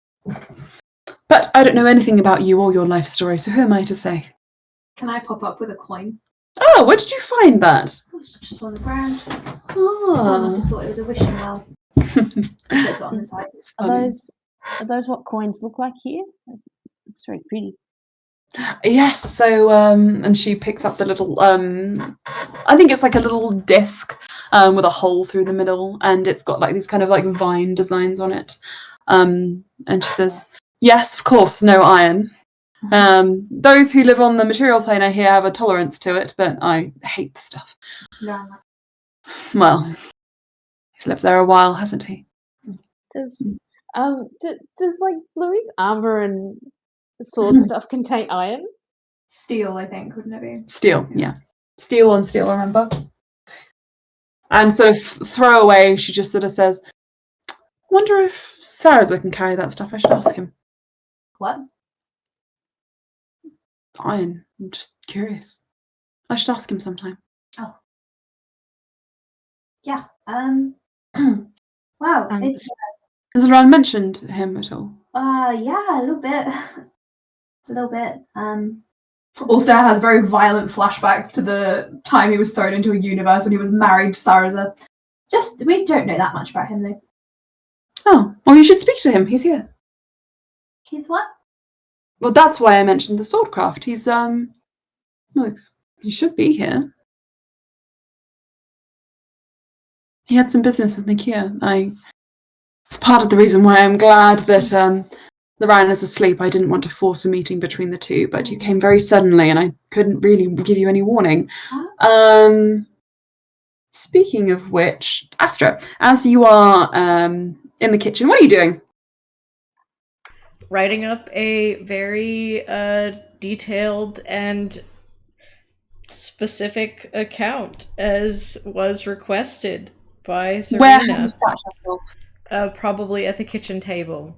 But I don't know anything about you or your life story, so who am I to say? Can I pop up with a coin? Oh, where did you find that? It was just on the ground. Someone must have thought it was a wishing well. It's on the side. Are those what coins look like here? It's very pretty. Yes, so and she picks up the little I think it's like a little disc with a hole through the middle, and it's got like these kind of like vine designs on it. And she says, "Yes, of course, no iron. Those who live on the material plane I hear have a tolerance to it, but I hate the stuff." Yeah. Well, he's lived there a while, hasn't he? Does like Louis' armor and sword stuff contain iron? Steel, I think, wouldn't it be? Steel, yeah. Steel on steel, remember? And sort of throwaway, she just sort of says, "Wonder if Sarah's can carry that stuff. I should ask him." What? Iron. I'm just curious. I should ask him sometime. Oh. Yeah. Wow. It's Has Luran mentioned him at all? Yeah, a little bit. It's a little bit. Ulster has very violent flashbacks to the time he was thrown into a universe when he was married to Sarah. We don't know that much about him though. Oh, well, you should speak to him. He's here. He's what? Well, that's why I mentioned the swordcraft. He's, well, he should be here. He had some business with Nakia. It's part of the reason why I'm glad that Luran is asleep. I didn't want to force a meeting between the two, but you came very suddenly and I couldn't really give you any warning. Speaking of which, Astra, as you are in the kitchen, what are you doing? Writing up a very detailed and specific account as was requested by Serena. Where have you sat yourself? Probably at the kitchen table.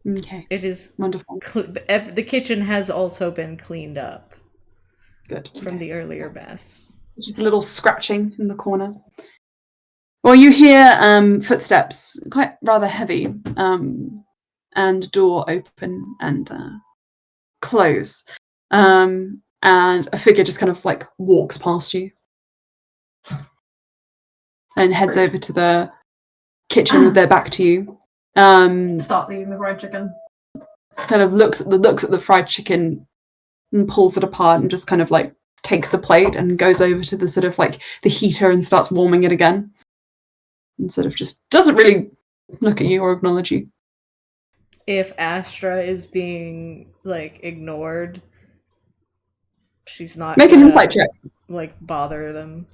Okay. It is wonderful. The kitchen has also been cleaned up. Good. From the earlier mess. Just a little scratching in the corner. Well, you hear footsteps, quite rather heavy, and door open and close. And a figure just kind of like walks past you and heads over to the kitchen with their back to you. Starts eating the fried chicken. Kind of looks at the fried chicken and pulls it apart and just kind of like takes the plate and goes over to the sort of like the heater and starts warming it again. And sort of just doesn't really look at you or acknowledge you. If Astra is being like ignored, she's not Make an insight check. Like bother them.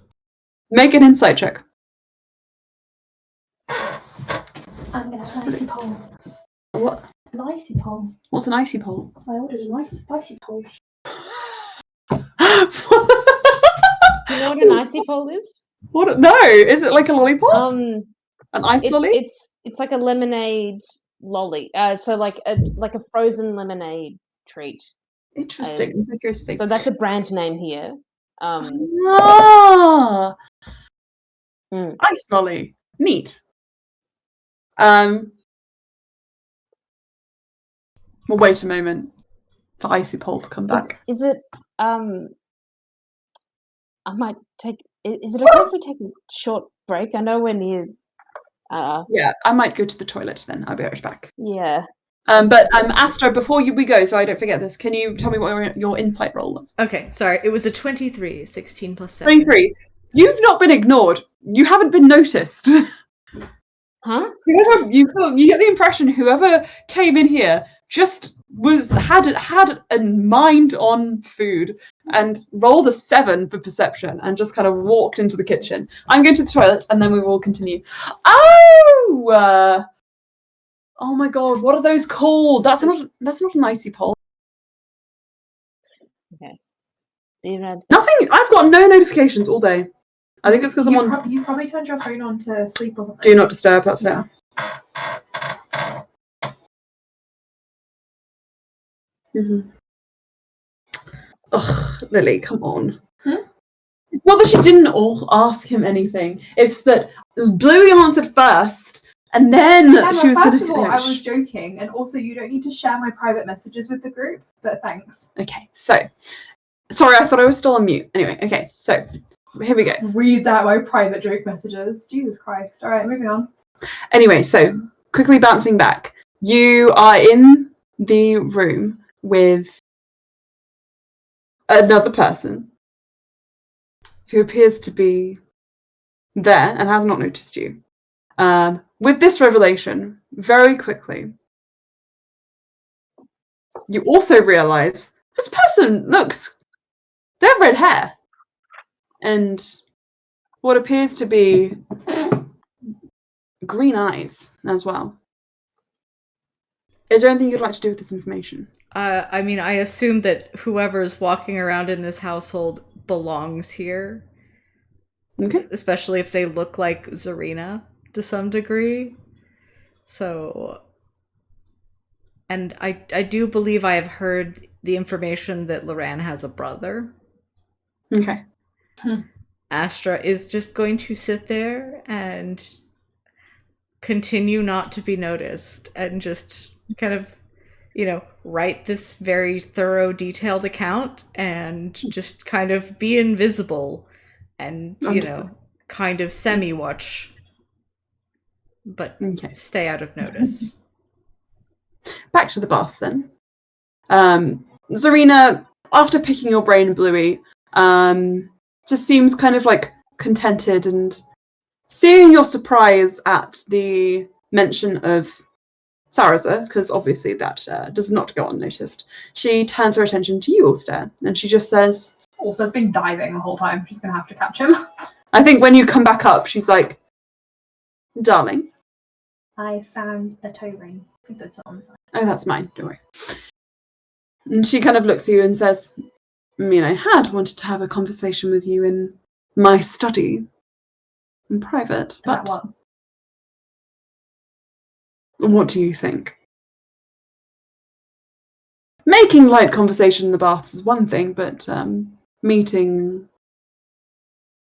Make an insight check. I'm gonna have an icy pole. What? An icy pole. What's an icy pole? I ordered a nice spicy pole. You know what an icy pole is? What? No, is it like a lollipop? An ice lolly? It's like a lemonade lolly. So like a frozen lemonade treat. Interesting. I'm so curious to see. So that's a brand name here. Ice lolly. Neat. We'll wait a moment for icy pole to come back. Is it? I might take. Is it okay if we take a short break? I know we're near. Yeah, I might go to the toilet then. I'll be right back. Yeah. But Astra, before we go, so I don't forget this, can you tell me what your insight roll was? Okay, sorry. It was a 23, 16 plus 7. 23. You've not been ignored. You haven't been noticed. Huh? You get the impression whoever came in here just had a mind on food and rolled a 7 for perception and just kind of walked into the kitchen. I'm going to the toilet and then we will continue. Oh! Oh my god, what are those called? That's not an icy pole. Okay. Even Nothing. I've got no notifications all day. I think it's because I'm on. You probably turned your phone on to sleep or something. Do not disturb. That's it. Mm-hmm. Ugh, Lily, come on. It's not that she didn't ask him anything. It's that Bluey answered first, and then Emma, she was going to. First of all, I was joking, and also you don't need to share my private messages with the group. But thanks. Okay, so sorry, I thought I was still on mute. Anyway, okay, so here we go. Reads out my private joke messages. Jesus Christ! All right, moving on. Anyway, so quickly bouncing back, you are in the room with another person who appears to be there and has not noticed you. With this revelation, very quickly, you also realise this person they have red hair and what appears to be green eyes as well. Is there anything you'd like to do with this information? I mean, I assume that whoever's walking around in this household belongs here. Okay. Especially if they look like Zarina to some degree. So... And I do believe I have heard the information that Luran has a brother. Okay. Astra is just going to sit there and continue not to be noticed and just kind of, write this very thorough, detailed account and just kind of be invisible and, kind of semi-watch, but stay out of notice. Back to the baths then. Zarina, after picking your brain, Bluey, just seems kind of like contented, and seeing your surprise at the mention of Saraza, because obviously that does not go unnoticed, she turns her attention to you, Ulster, and she just says... Also, has been diving the whole time. She's going to have to catch him. I think when you come back up, she's like, darling. I found a toe ring. He puts it on the side. Oh, that's mine. Don't worry. And she kind of looks at you and says, I had wanted to have a conversation with you in my study, in private, but... About what do you think? Making light conversation in the baths is one thing, but meeting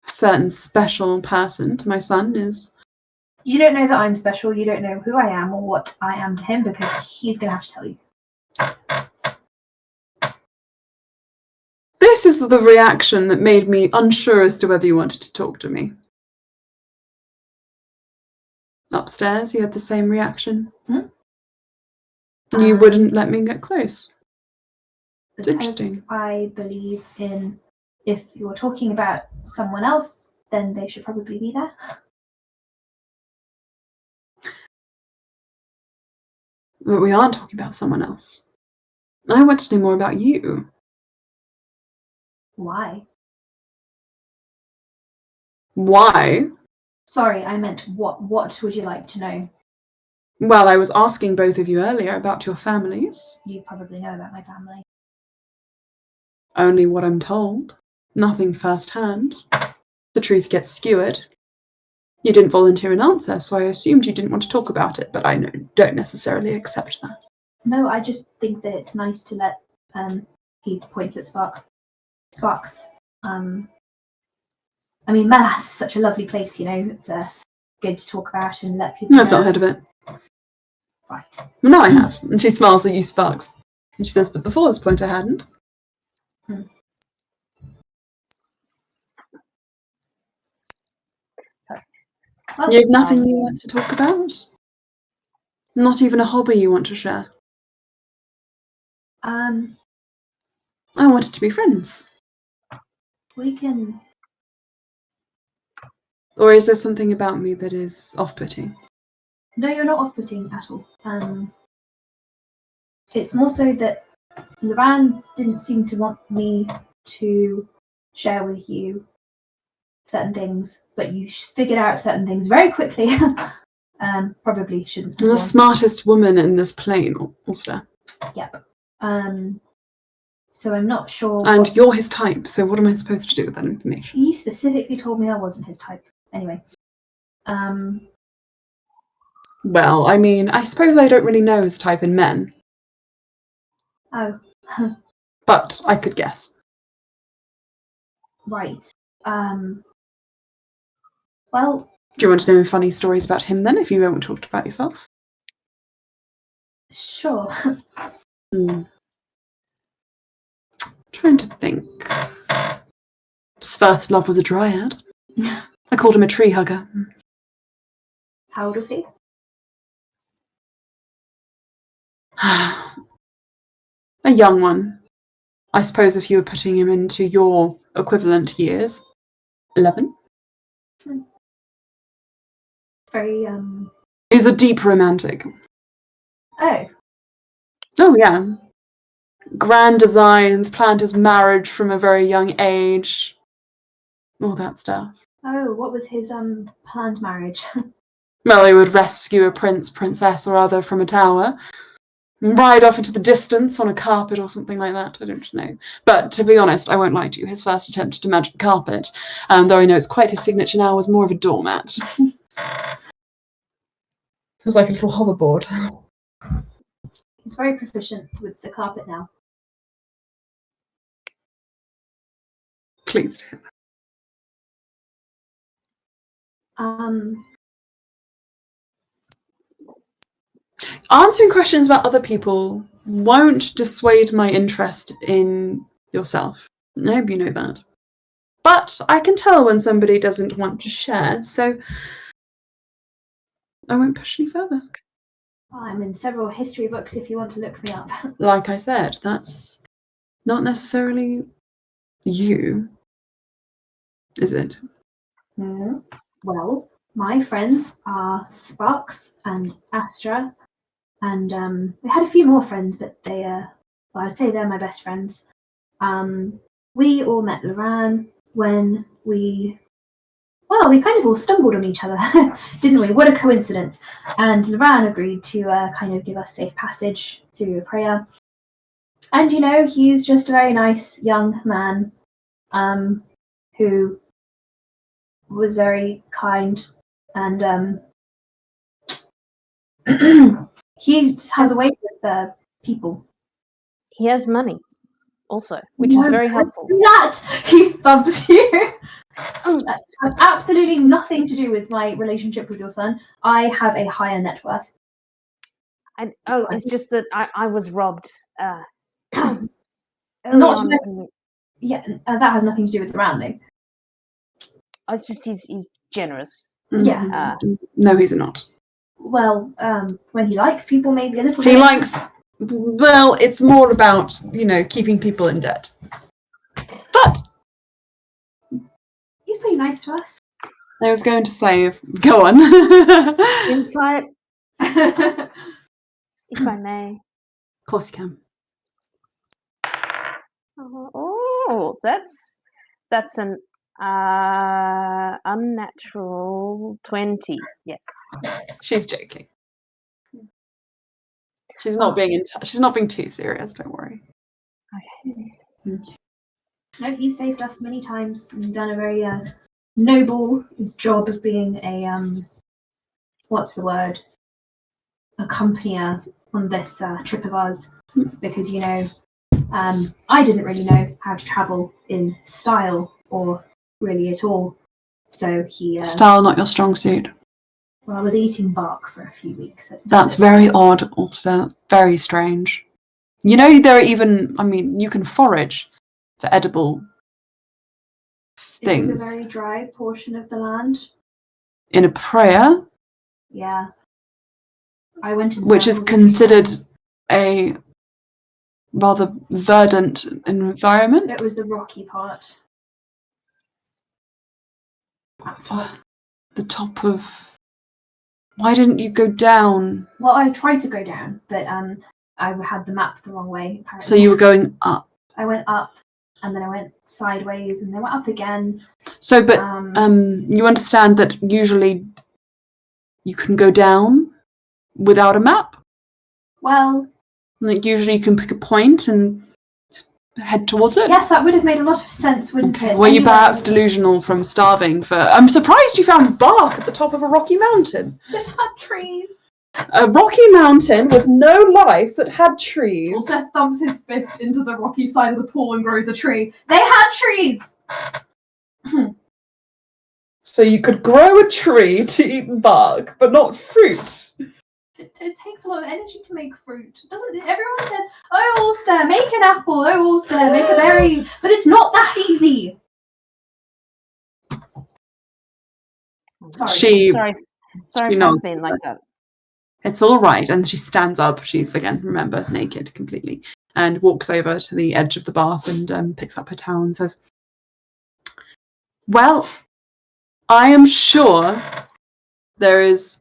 a certain special person to my son is... You don't know that I'm special. You don't know who I am or what I am to him because he's going to have to tell you. This is the reaction that made me unsure as to whether you wanted to talk to me. Upstairs, you had the same reaction. You wouldn't let me get close. It's interesting. I believe in if you're talking about someone else, then they should probably be there. But we aren't talking about someone else. I want to know more about you. Why? Why? Sorry, I meant what. What would you like to know? Well, I was asking both of you earlier about your families. You probably know about my family. Only what I'm told. Nothing firsthand. The truth gets skewered. You didn't volunteer an answer, so I assumed you didn't want to talk about it, but I don't necessarily accept that. No, I just think that it's nice to let, he points at Sparks. Sparks, I mean, Melas is such a lovely place, it's good to talk about and let people know. I've not heard of it. Right. No, I have. And she smiles at you, Sparks. And she says, but before this point I hadn't. Sorry. You have nothing you want to talk about? Not even a hobby you want to share? I wanted to be friends. We can... Or is there something about me that is off-putting? No, you're not off-putting at all. It's more so that Luran didn't seem to want me to share with you certain things, but you figured out certain things very quickly. Probably shouldn't. You're the smartest woman in this plane, Ulster. Yep. So I'm not sure. And you're his type, so what am I supposed to do with that information? He specifically told me I wasn't his type. Anyway. Well, I mean, I suppose I don't really know his type in men. Oh. But I could guess. Right. Well. Do you want to know funny stories about him then, if you won't talk about yourself? Sure. Trying to think. His first love was a dryad. I called him a tree hugger. How old was he? A young one. I suppose if you were putting him into your equivalent years. 11? Very, He's a deep romantic. Oh. Oh, yeah. Grand designs, planned his marriage from a very young age. All that stuff. Oh, what was his, planned marriage? Well, he would rescue a prince, princess, or other from a tower, and ride off into the distance on a carpet or something like that. I don't know. But to be honest, I won't lie to you. His first attempt to magic carpet, though I know it's quite his signature now, was more of a doormat. It was like a little hoverboard. He's very proficient with the carpet now. Pleased to hear that. Answering questions about other people won't dissuade my interest in yourself. I hope you know that. But I can tell when somebody doesn't want to share, so I won't push any further. Well, I'm in several history books if you want to look me up. Like I said, that's not necessarily you, is it? Mm-hmm. Well, my friends are Sparks and Astra, and we had a few more friends, but they, I'd say they're my best friends. We all met Luran when we kind of all stumbled on each other, didn't we? What a coincidence. And Luran agreed to kind of give us safe passage through a prayer. And, you know, he's just a very nice young man who was very kind, and he just has a way with people. He has money also, which is very helpful. That he thumps you. That has absolutely nothing to do with my relationship with your son. I have a higher net worth. It's just that I was robbed. Not yeah, that has nothing to do with the rounding. It's just he's generous. Yeah. No, he's not. Well, when he likes people, maybe a little He bit. likes... Well, it's more about, you know, keeping people in debt. But he's pretty nice to us. I was going to say, go on. Insight, if I may. Of course you can. Oh, that's an unnatural 20. Yes. She's joking. She's not being she's not being too serious. Don't worry. Okay. No, he's saved us many times and done a very noble job of being a what's the word? Accompanier on this trip of ours, because you know, I didn't really know how to travel in style or really at all, so he Style not your strong suit. Well, I was eating bark for a few weeks. That's very odd, also. That's very strange. You know, there are even, I mean, you can forage for edible things. It was a very dry portion of the land. In a prayer? Yeah. I went in which is considered a rather verdant environment. It was the rocky part. The top of... Why didn't you go down? Well, I tried to go down, but I had the map the wrong way. Apparently. So you were going up. I went up, and then I went sideways, and then went up again. So, but you understand that usually you can go down without a map? Well, Like usually you can pick a point and head towards it? yes, that would have made a lot of sense, wouldn't it? Were you Anyway, perhaps delusional from starving for... I'm surprised you found bark at the top of a rocky mountain. They had trees. A rocky mountain with no life that had trees. Also thumps his fist into the rocky side of the pool and grows a tree. They had trees! So you could grow a tree to eat bark, but not fruit. It takes a lot of energy to make fruit. Doesn't everyone says, "Oh, Ulster, make an apple. Oh, Ulster, make a berry," but it's not that easy. She Sorry for nods. being like that. It's all right. And she stands up. She's, again, remember, naked completely. And walks over to the edge of the bath and picks up her towel and says, well, I am sure there is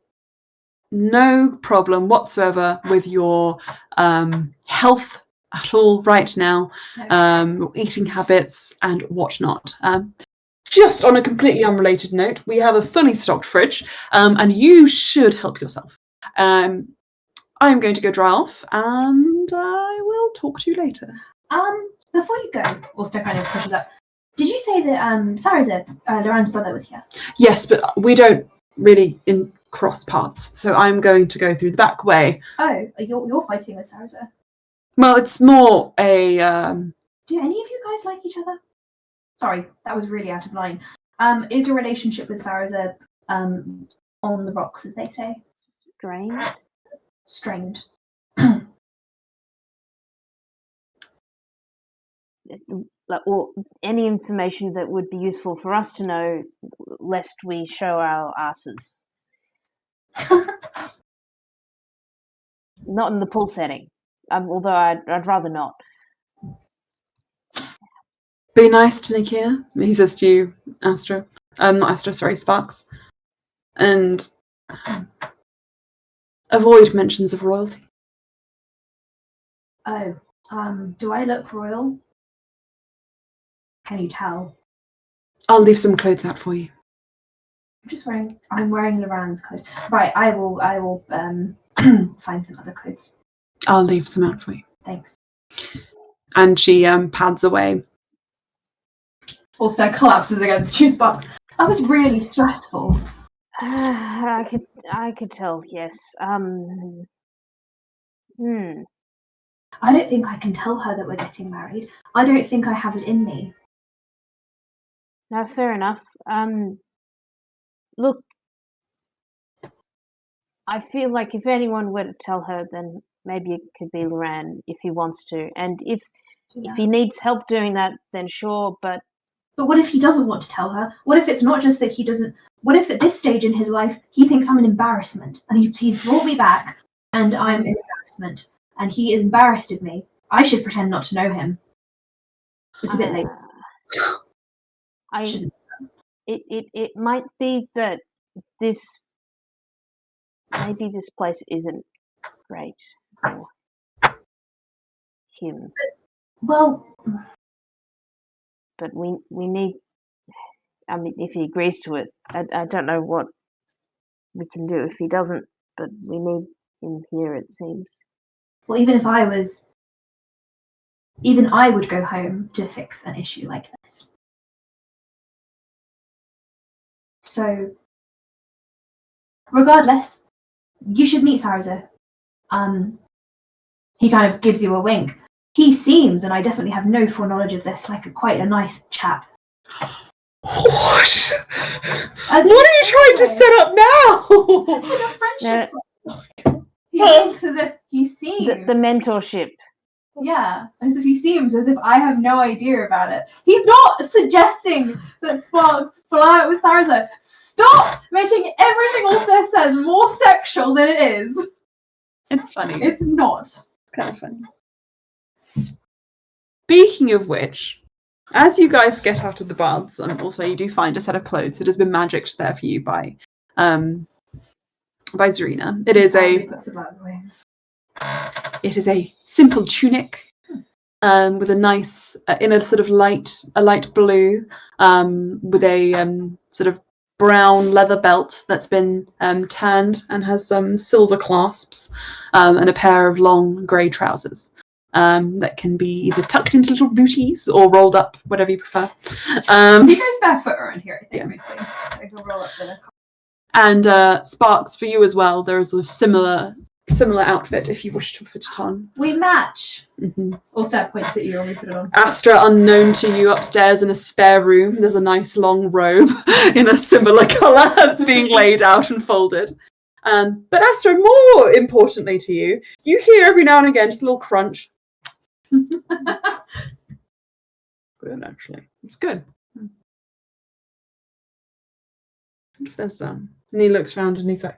no problem whatsoever with your health at all right now, eating habits and whatnot. Just on a completely unrelated note, we have a fully stocked fridge, and you should help yourself. I'm going to go dry off, and I will talk to you later. Before you go, Ulster kind of pushes up. Did you say that Sarazar, Luran's brother, was here? Yes, but we don't really cross paths, so I'm going to go through the back way. Oh, you're fighting with Sarazar. Well, it's more a... Do any of you guys like each other? Sorry, that was really out of line. Is your relationship with Sarazar on the rocks, as they say? Strained. Or any information that would be useful for us to know, lest we show our asses. Not in the pool setting, although I'd rather not. Be nice to Nakia, he says to you, Astra. Not Astra, sorry, Sparks. And avoid mentions of royalty. Oh, do I look royal? Can you tell? I'll leave some clothes out for you. I'm wearing Luran's clothes. Right, I will find some other clothes. I'll leave some out for you. Thanks. And she pads away. Ulster collapses against you, Sparks. That was really stressful. I could tell. Yes. I don't think I can tell her that we're getting married. I don't think I have it in me. No, fair enough. Look, I feel like if anyone were to tell her, then maybe it could be Luran if he wants to. And if he needs help doing that, then sure, But what if he doesn't want to tell her? What if it's not just that he doesn't... What if at this stage in his life, he thinks I'm an embarrassment, and he's brought me back, and I'm an embarrassment, and he is embarrassed of me? I should pretend not to know him. It's a bit late. It might be that maybe this place isn't great for him. Well, but we need. I mean, if he agrees to it, I don't know what we can do if he doesn't. But we need him here, it seems. Well, even I would go home to fix an issue like this. So, regardless, you should meet Sarazar. He kind of gives you a wink. He seems, and I definitely have no foreknowledge of this, like quite a nice chap. What? What are you trying to set up now? In a friendship. He winks as if he seems. The mentorship. Yeah, as if he seems as if I have no idea about it. He's not suggesting that Sparks fly out with Sarazar. Stop making everything Ulster says more sexual than it is. It's funny. It's not. It's kind of funny. Speaking of which, as you guys get out of the baths, and also you do find a set of clothes that has been magicked there for you by Zarina. It is It is a simple tunic with a nice, in a sort of light blue, with a sort of brown leather belt that's been tanned and has some silver clasps, and a pair of long grey trousers that can be either tucked into little booties or rolled up, whatever you prefer. He goes barefoot around here, I think, mostly. So he'll roll up with a... And Sparks, for you as well, there is a similar outfit if you wish to put it on. We match. Mm-hmm. Ulster points at you and we put it on. Astra, unknown to you, upstairs in a spare room, there's a nice long robe in a similar colour that's being laid out and folded. But Astra, more importantly to you, you hear every now and again just a little crunch. Good, actually. It's good. If there's and he looks around and he's like,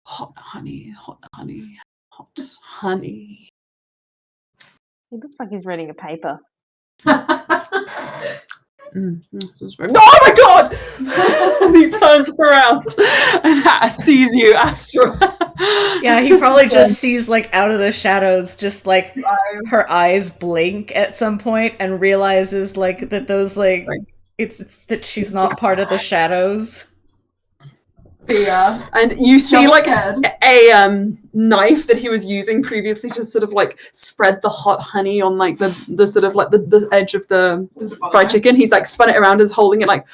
hot honey, hot honey, hot honey. He looks like he's reading a paper. This was very... Oh my god! And he turns around and sees you, Astra. Yeah, he probably just sees, like, out of the shadows, just, like, her eyes blink at some point and realizes, like, that those, like, it's that she's not part of the shadows. Yeah. And you see, like, a knife that he was using previously to sort of, like, spread the hot honey on, like, the sort of, like, the edge of the fried chicken. He's, like, spun it around and is holding it, like...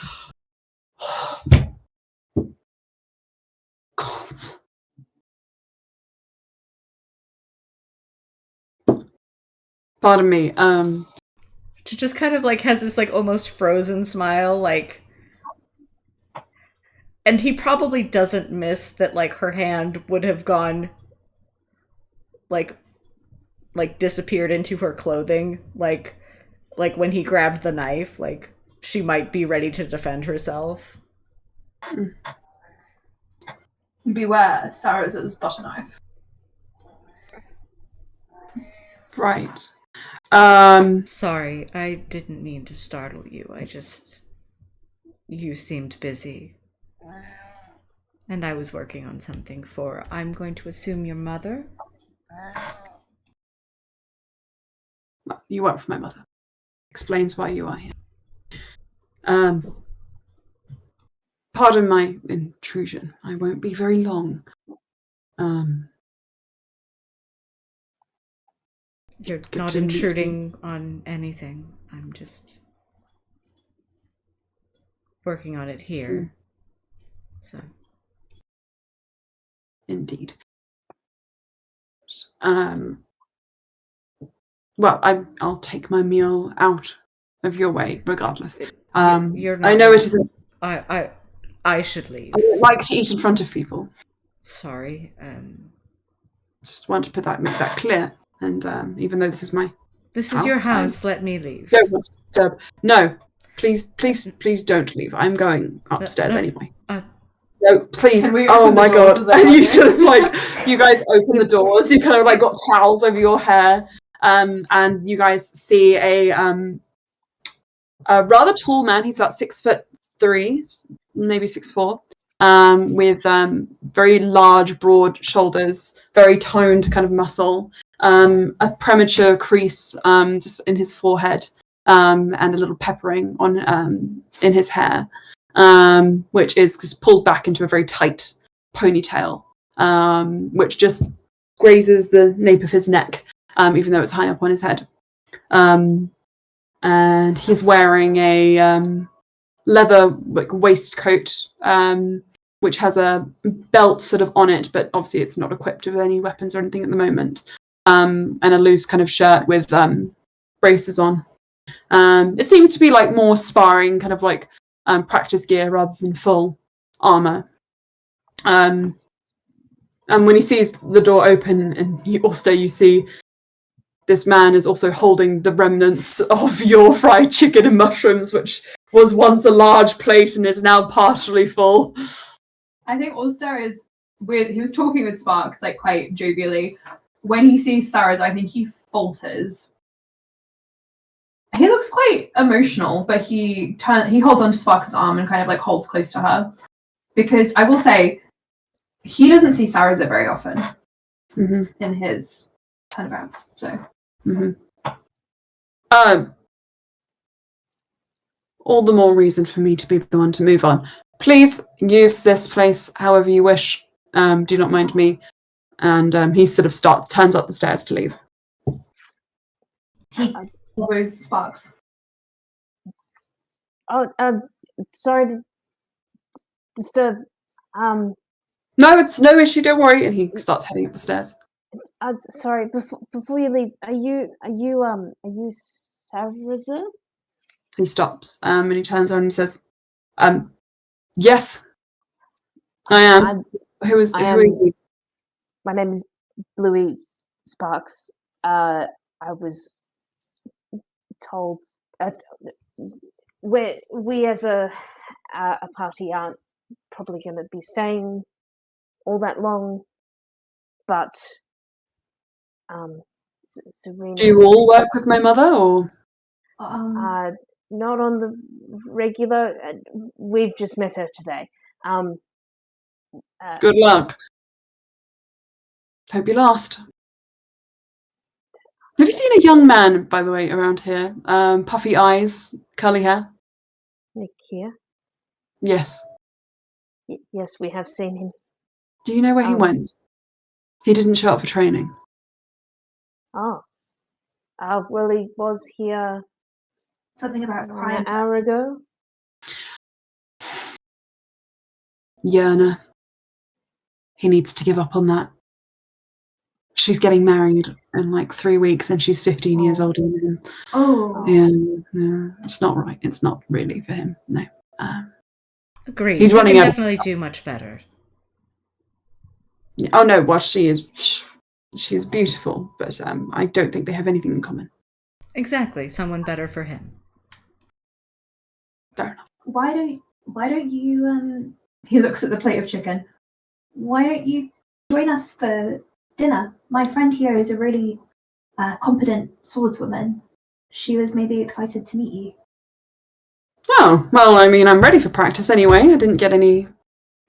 God. Pardon me. She just kind of, like, has this, like, almost frozen smile, like... And he probably doesn't miss that, like, her hand would have gone, like disappeared into her clothing. Like when he grabbed the knife, like, she might be ready to defend herself. Beware, Sarah's butter knife. Right. Sorry, I didn't mean to startle you. You seemed busy. And I was working on something for, I'm going to assume, your mother? Well, you work for my mother. Explains why you are here. Pardon my intrusion. I won't be very long. You're not intruding on anything. I'm just working on it here. So. Indeed. Well, I'll take my meal out of your way, regardless. You're not. I know it isn't. I should leave. I don't like to eat in front of people. Sorry. Just want to make that clear. And even though this is my is your house, let me leave. Don't want to disturb. No, please don't leave. I'm going upstairs anyway. No, please. Oh my god. And you sort of like, you guys open the doors, you kind of like got towels over your hair, and you guys see a rather tall man. He's about 6'3", maybe 6'4", with very large, broad shoulders, very toned kind of muscle, a premature crease just in his forehead, and a little peppering on in his hair. Which is just pulled back into a very tight ponytail, which just grazes the nape of his neck, even though it's high up on his head. And he's wearing a leather waistcoat, which has a belt sort of on it, but obviously it's not equipped with any weapons or anything at the moment. And a loose kind of shirt with braces on. It seems to be like more sparring, kind of like practice gear rather than full armor. And when he sees the door open and you see this man is also holding the remnants of your fried chicken and mushrooms, which was once a large plate and is now partially full. I think Ulster is with. He was talking with Sparks like quite jovially. When he sees Sarah's, I think he falters. He looks quite emotional, but he holds onto Sparks' arm and kind of like holds close to her. Because I will say, he doesn't see Sarah's very often. in his turnabounds. So all the more reason for me to be the one to move on. Please use this place however you wish. Do not mind me. And he sort of turns up the stairs to leave. he follows Sparks. Oh, sorry to disturb. No, it's no issue. Don't worry. And he starts heading up the stairs. Sorry. Before you leave, are you Sarah? He stops. And he turns around and says, "Yes, I am. Who are you?" My name is Bluey Sparks. I was told we as a party aren't probably going to be staying all that long, but Serena. Do you all work with my mother, or? Not on the regular. We've just met her today. Good luck. Hope you last. Have you seen a young man, by the way, around here? Puffy eyes, curly hair. Nick here. Yes. Yes, we have seen him. Do you know where he went? He didn't show up for training. Oh. Well, he was here Something about crying. an hour ago. Yerna. He needs to give up on that. She's getting married in like 3 weeks and she's 15 years older than him. Oh. Yeah, it's not right. It's not really for him, no. Agreed. He's running out. Definitely do much better. Oh no, well she's beautiful, but I don't think they have anything in common. Exactly, someone better for him. Fair enough. Why don't you He looks at the plate of chicken. why don't you join us for dinner? My friend here is a really competent swordswoman. She was maybe excited to meet you. Oh, well, I mean, I'm ready for practice anyway. I didn't get any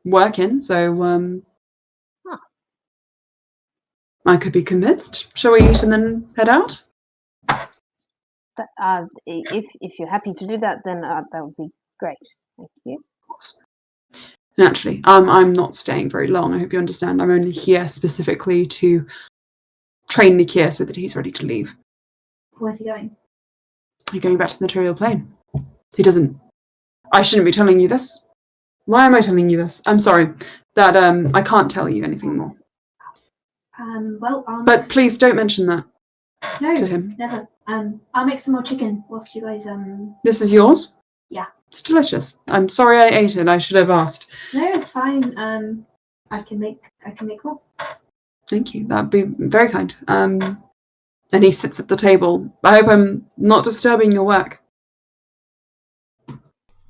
work in, so I could be convinced. Shall we eat and then head out? If you're happy to do that, then that would be great. Thank you. Of course. Naturally. I'm not staying very long, I hope you understand. I'm only here specifically to train Nikir so that he's ready to leave. Where's he going? You're going back to the material plane. He doesn't... I shouldn't be telling you this. Why am I telling you this? I'm sorry. That, I can't tell you anything more. But please don't mention that to him. Never. I'll make some more chicken whilst you guys This is yours? Yeah. It's delicious. I'm sorry I ate it. I should have asked. No, it's fine. I can make more. Thank you. That'd be very kind. And he sits at the table. I hope I'm not disturbing your work.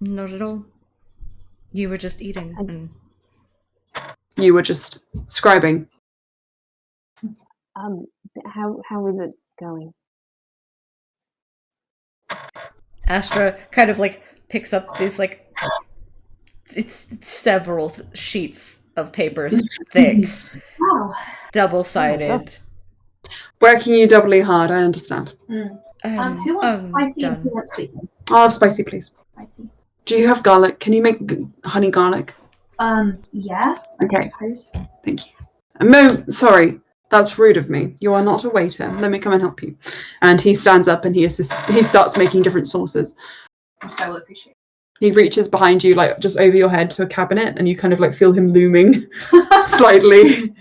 Not at all. You were just eating. And... You were just scribing. How is it going? Astra kind of like picks up these like it's several sheets of paper thick, Wow. double-sided. Working you doubly hard, I understand. Who wants spicy done. and who wants sweet? I'll have spicy, please. Spicy. Do you have garlic? Can you make honey garlic? Yeah. Okay. Thank you. Sorry, that's rude of me. You are not a waiter. Let me come and help you. And he stands up and he starts making different sauces. Which I will appreciate. He reaches behind you, like just over your head to a cabinet, and you kind of like feel him looming slightly.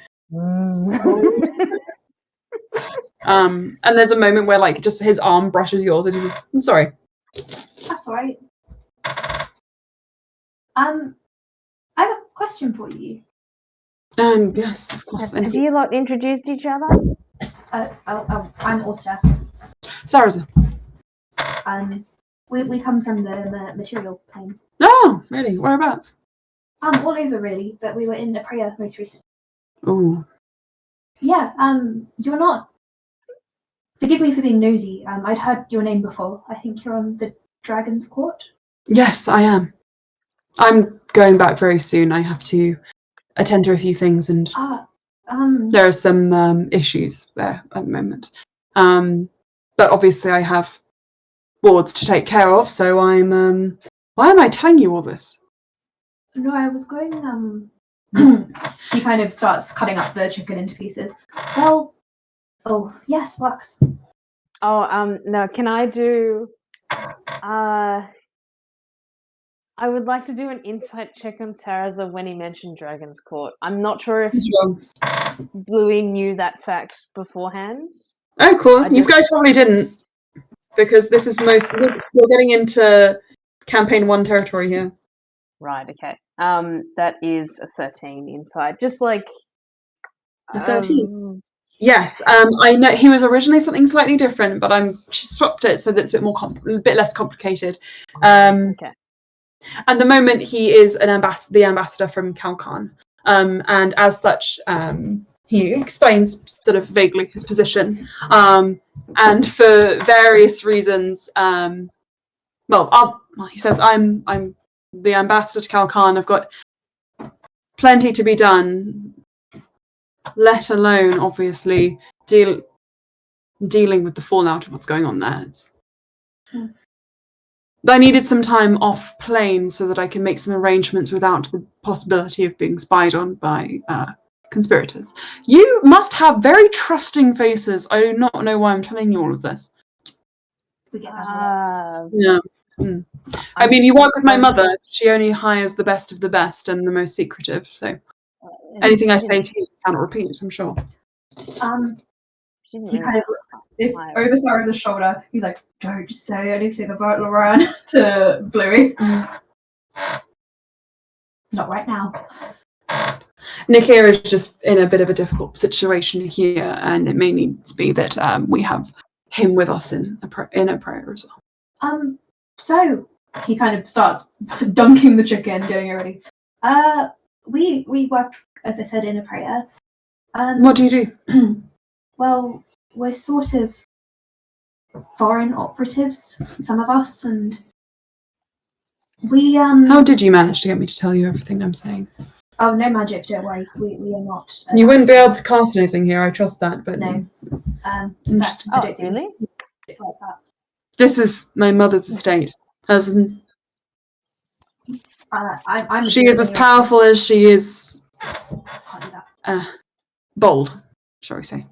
And there's a moment where like just his arm brushes yours and he says, "I'm sorry." That's all right. I have a question for you. Yes, of course. Have you lot introduced each other? I'm Orsta. Sarah. We come from the material plane. Oh, really? Whereabouts? All over really, but we were in Aprea most recently. Oh. Yeah. You're not. Forgive me for being nosy. I'd heard your name before. I think you're on the Dragon's Court. Yes, I am. I'm going back very soon. I have to attend to a few things and There are some issues there at the moment. But obviously I have wards to take care of, so I'm... why am I telling you all this? No, I was going, He kind of starts cutting up the chicken into pieces. well, oh, yes, Wax. Oh, no, can I do... I would like to do an insight check on Taraza when he mentioned Dragon's Court. I'm not sure if Bluey knew that fact beforehand. Oh, cool. You guys probably didn't, because this is we're getting into campaign 1 territory here. Right, okay. That is a 13 inside. Just like... The 13? Yes, I know he was originally something slightly different, but I'm swapped it so that it's a bit less complicated. Okay. At the moment, he is the ambassador from Kalkan, and as such, he explains sort of vaguely his position, and for various reasons, he says, "I'm the ambassador to Kalkan. I've got plenty to be done, let alone obviously dealing with the fallout of what's going on there." I needed some time off plane so that I can make some arrangements without the possibility of being spied on by conspirators. You must have very trusting faces. I do not know why I'm telling you all of this. We get that. Yeah. I mean, you work with my mother. She only hires the best of the best and the most secretive. So anything I say to you, you cannot repeat, I'm sure. He kind of looks over Sarah's shoulder. He's like, "Don't say anything about Luran," to Bluey. Not right now. Nikira is just in a bit of a difficult situation here, and it may need to be that we have him with us in a prayer as well. So He kind of starts dunking the chicken, getting it ready. we work, as I said, in a prayer. What do you do? Well, we're sort of foreign operatives, some of us, and we How did you manage to get me to tell you everything I'm saying? Oh, no magic, don't worry. We are not. You wouldn't be able to cast anything here, I trust that, but No. In fact, Interesting. I don't think really? it's like that. This is my mother's estate. I'm She is as powerful as she is Can't do that. bold, shall we say.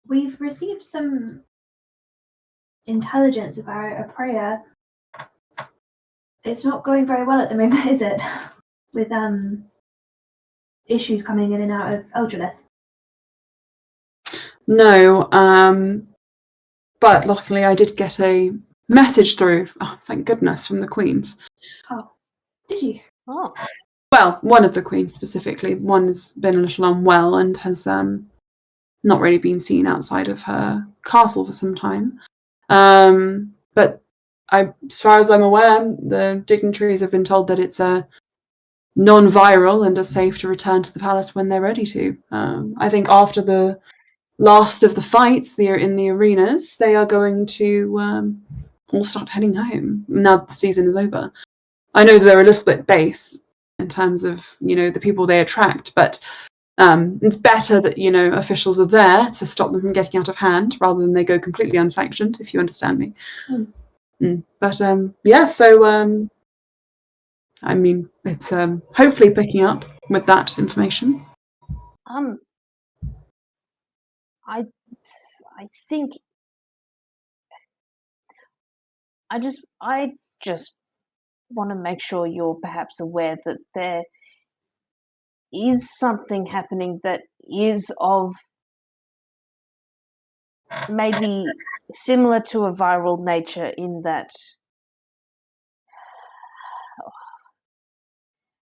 We've received some intelligence about a prayer. It's not going very well at the moment, is it? With issues coming in and out of Eldrelith. No, but luckily I did get a message through, thank goodness, from the queens. Oh, did you? Oh. Well, one of the queens specifically. One has been a little unwell and has not really been seen outside of her castle for some time. But as far as I'm aware, the dignitaries have been told that it's non-viral and are safe to return to the palace when they're ready to. I think after the last of the fights in the arenas, they are going to all start heading home now that the season is over. I know they're a little bit base in terms of, the people they attract, but it's better that, officials are there to stop them from getting out of hand rather than they go completely unsanctioned, if you understand me. But so I mean, it's hopefully picking up with that information. I think I just want to make sure you're perhaps aware that there is something happening that is of maybe similar to a viral nature, in that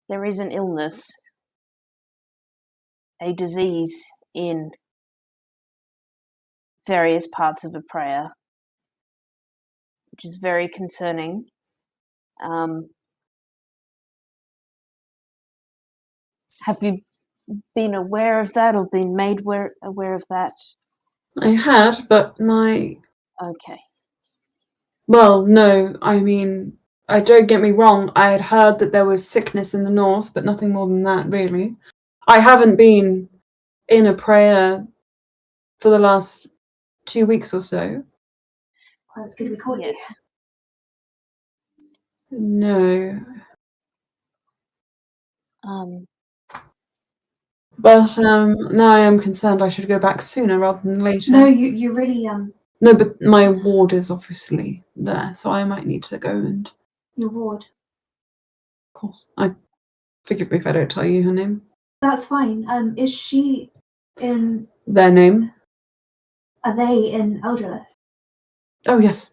there is an illness, a disease in various parts of a prayer, which is very concerning. Have you been aware of that or been made aware of that? I had, but Okay. well, no, I mean, don't get me wrong, I had heard that there was sickness in the north, but nothing more than that, really. I haven't been in a prayer for the last 2 weeks or so. Well, it's good we caught you. Yes. No. But But now I am concerned I should go back sooner rather than later. No, you really No, but my ward is obviously there, so I might need to go and... your ward. Of course. Forgive me if I don't tell you her name. That's fine. Is she in? Their name? Are they in Eldrelith? Oh, yes.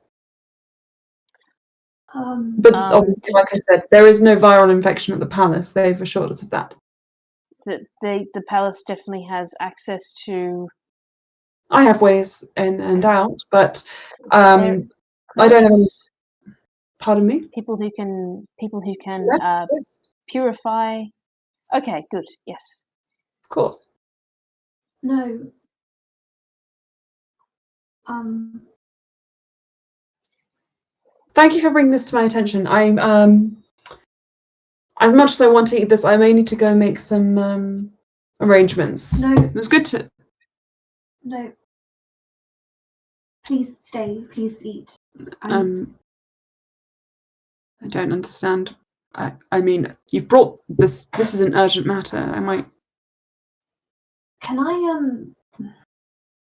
But But obviously, like I said, there is no viral infection at the palace. They've assured us of that. the palace definitely has access to. I have ways in and out, but There- I don't have any... Pardon me? people who can Yes, yes, purify. Okay, good. Yes. of course. no. Thank you for bringing this to my attention. I'm as much as I want to eat this, I may need to go make some arrangements. No. It was good to... No. Please stay. Please eat. I don't understand. I mean, you've brought this. This is an urgent matter. I might... Can I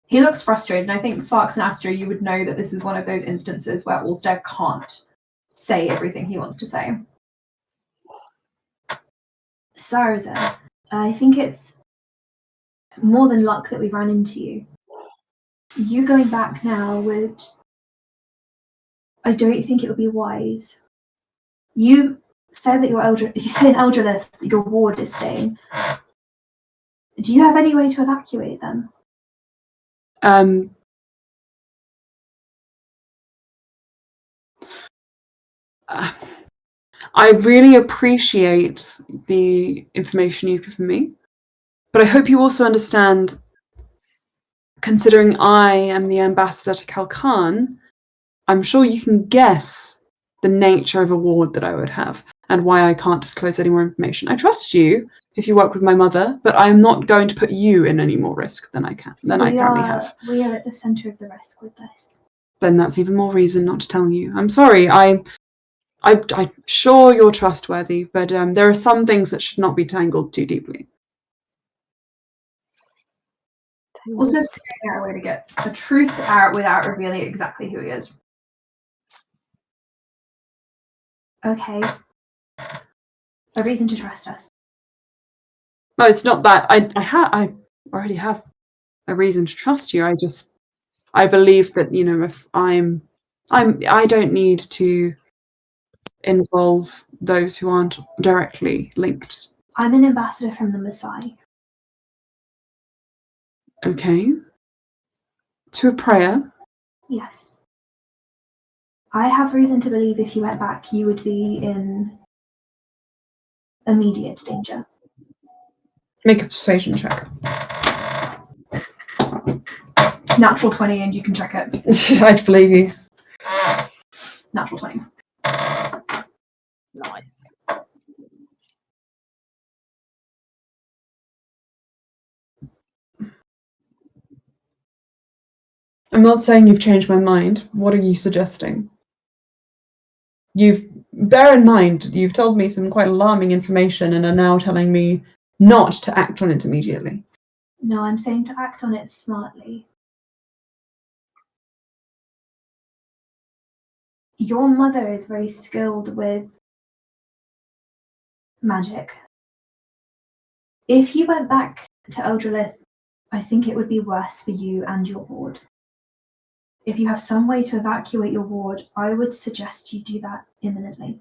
He looks frustrated, and I think Sparks and Astra, you would know that this is one of those instances where Ulster can't say everything he wants to say. Sarza, I think it's more than luck that we ran into you. You going back now would... I don't think it would be wise. You said that you said in Eldrelith your ward is staying. Do you have any way to evacuate them? I really appreciate the information you've given me, but I hope you also understand, considering I am the ambassador to Kalkan, I'm sure you can guess the nature of a ward that I would have and why I can't disclose any more information. I trust you if you work with my mother, but I'm not going to put you in any more risk than I currently have. We are at the centre of the risk with this. Then that's even more reason not to tell you. I'm sorry. I'm sure you're trustworthy, but there are some things that should not be tangled too deeply. Ulster's figuring out a way to get the truth out without revealing exactly who he is. Okay. A reason to trust us. No, it's not that. I already have a reason to trust you. I believe that, you know, if I don't need to involve those who aren't directly linked. I'm an ambassador from the Maasai. Okay. To a prayer. Yes. I have reason to believe if you went back, you would be in immediate danger. Make a persuasion check. Natural 20 and you can check it. I believe you. Natural 20. Nice. I'm not saying you've changed my mind. What are you suggesting? Bear in mind, you've told me some quite alarming information and are now telling me not to act on it immediately. No, I'm saying to act on it smartly. Your mother is very skilled with magic. If you went back to Eldrelith, I think it would be worse for you and your ward. If you have some way to evacuate your ward, I would suggest you do that imminently.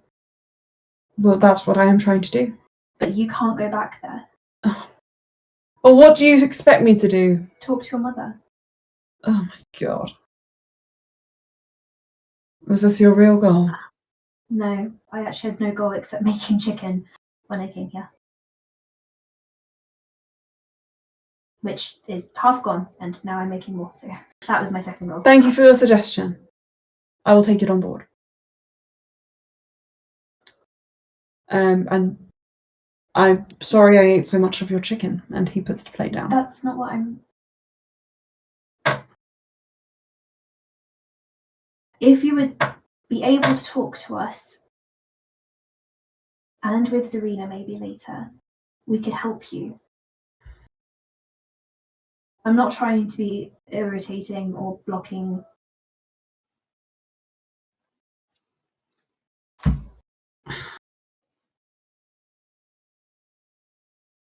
Well, that's what I am trying to do. But you can't go back there. Oh. Well, what do you expect me to do? Talk to your mother. Oh my god. Was this your real goal? No, I actually had no goal except making chicken when I came here. Which is half gone, and now I'm making more, so that was my second goal. Thank you for your suggestion. I will take it on board. And I'm sorry I ate so much of your chicken. And he puts the plate down. That's not what I'm... If you would be able to talk to us, and with Zarina maybe later, we could help you. I'm not trying to be irritating or blocking.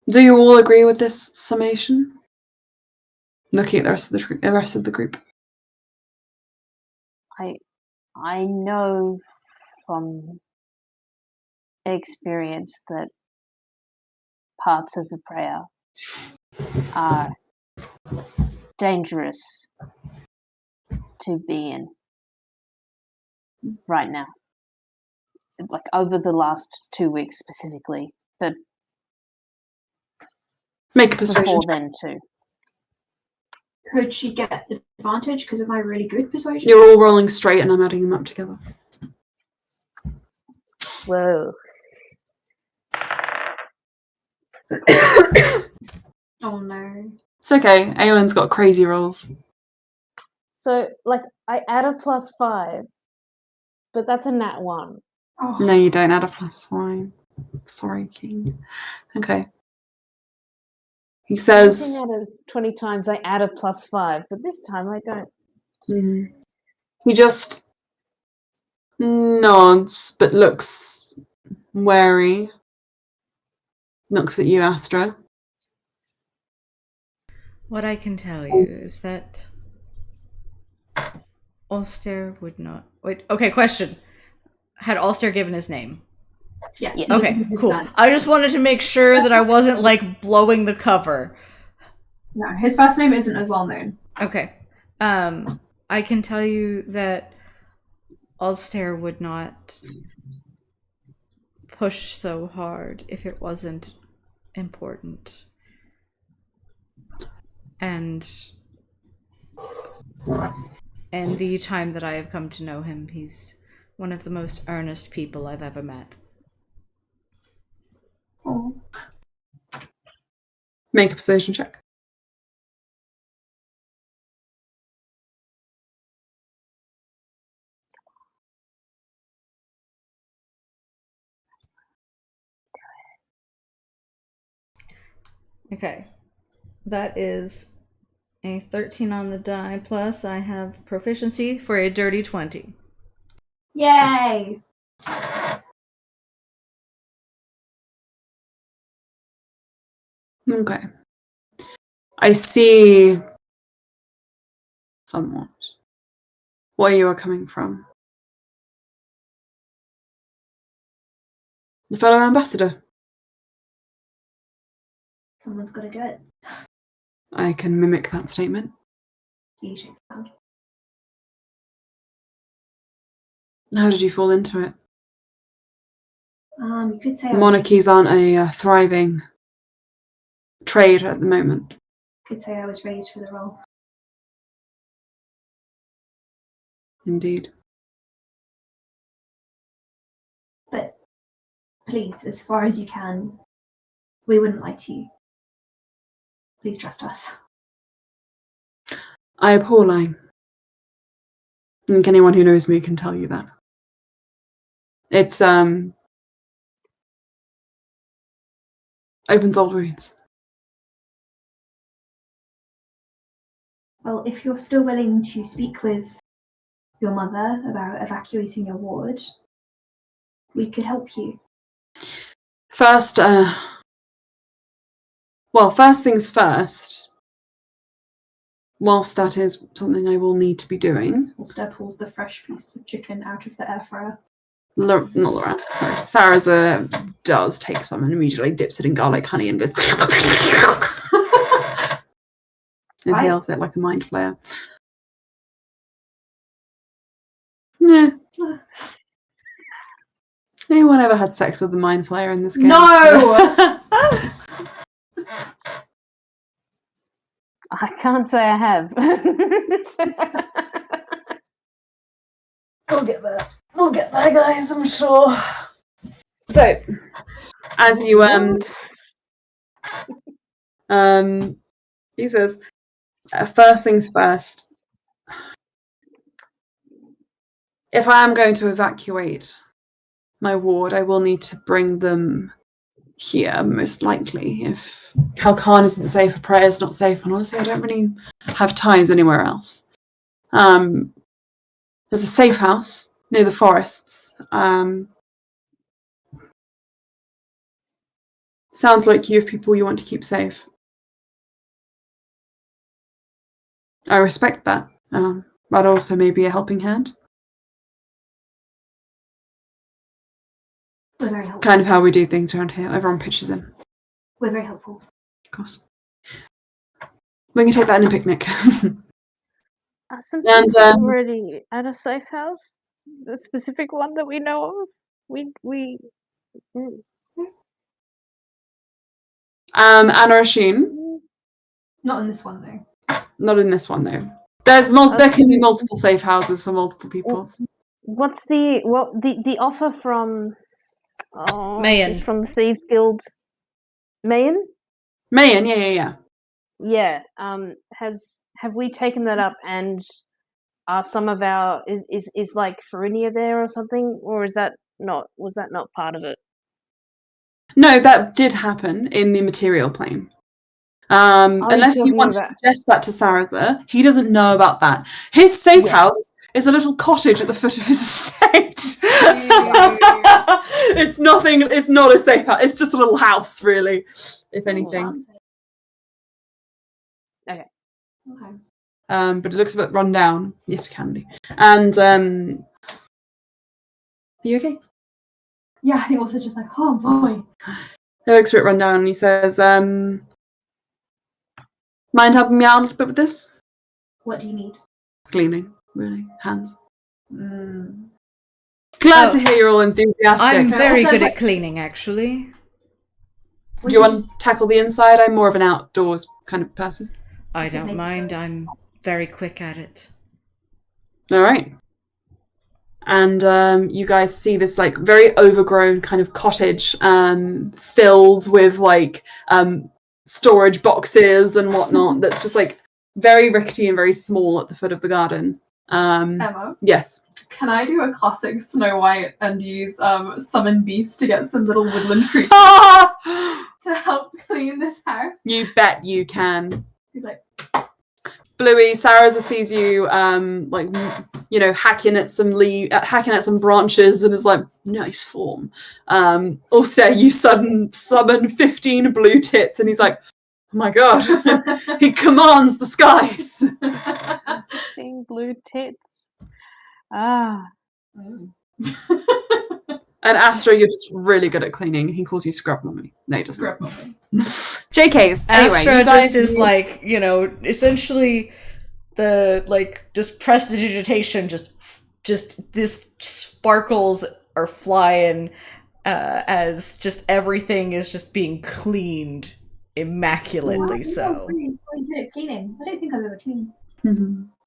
Do you all agree with this summation? Looking at the rest of the group. I know from experience that parts of the prayer are dangerous to be in right now. Like over the last 2 weeks specifically, but Make a persuasion. before then too. Could she get advantage because of my really good persuasion? You're all rolling straight and I'm adding them up together. Whoa. Oh no. It's okay. Aelin's got crazy rolls. So, like, I add a +5, but that's a nat 1. Oh. No, you don't add a +1. Sorry, King. Okay. He says... Out of 20 times I add a +5, but this time I don't. He just nods, but looks wary. Looks at you, Astra. What I can tell you is that Ulster would not... Wait, okay, question. Had Ulster given his name? Yeah. Yes. Okay, cool. I just wanted to make sure that I wasn't, like, blowing the cover. No, his first name isn't as well known. Okay. I can tell you that Ulster would not push so hard if it wasn't important. And in the time that I have come to know him, he's one of the most earnest people I've ever met. Oh. Make a persuasion check. Okay. That is a 13 on the die, plus I have proficiency for a dirty 20. Yay! Okay. I see somewhat where you are coming from. The fellow ambassador. Someone's got to do it. I can mimic that statement. He shakes his hand. How did you fall into it? You could say Monarchies aren't a thriving trade at the moment. I was raised for the role. Indeed. But please, as far as you can, we wouldn't lie to you. Please trust us. I abhor lying. I think anyone who knows me can tell you that. It's opens old wounds. Well, if you're still willing to speak with your mother about evacuating your ward, we could help you. First things first. Whilst that is something I will need to be doing. Ulster pulls the fresh pieces of chicken out of the air fryer. Not Luran, sorry. Sarah's does take some and immediately dips it in garlic honey and goes inhales it like a mind flayer. Yeah. Anyone ever had sex with a mind flayer in this game? No! I can't say I have. We'll get there. We'll get there, guys, I'm sure. So, as you he says, first things first. If I am going to evacuate my ward, I will need to bring them here, most likely. If Kalkan isn't safe, a prayer is not safe, and honestly, I don't really have ties anywhere else. There's a safe house near the forests. Sounds like you have people you want to keep safe. I respect that, but also maybe a helping hand. We're very It's helpful. kind of how we do things around here. Everyone pitches in. We're very helpful. Of course. We can take that in a picnic. Are some And, people already at a safe house? The specific one that we know of? Anna Rasheen. Not in this one though. Not in this one though. There can be multiple safe houses for multiple people. What's the offer from Mayan. she's from the Thieves Guild? Mayan? Mayan, yeah. Yeah. Have we taken that up, and are some of our is like Farinia there or something, or was that not part of it? No, that did happen in the material plane. Unless you want to suggest that to Saraza, he doesn't know about that. His safe house is a little cottage at the foot of his estate. It's nothing. It's not a safe house. It's just a little house, really, if anything. Okay. But it looks a bit run down. Yes, we can do. And are you okay? Yeah, I think also just like, oh boy. It looks a bit run down, and he says, mind helping me out a little bit with this? What do you need? Cleaning, really. Hands. Glad to hear you're all enthusiastic. I'm very also good like- at cleaning, actually. Do you want to tackle the inside? I'm more of an outdoors kind of person. I don't mind. I'm very quick at it. All right. And you guys see this like very overgrown kind of cottage filled with like storage boxes and whatnot. That's just like very rickety and very small at the foot of the garden. Emma, Yes. can I do a classic Snow White and use Summon Beast to get some little woodland creatures to help clean this house? You bet you can. He's like, Bluey, Saraza sees you, hacking at some branches, and is like, nice form. Also, you summon 15 blue tits, and he's like, oh my god, he commands the skies. Seeing blue tits. Ah. And Astra, you're just really good at cleaning. He calls you Scrub Mummy. No, he doesn't. Scrub Mummy. JK. Anyway, Astra you guys just is like, essentially just prestidigitation, just this sparkles are flying as just everything is just being cleaned immaculately. So Really good at cleaning. I don't think I've ever cleaned.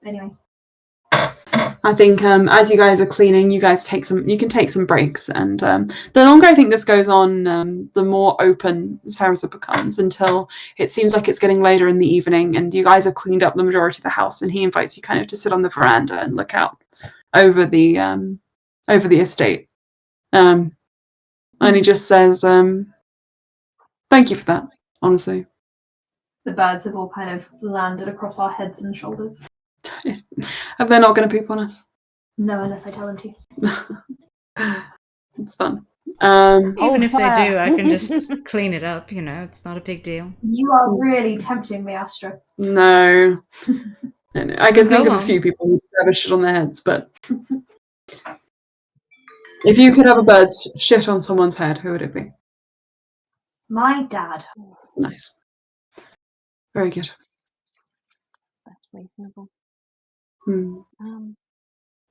Anyway. I think as you guys are cleaning, you can take some breaks, and the longer I think this goes on, the more open Saraza becomes, until it seems like it's getting later in the evening, and you guys have cleaned up the majority of the house, and he invites you kind of to sit on the veranda and look out over the estate, and he just says, "Thank you for that, honestly." The birds have all kind of landed across our heads and shoulders. And they're not going to poop on us. No, unless I tell them to. It's fun. even if they fire. do, I can just clean it up. It's not a big deal. You are really tempting me, Astra. No. No. I can think Go of a on. few people who have a shit on their heads, but if you could have a bird's shit on someone's head, who would it be? My dad. Nice. Very good. That's reasonable. What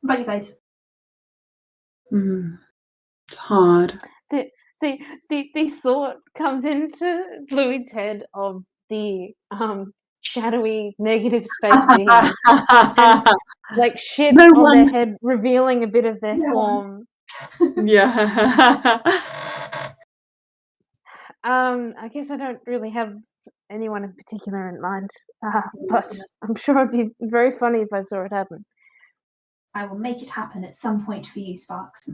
about you guys? It's hard. The thought comes into Bluey's head of the shadowy negative space being like shit No on one- their head, revealing a bit of their form. Yeah. I guess I don't really have anyone in particular in mind, but I'm sure it'd be very funny if I saw it happen I will make it happen at some point for you, Sparks.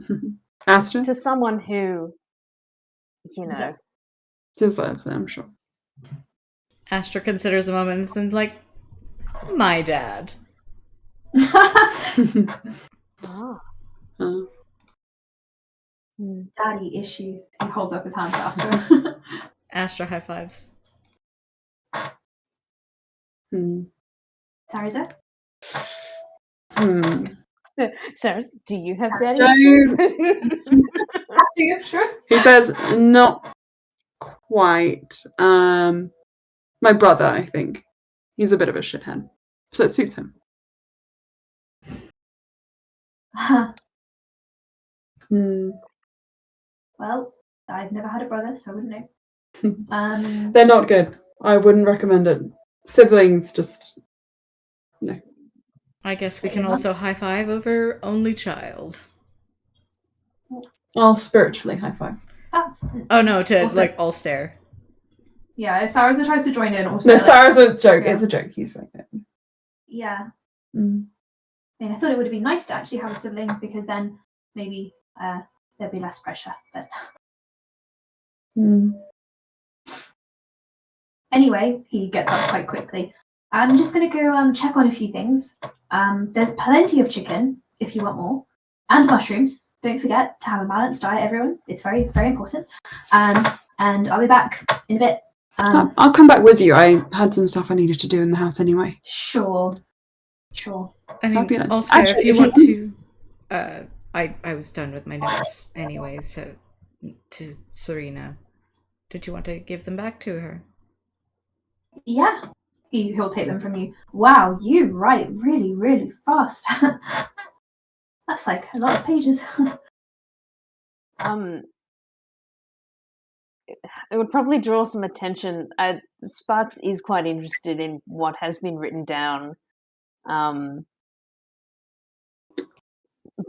Astra to someone who, deserves it, I'm sure. Astra considers a moment and like, my dad. Oh. Daddy issues. He holds up his hand to Astra. Astra high fives. Sariza? Sarah, do you have daddy Don't- issues? Do you sure? He says, not quite. My brother, I think. He's a bit of a shithead. So it suits him. Well, I've never had a brother, so I wouldn't know. They're not good. I wouldn't recommend it. Siblings, just... No. I guess we can also high five over only child. I'll spiritually high five. That's Oh no, to Also- like all stare. yeah. If Sariza tries to join in, also. No, Sarah's a joke. It's a joke. He's like it. Yeah. I mean, I thought it would have been nice to actually have a sibling because then maybe there'd be less pressure. But anyway, he gets up quite quickly. I'm just going to go check on a few things. There's plenty of chicken if you want more, and mushrooms. Don't forget to have a balanced diet, everyone. It's very, very important. And I'll be back in a bit. I'll come back with you. I had some stuff I needed to do in the house anyway. Sure. I mean, Fabulous. also, Actually, if you if you want to, I was done with my notes anyway. So, to Serena, did you want to give them back to her? Yeah. He'll take them from you. Wow, you write really, really fast. That's like a lot of pages. It would probably draw some attention. Sparks is quite interested in what has been written down,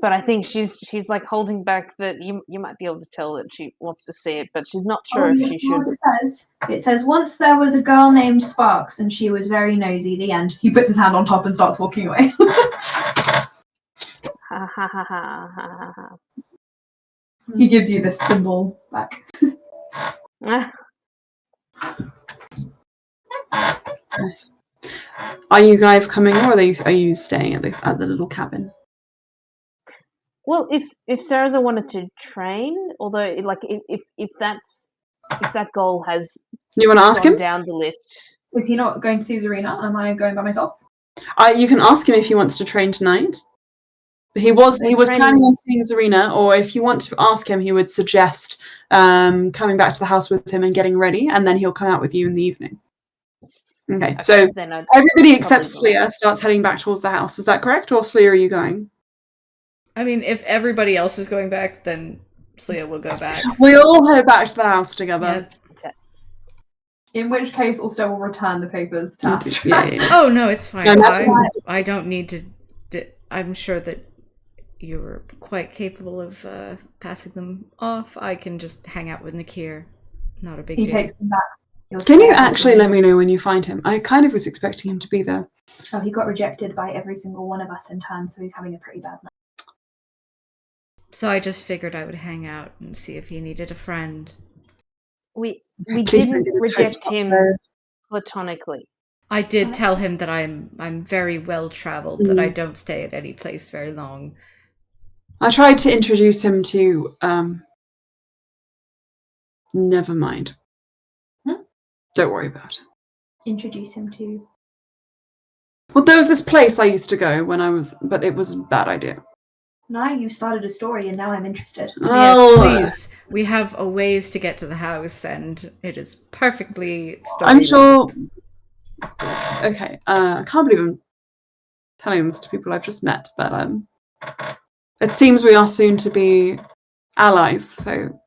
but I think she's like holding back that you might be able to tell that she wants to see it, but she's not sure if yes, she should. what it says? It says once there was a girl named Sparks and she was very nosy. The end. He puts his hand on top and starts walking away. He gives you the symbol back. Nice. Are you guys coming, or are you staying at the little cabin? Well, if Sarahza wanted to train, although like if that goal has You want to ask gone him? down the list. Is he not going to see Zarina? Am I going by myself? You can ask him if he wants to train tonight. He was planning on seeing Zarina, or if you want to ask him, he would suggest coming back to the house with him and getting ready, and then he'll come out with you in the evening. Okay, so then everybody except probably Sleer starts heading back towards the house. Is that correct, or Sleer, are you going? I mean, if everybody else is going back, then Sleer will go back. We all head back to the house together. Yeah. In which case, also will return the papers to Astra. Yeah. Oh no, it's fine. Yeah, that's fine. I don't need to. I'm sure that you're quite capable of passing them off. I can just hang out with Nakir. Not a big He deal. takes them back. Can you actually let me know when you find him? I kind of was expecting him to be there. Oh, he got rejected by every single one of us in turn, so he's having a pretty bad night. So I just figured I would hang out and see if he needed a friend. We Please didn't don't get his reject hopes up him there. platonically. I did tell him that I'm very well traveled, that I don't stay at any place very long. I tried to introduce him to never mind. Don't worry about it. Introduce him to. Well, there was this place I used to go but it was a bad idea. Now you started a story, and now I'm interested. Oh, Yes, please. We have a ways to get to the house, and it is perfectly I'm storybooked. sure. Okay, I can't believe I'm telling this to people I've just met, but it seems we are soon to be allies, so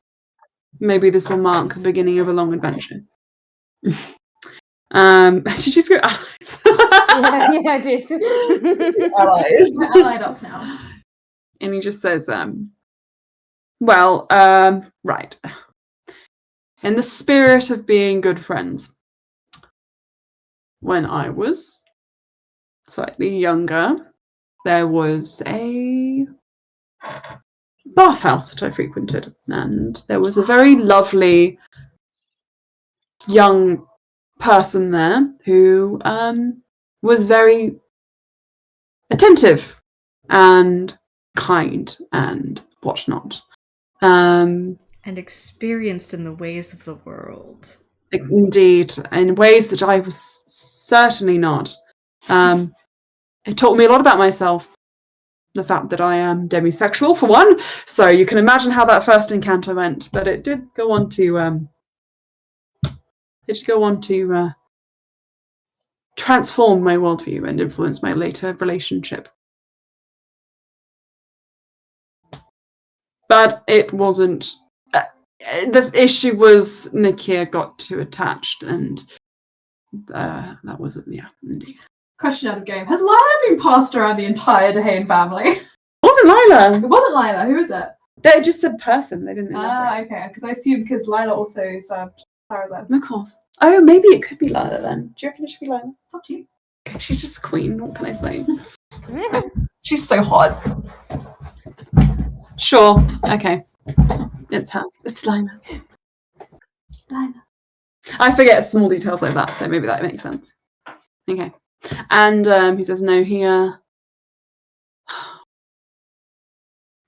maybe this will mark the beginning of a long adventure. Did you just go allies? yeah, I did. Allies. We're allied up now. And he just says, right. in the spirit of being good friends, when I was slightly younger, there was a bathhouse that I frequented, and there was a very lovely young person there who was very attentive and kind and whatnot. And experienced in the ways of the world. Indeed, in ways that I was certainly not. It taught me a lot about myself. The fact that I am demisexual, for one, so you can imagine how that first encounter went. But it did go on to transform my worldview and influence my later relationship. But it wasn't. The issue was Nakia got too attached, and that wasn't. Yeah, indeed. Question out of the game. Has Lila been passed around the entire Dehane family? It wasn't Lila. It wasn't Lila. Who is it? They just said person. They didn't elaborate. Okay. Because I assumed because Lila also served Sarazad. Of course. Oh, maybe it could be Lila then. Do you reckon it should be Lila? It's up to you. Okay, she's just a queen. What can I say? She's so hot. Sure. Okay. It's her. It's Lila. Lila. I forget small details like that, so maybe that makes sense. Okay. And he says, no,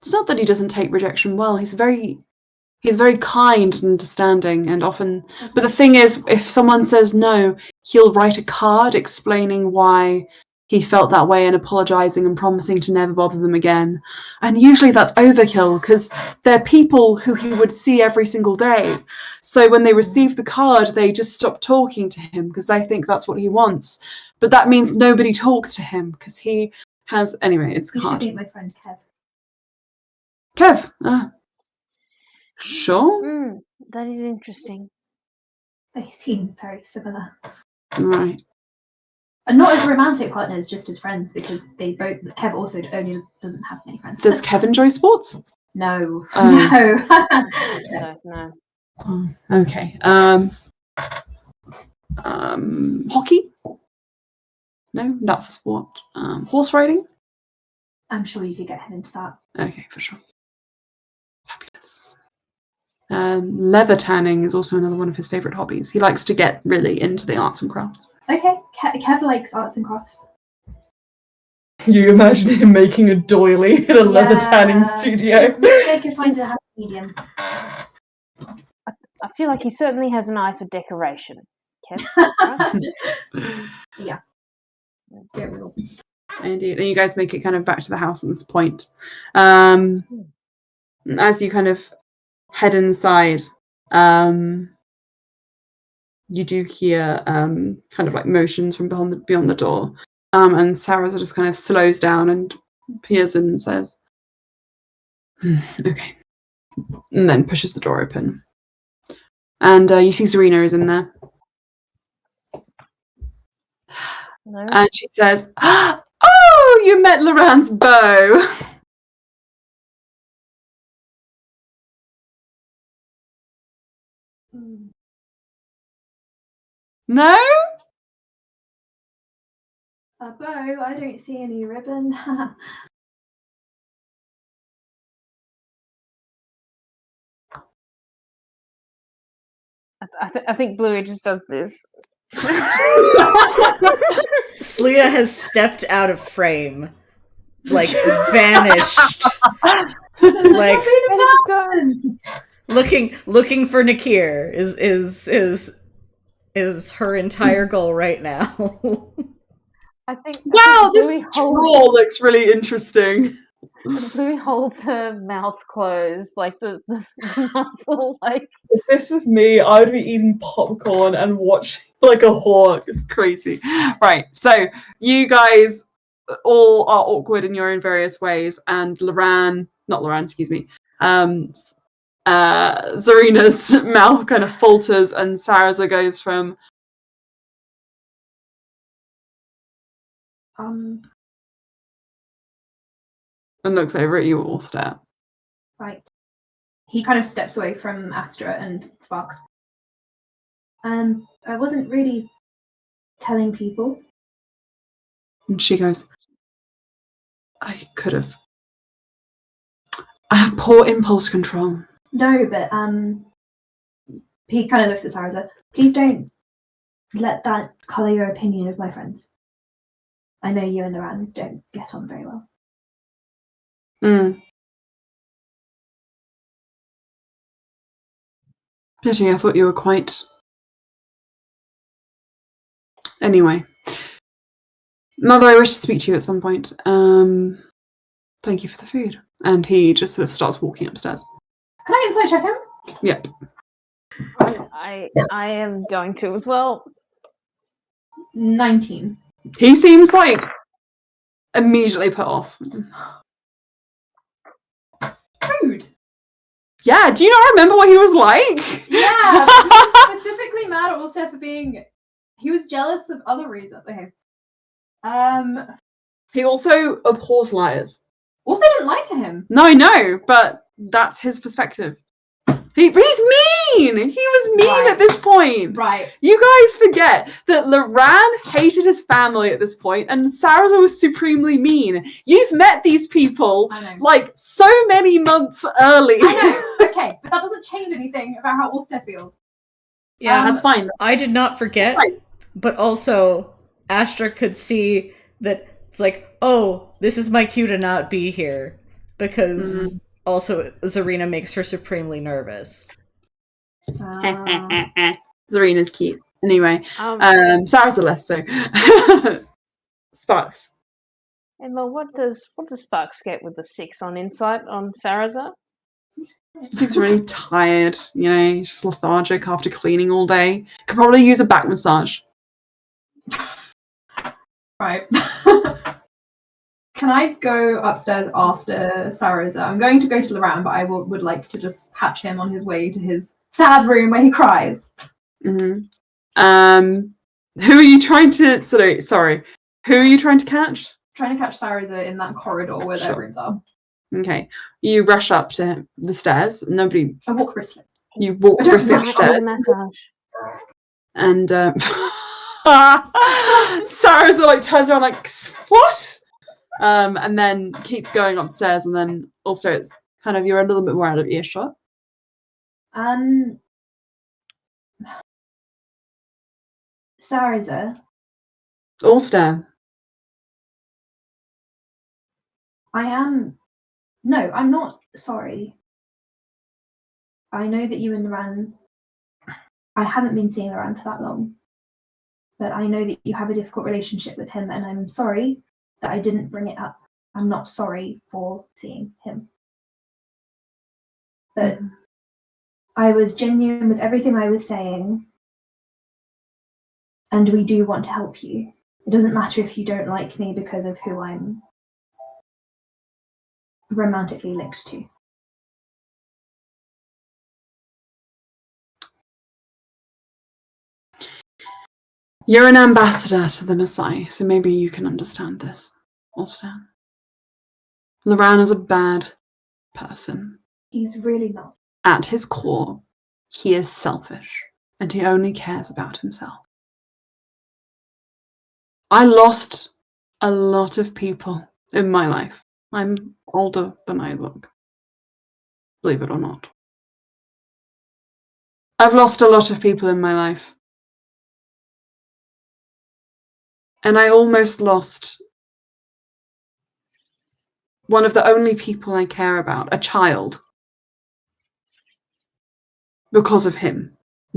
it's not that he doesn't take rejection well. He's very kind and understanding, and often. But the thing is, if someone says no, he'll write a card explaining why he felt that way and apologizing and promising to never bother them again. And usually that's overkill because they're people who he would see every single day. So when they receive the card, they just stop talking to him because they think that's what he wants. But that means nobody talks to him because he has. Anyway, it's You should hard. meet my friend Kev. Kev. Sure. That is interesting. They seem very similar. Right. And not as romantic partners, just as friends, because they both. Kev also only doesn't have any friends. Does Kev enjoy sports? No. So, no. Okay. Hockey? No, that's a sport. Horse riding? I'm sure you could get him into that. Okay, for sure. Fabulous. Leather tanning is also another one of his favourite hobbies. He likes to get really into the arts and crafts. Okay, Kev likes arts and crafts. You imagine him making a doily in a leather tanning studio. They could find a happy medium. I feel like he certainly has an eye for decoration. Kev, right? Yeah. Yeah, we will. Indeed. And you guys make it kind of back to the house at this point. As you kind of head inside, you do hear kind of like motions from beyond the door. And Sarah just kind of slows down and peers in and says, okay. And then pushes the door open. And you see Serena is in there. No. And she says, oh, you met Luran's beau. No? A bow? I don't see any ribbon. I think Bluey just does this. Slia has stepped out of frame. Like vanished. Like looking for Nakir is her entire goal right now. I think Wow, this Bluey troll looks really interesting. Bluey holds her mouth closed, like the muscle, like. If this was me, I would be eating popcorn and watching like a hawk. It's crazy. Right, so you guys all are awkward in your own various ways, and Zarina's mouth kind of falters, and Saraza goes from and looks over at you all, stare. Right. He kind of steps away from Astra and Sparks. I wasn't really telling people. And she goes, I have poor impulse control. No, but he kind of looks at Sarah. Please don't let that colour your opinion of my friends. I know you and Luran don't get on very well. Pity, I thought you were quite... Anyway. Mother, I wish to speak to you at some point. Thank you for the food. And he just sort of starts walking upstairs. Can I insight check him? Yep. I am going to as well. 19. He seems like immediately put off. Rude. Yeah, do you not remember what he was like? Yeah, but he was specifically mad at Ulster for being... He was jealous of other reasons. Okay. He also abhors liars. Also didn't lie to him. No, I know, but that's his perspective. He's mean! He was mean Right. at this point. Right. You guys forget that Luran hated his family at this point, and Sarah was supremely mean. You've met these people I know. like so many months early. I know. Okay, but that doesn't change anything about how Ulster feels. Yeah, That's fine. I did not forget, Right. but also Astra could see that it's like, oh, this is my cue to not be here, because also Zarina makes her supremely nervous. Zarina's cute. Anyway, Sarah's a less so. Sparks. Emma, what does Sparks get with the 6 on insight on Saraza? Seems really tired, you know, he's just lethargic after cleaning all day. Could probably use a back massage. Right. Can I go upstairs after Sarah's? I'm going to go to Luran, but I would like to just patch him on his way to his sad room where he cries. Who are you trying to... Sorry. Who are you trying to catch? Trying to catch Sarah's in that corridor where their Sure. rooms are. Okay. You rush up to the stairs. Nobody... I walk briskly. You walk I don't briskly rush upstairs. Massage. And Sarah's like turns around like, what? And then keeps going upstairs, and then also it's kind of, you're a little bit more out of earshot. Sarah, Ulster. I'm not sorry. I know that you and Luran, I haven't been seeing Luran for that long, but I know that you have a difficult relationship with him, and I'm sorry that I didn't bring it up. I'm not sorry for seeing him. But I was genuine with everything I was saying, and we do want to help you. It doesn't matter if you don't like me because of who I'm romantically linked to. You're an ambassador to the Messiah, so maybe you can understand this, Ulster. Luran is a bad person. He's really not. At his core, he is selfish, and he only cares about himself. I lost a lot of people in my life. I'm older than I look, believe it or not. I've lost a lot of people in my life. And I almost lost one of the only people I care about, a child, because of him.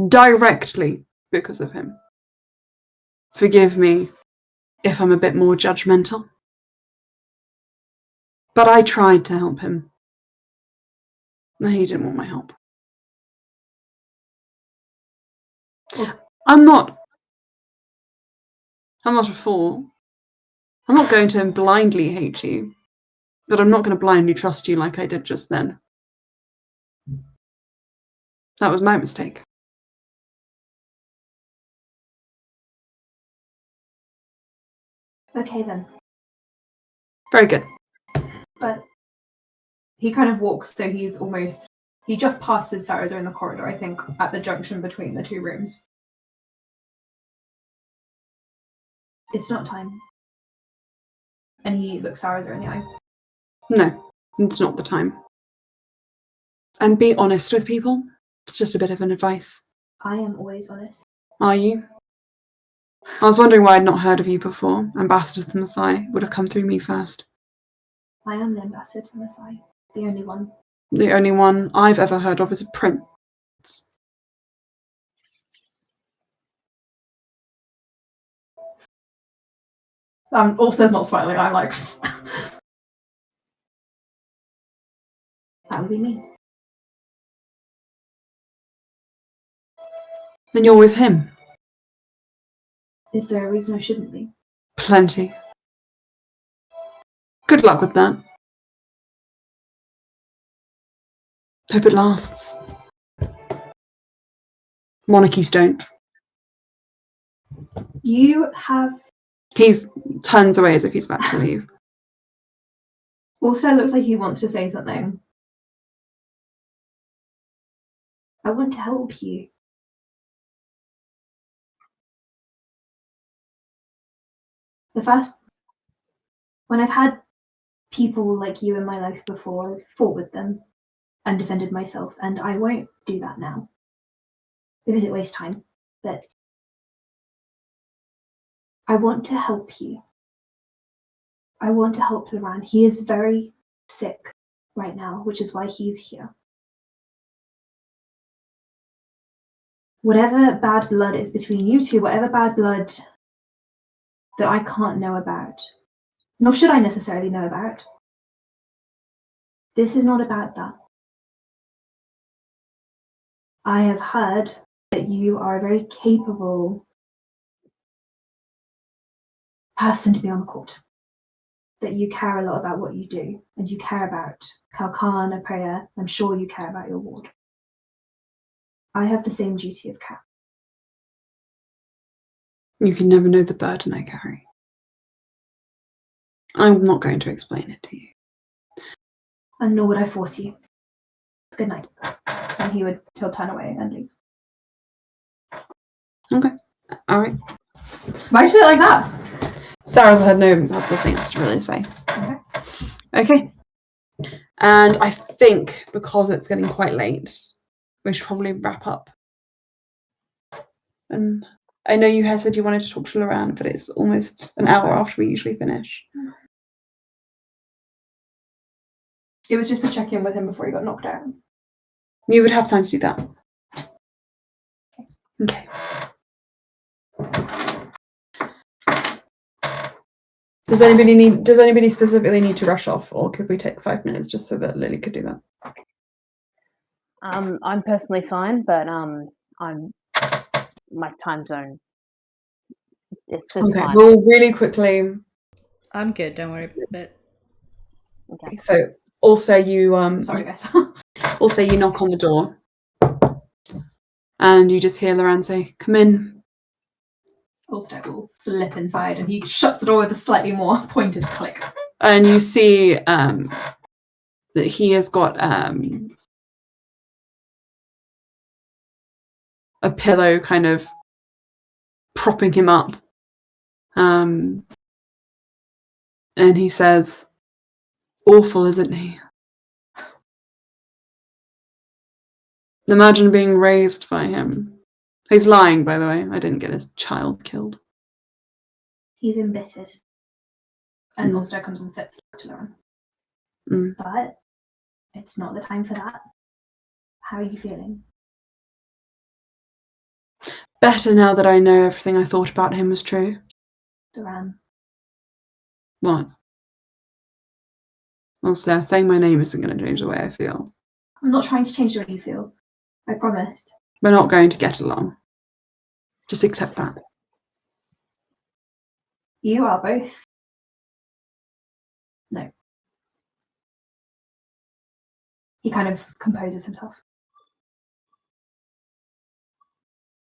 Directly because of him. Forgive me if I'm a bit more judgmental. But I tried to help him. And he didn't want my help. I'm not a fool. I'm not going to blindly hate you. But I'm not going to blindly trust you like I did just then. That was my mistake. Okay then. Very good. But He kind of walks, so he just passes Sarah's in the corridor, I think, at the junction between the two rooms. It's not time. And he looks Saraza in the eye. No, it's not the time. And be honest with people. It's just a bit of an advice. I am always honest. Are you? I was wondering why I'd not heard of you before. Ambassador to the Messiah would have come through me first. I am the ambassador to Messiah. The only one. The only one I've ever heard of is a prince. Ulster's not smiling. I'm like... That would be me. Then you're with him. Is there a reason I shouldn't be? Plenty. Good luck with that. Hope it lasts. Monarchies don't. You have... He turns away as if he's about to leave. Ulster looks like he wants to say something. I want to help you. When I've had people like you in my life before, I've fought with them and defended myself, and I won't do that now because it wastes time. But I want to help you. I want to help Luran. He is very sick right now, which is why he's here. Whatever bad blood is between you two, whatever bad blood that I can't know about, nor should I necessarily know about, this is not about that. I have heard that you are a very capable person to be on the court, that you care a lot about what you do, and you care about Kalkan, a prayer. I'm sure you care about your ward. I have the same duty of care. You can never know the burden I carry. I'm not going to explain it to you. And nor would I force you. Good night. And he'll turn away and leave. Okay. All right. Why did you say it like that? Sarah's had nothing else to really say. Okay. Okay. And I think because it's getting quite late, we should probably wrap up. And I know you had said you wanted to talk to Luran, but it's almost an hour after we usually finish. It was just to check in with him before he got knocked out. You would have time to do that. Okay. Does anybody specifically need to rush off, or could we take 5 minutes just so that Lily could do that? I'm personally fine, but my time zone. It's Okay. fine. Well, really quickly. I'm good. Don't worry about it. Okay. So also you Sorry, guys. also you knock on the door, and you just hear Luran say, "Come in." Ulster will slip inside and he shuts the door with a slightly more pointed click. And you see that he has got a pillow kind of propping him up. And he says, "Awful, isn't he? Imagine being raised by him." He's lying, by the way. I didn't get his child killed. He's embittered. And Ulster comes and sits next to Luran. But it's not the time for that. How are you feeling? Better now that I know everything I thought about him was true. Luran. What? Also, saying my name isn't going to change the way I feel. I'm not trying to change the way you feel. I promise. We're not going to get along. Just accept that. You are both. No. He kind of composes himself.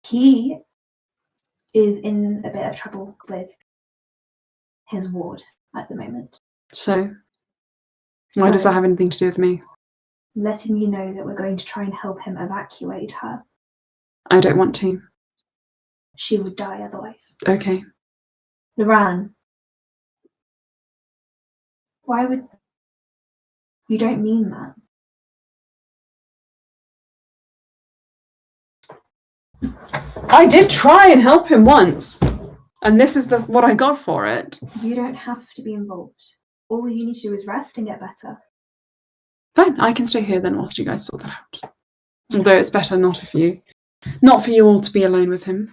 He is in a bit of trouble with his ward at the moment. So, why does that have anything to do with me? Letting you know that we're going to try and help him evacuate her. I don't want to. She would die otherwise. Okay. Luran, why would you don't mean that? I did try and help him once, and this is what I got for it. You don't have to be involved. All you need to do is rest and get better. Fine, I can stay here then whilst you guys sort that out. Although it's better not for you all to be alone with him.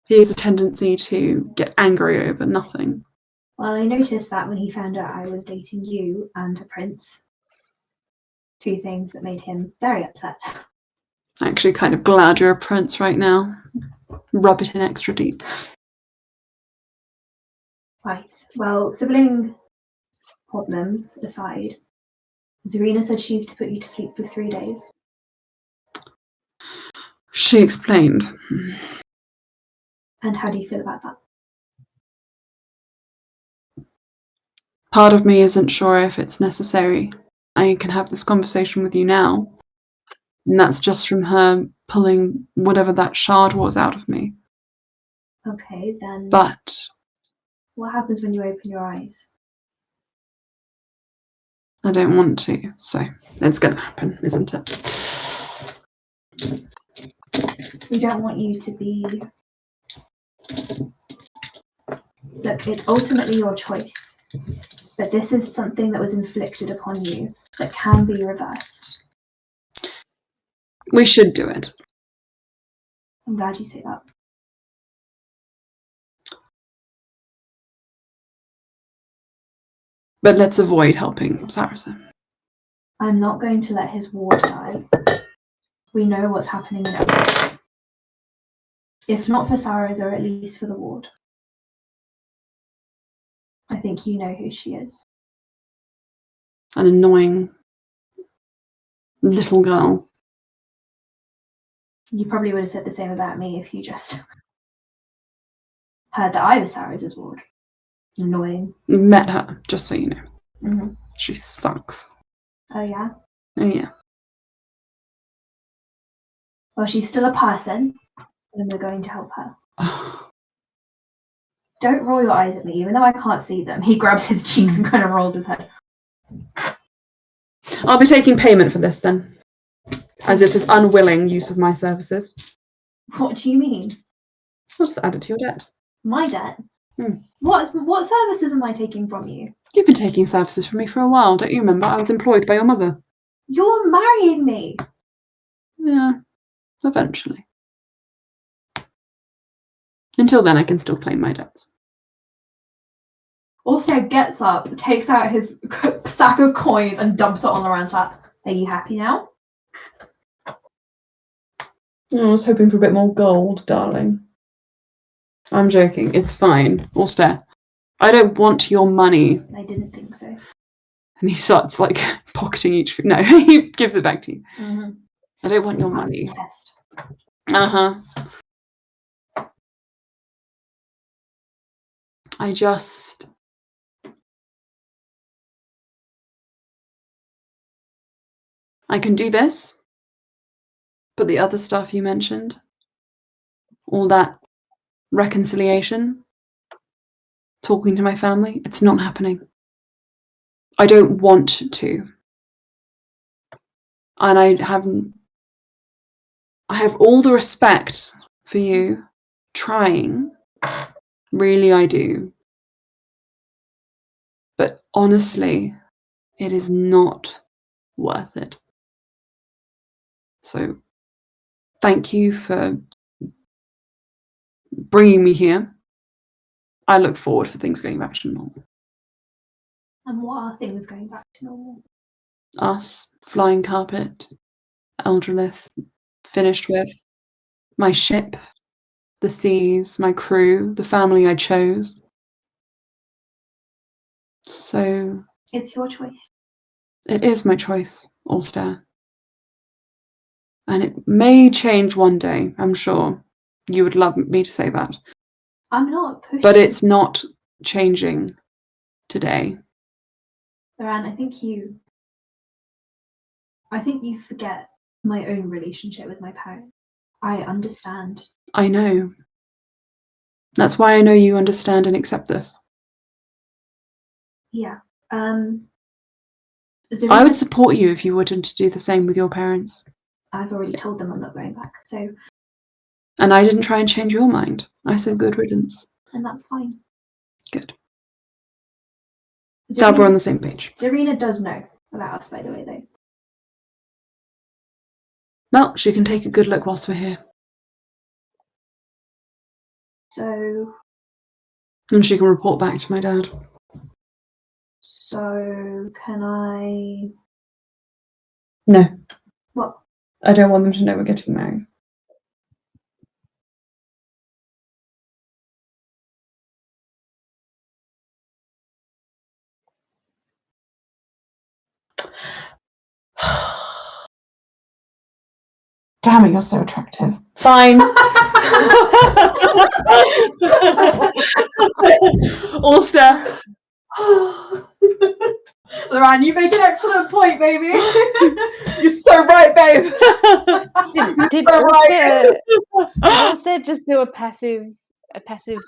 He has a tendency to get angry over nothing. Well, I noticed that when he found out I was dating you and a prince. 2 things that made him very upset. Actually kind of glad you're a prince right now. Rub it in extra deep. Right. Well, sibling problems aside, Zarina said she needs to put you to sleep for 3 days. She explained. And how do you feel about that? Part of me isn't sure if it's necessary. I can have this conversation with you now. And that's just from her pulling whatever that shard was out of me. Okay, then. But What happens when you open your eyes? I don't want to, so it's going to happen, isn't it? We don't want you to be. Look, it's ultimately your choice. But this is something that was inflicted upon you that can be reversed. We should do it. I'm glad you say that. But let's avoid helping Saracen. I'm not going to let his ward die. We know what's happening in Everett. If not for Sarah's, or at least for the ward. I think you know who she is. An annoying little girl. You probably would have said the same about me if you just heard that I was Sarah's ward. Annoying. Met her, just so you know. Mm-hmm. She sucks. Oh, yeah? Oh, yeah. Well, she's still a person, and we're going to help her. Don't roll your eyes at me, even though I can't see them. He grabs his cheeks and kind of rolls his head. I'll be taking payment for this then, as it's this unwilling use of my services. What do you mean? I'll just add it to your debt. My debt? Hmm. What services am I taking from you? You've been taking services from me for a while, don't you remember? I was employed by your mother. You're marrying me! Yeah, eventually. Until then, I can still claim my debts. Also gets up, takes out his sack of coins and dumps it on Luran's lap. Are you happy now? I was hoping for a bit more gold, darling. I'm joking. It's fine. We'll stare. I don't want your money. I didn't think so. And he starts, pocketing each... No, he gives it back to you. Mm-hmm. I don't want your money. Test. Uh-huh. I can do this, but the other stuff you mentioned, all that reconciliation, talking to my family, it's not happening. I don't want to. And I have all the respect for you trying. Really, I do. But honestly, it is not worth it. So, thank you for bringing me here. I look forward for things going back to normal. And what are things going back to normal? Us, flying carpet, Eldrelith, finished with. My ship, the seas, my crew, the family I chose. So... It's your choice. It is my choice, Ulster. And it may change one day, I'm sure. You would love me to say that. I'm not pushing. But it's not changing today. Luran, I think you forget my own relationship with my parents. I understand. I know. That's why I know you understand and accept this. Yeah. I Zarina, would support you if you wouldn't to do the same with your parents. I've already told them I'm not going back, so And I didn't try and change your mind. I said good riddance. and that's fine. Good. Glad we're on the same page. Zarina does know about us, by the way, though. Well, she can take a good look whilst we're here. So And she can report back to my dad. can I? No. What? I don't want them to know we're getting married. Damn it, you're so attractive. Fine. Ulster. Luran, you make an excellent point, baby. You're so right, babe. Did So right. Ulster just do a passive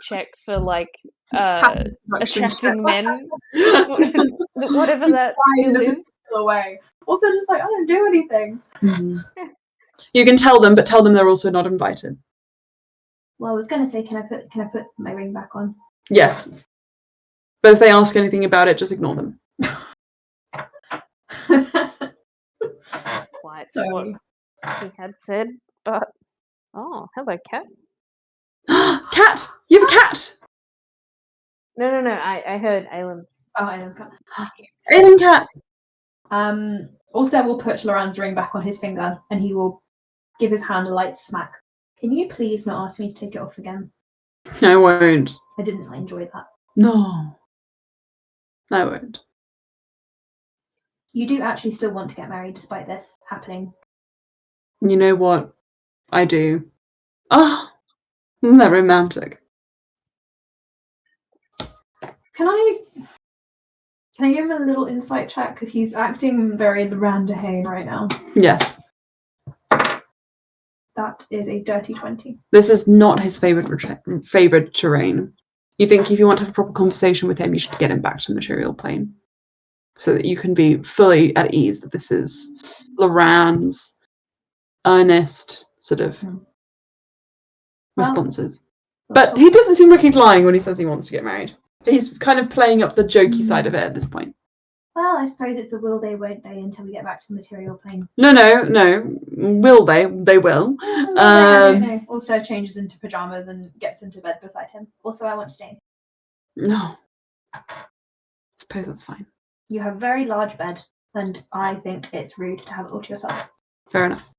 check for like Passive seduction attracting check. men? Whatever that skill is. Away. Also, just like I don't do anything. Mhm. You can tell them, but tell them they're also not invited. Well, I was going to say, can I put my ring back on? Yes. But if they ask anything about it, just ignore them. Quite So- what he had said, but oh, hello, cat. Cat! You have a cat! No, I heard Alan. Oh, I know. Alien cat! Also, will put Luran's ring back on his finger, and he will give his hand a light smack. Can you please not ask me to take it off again? I won't. I didn't really enjoy that. No. I won't. You do actually still want to get married despite this happening. You know what? I do. Oh, isn't that romantic? Can I give him a little insight check because he's acting very Luran Dehane right now? Yes. That is a dirty 20. This is not his favoured terrain. You think if you want to have a proper conversation with him, you should get him back to the material plane. So that you can be fully at ease that this is Luran's earnest sort of responses. But he doesn't seem like he's lying when he says he wants to get married. He's kind of playing up the jokey side of it at this point. Well, I suppose it's a will they, won't they until we get back to the material plane. No. Will they? They will. I don't know. Also changes into pajamas and gets into bed beside him. Also, I want to stay. No. I suppose that's fine. You have a very large bed, and I think it's rude to have it all to yourself. Fair enough.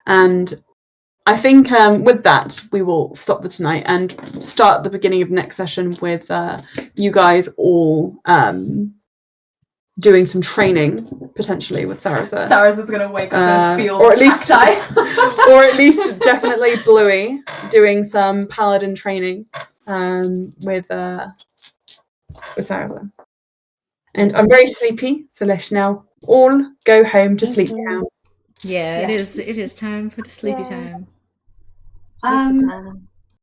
And I think with that, we will stop for tonight and start the beginning of next session with you guys all doing some training, potentially, with Sarasa. Sarah's going to wake up and feel or at least cacti. or at least definitely Bluey doing some paladin training with Sarasa. And I'm very sleepy, so let's now all go home to sleep now. Yeah, it is time for the sleepy time. Sleepy time.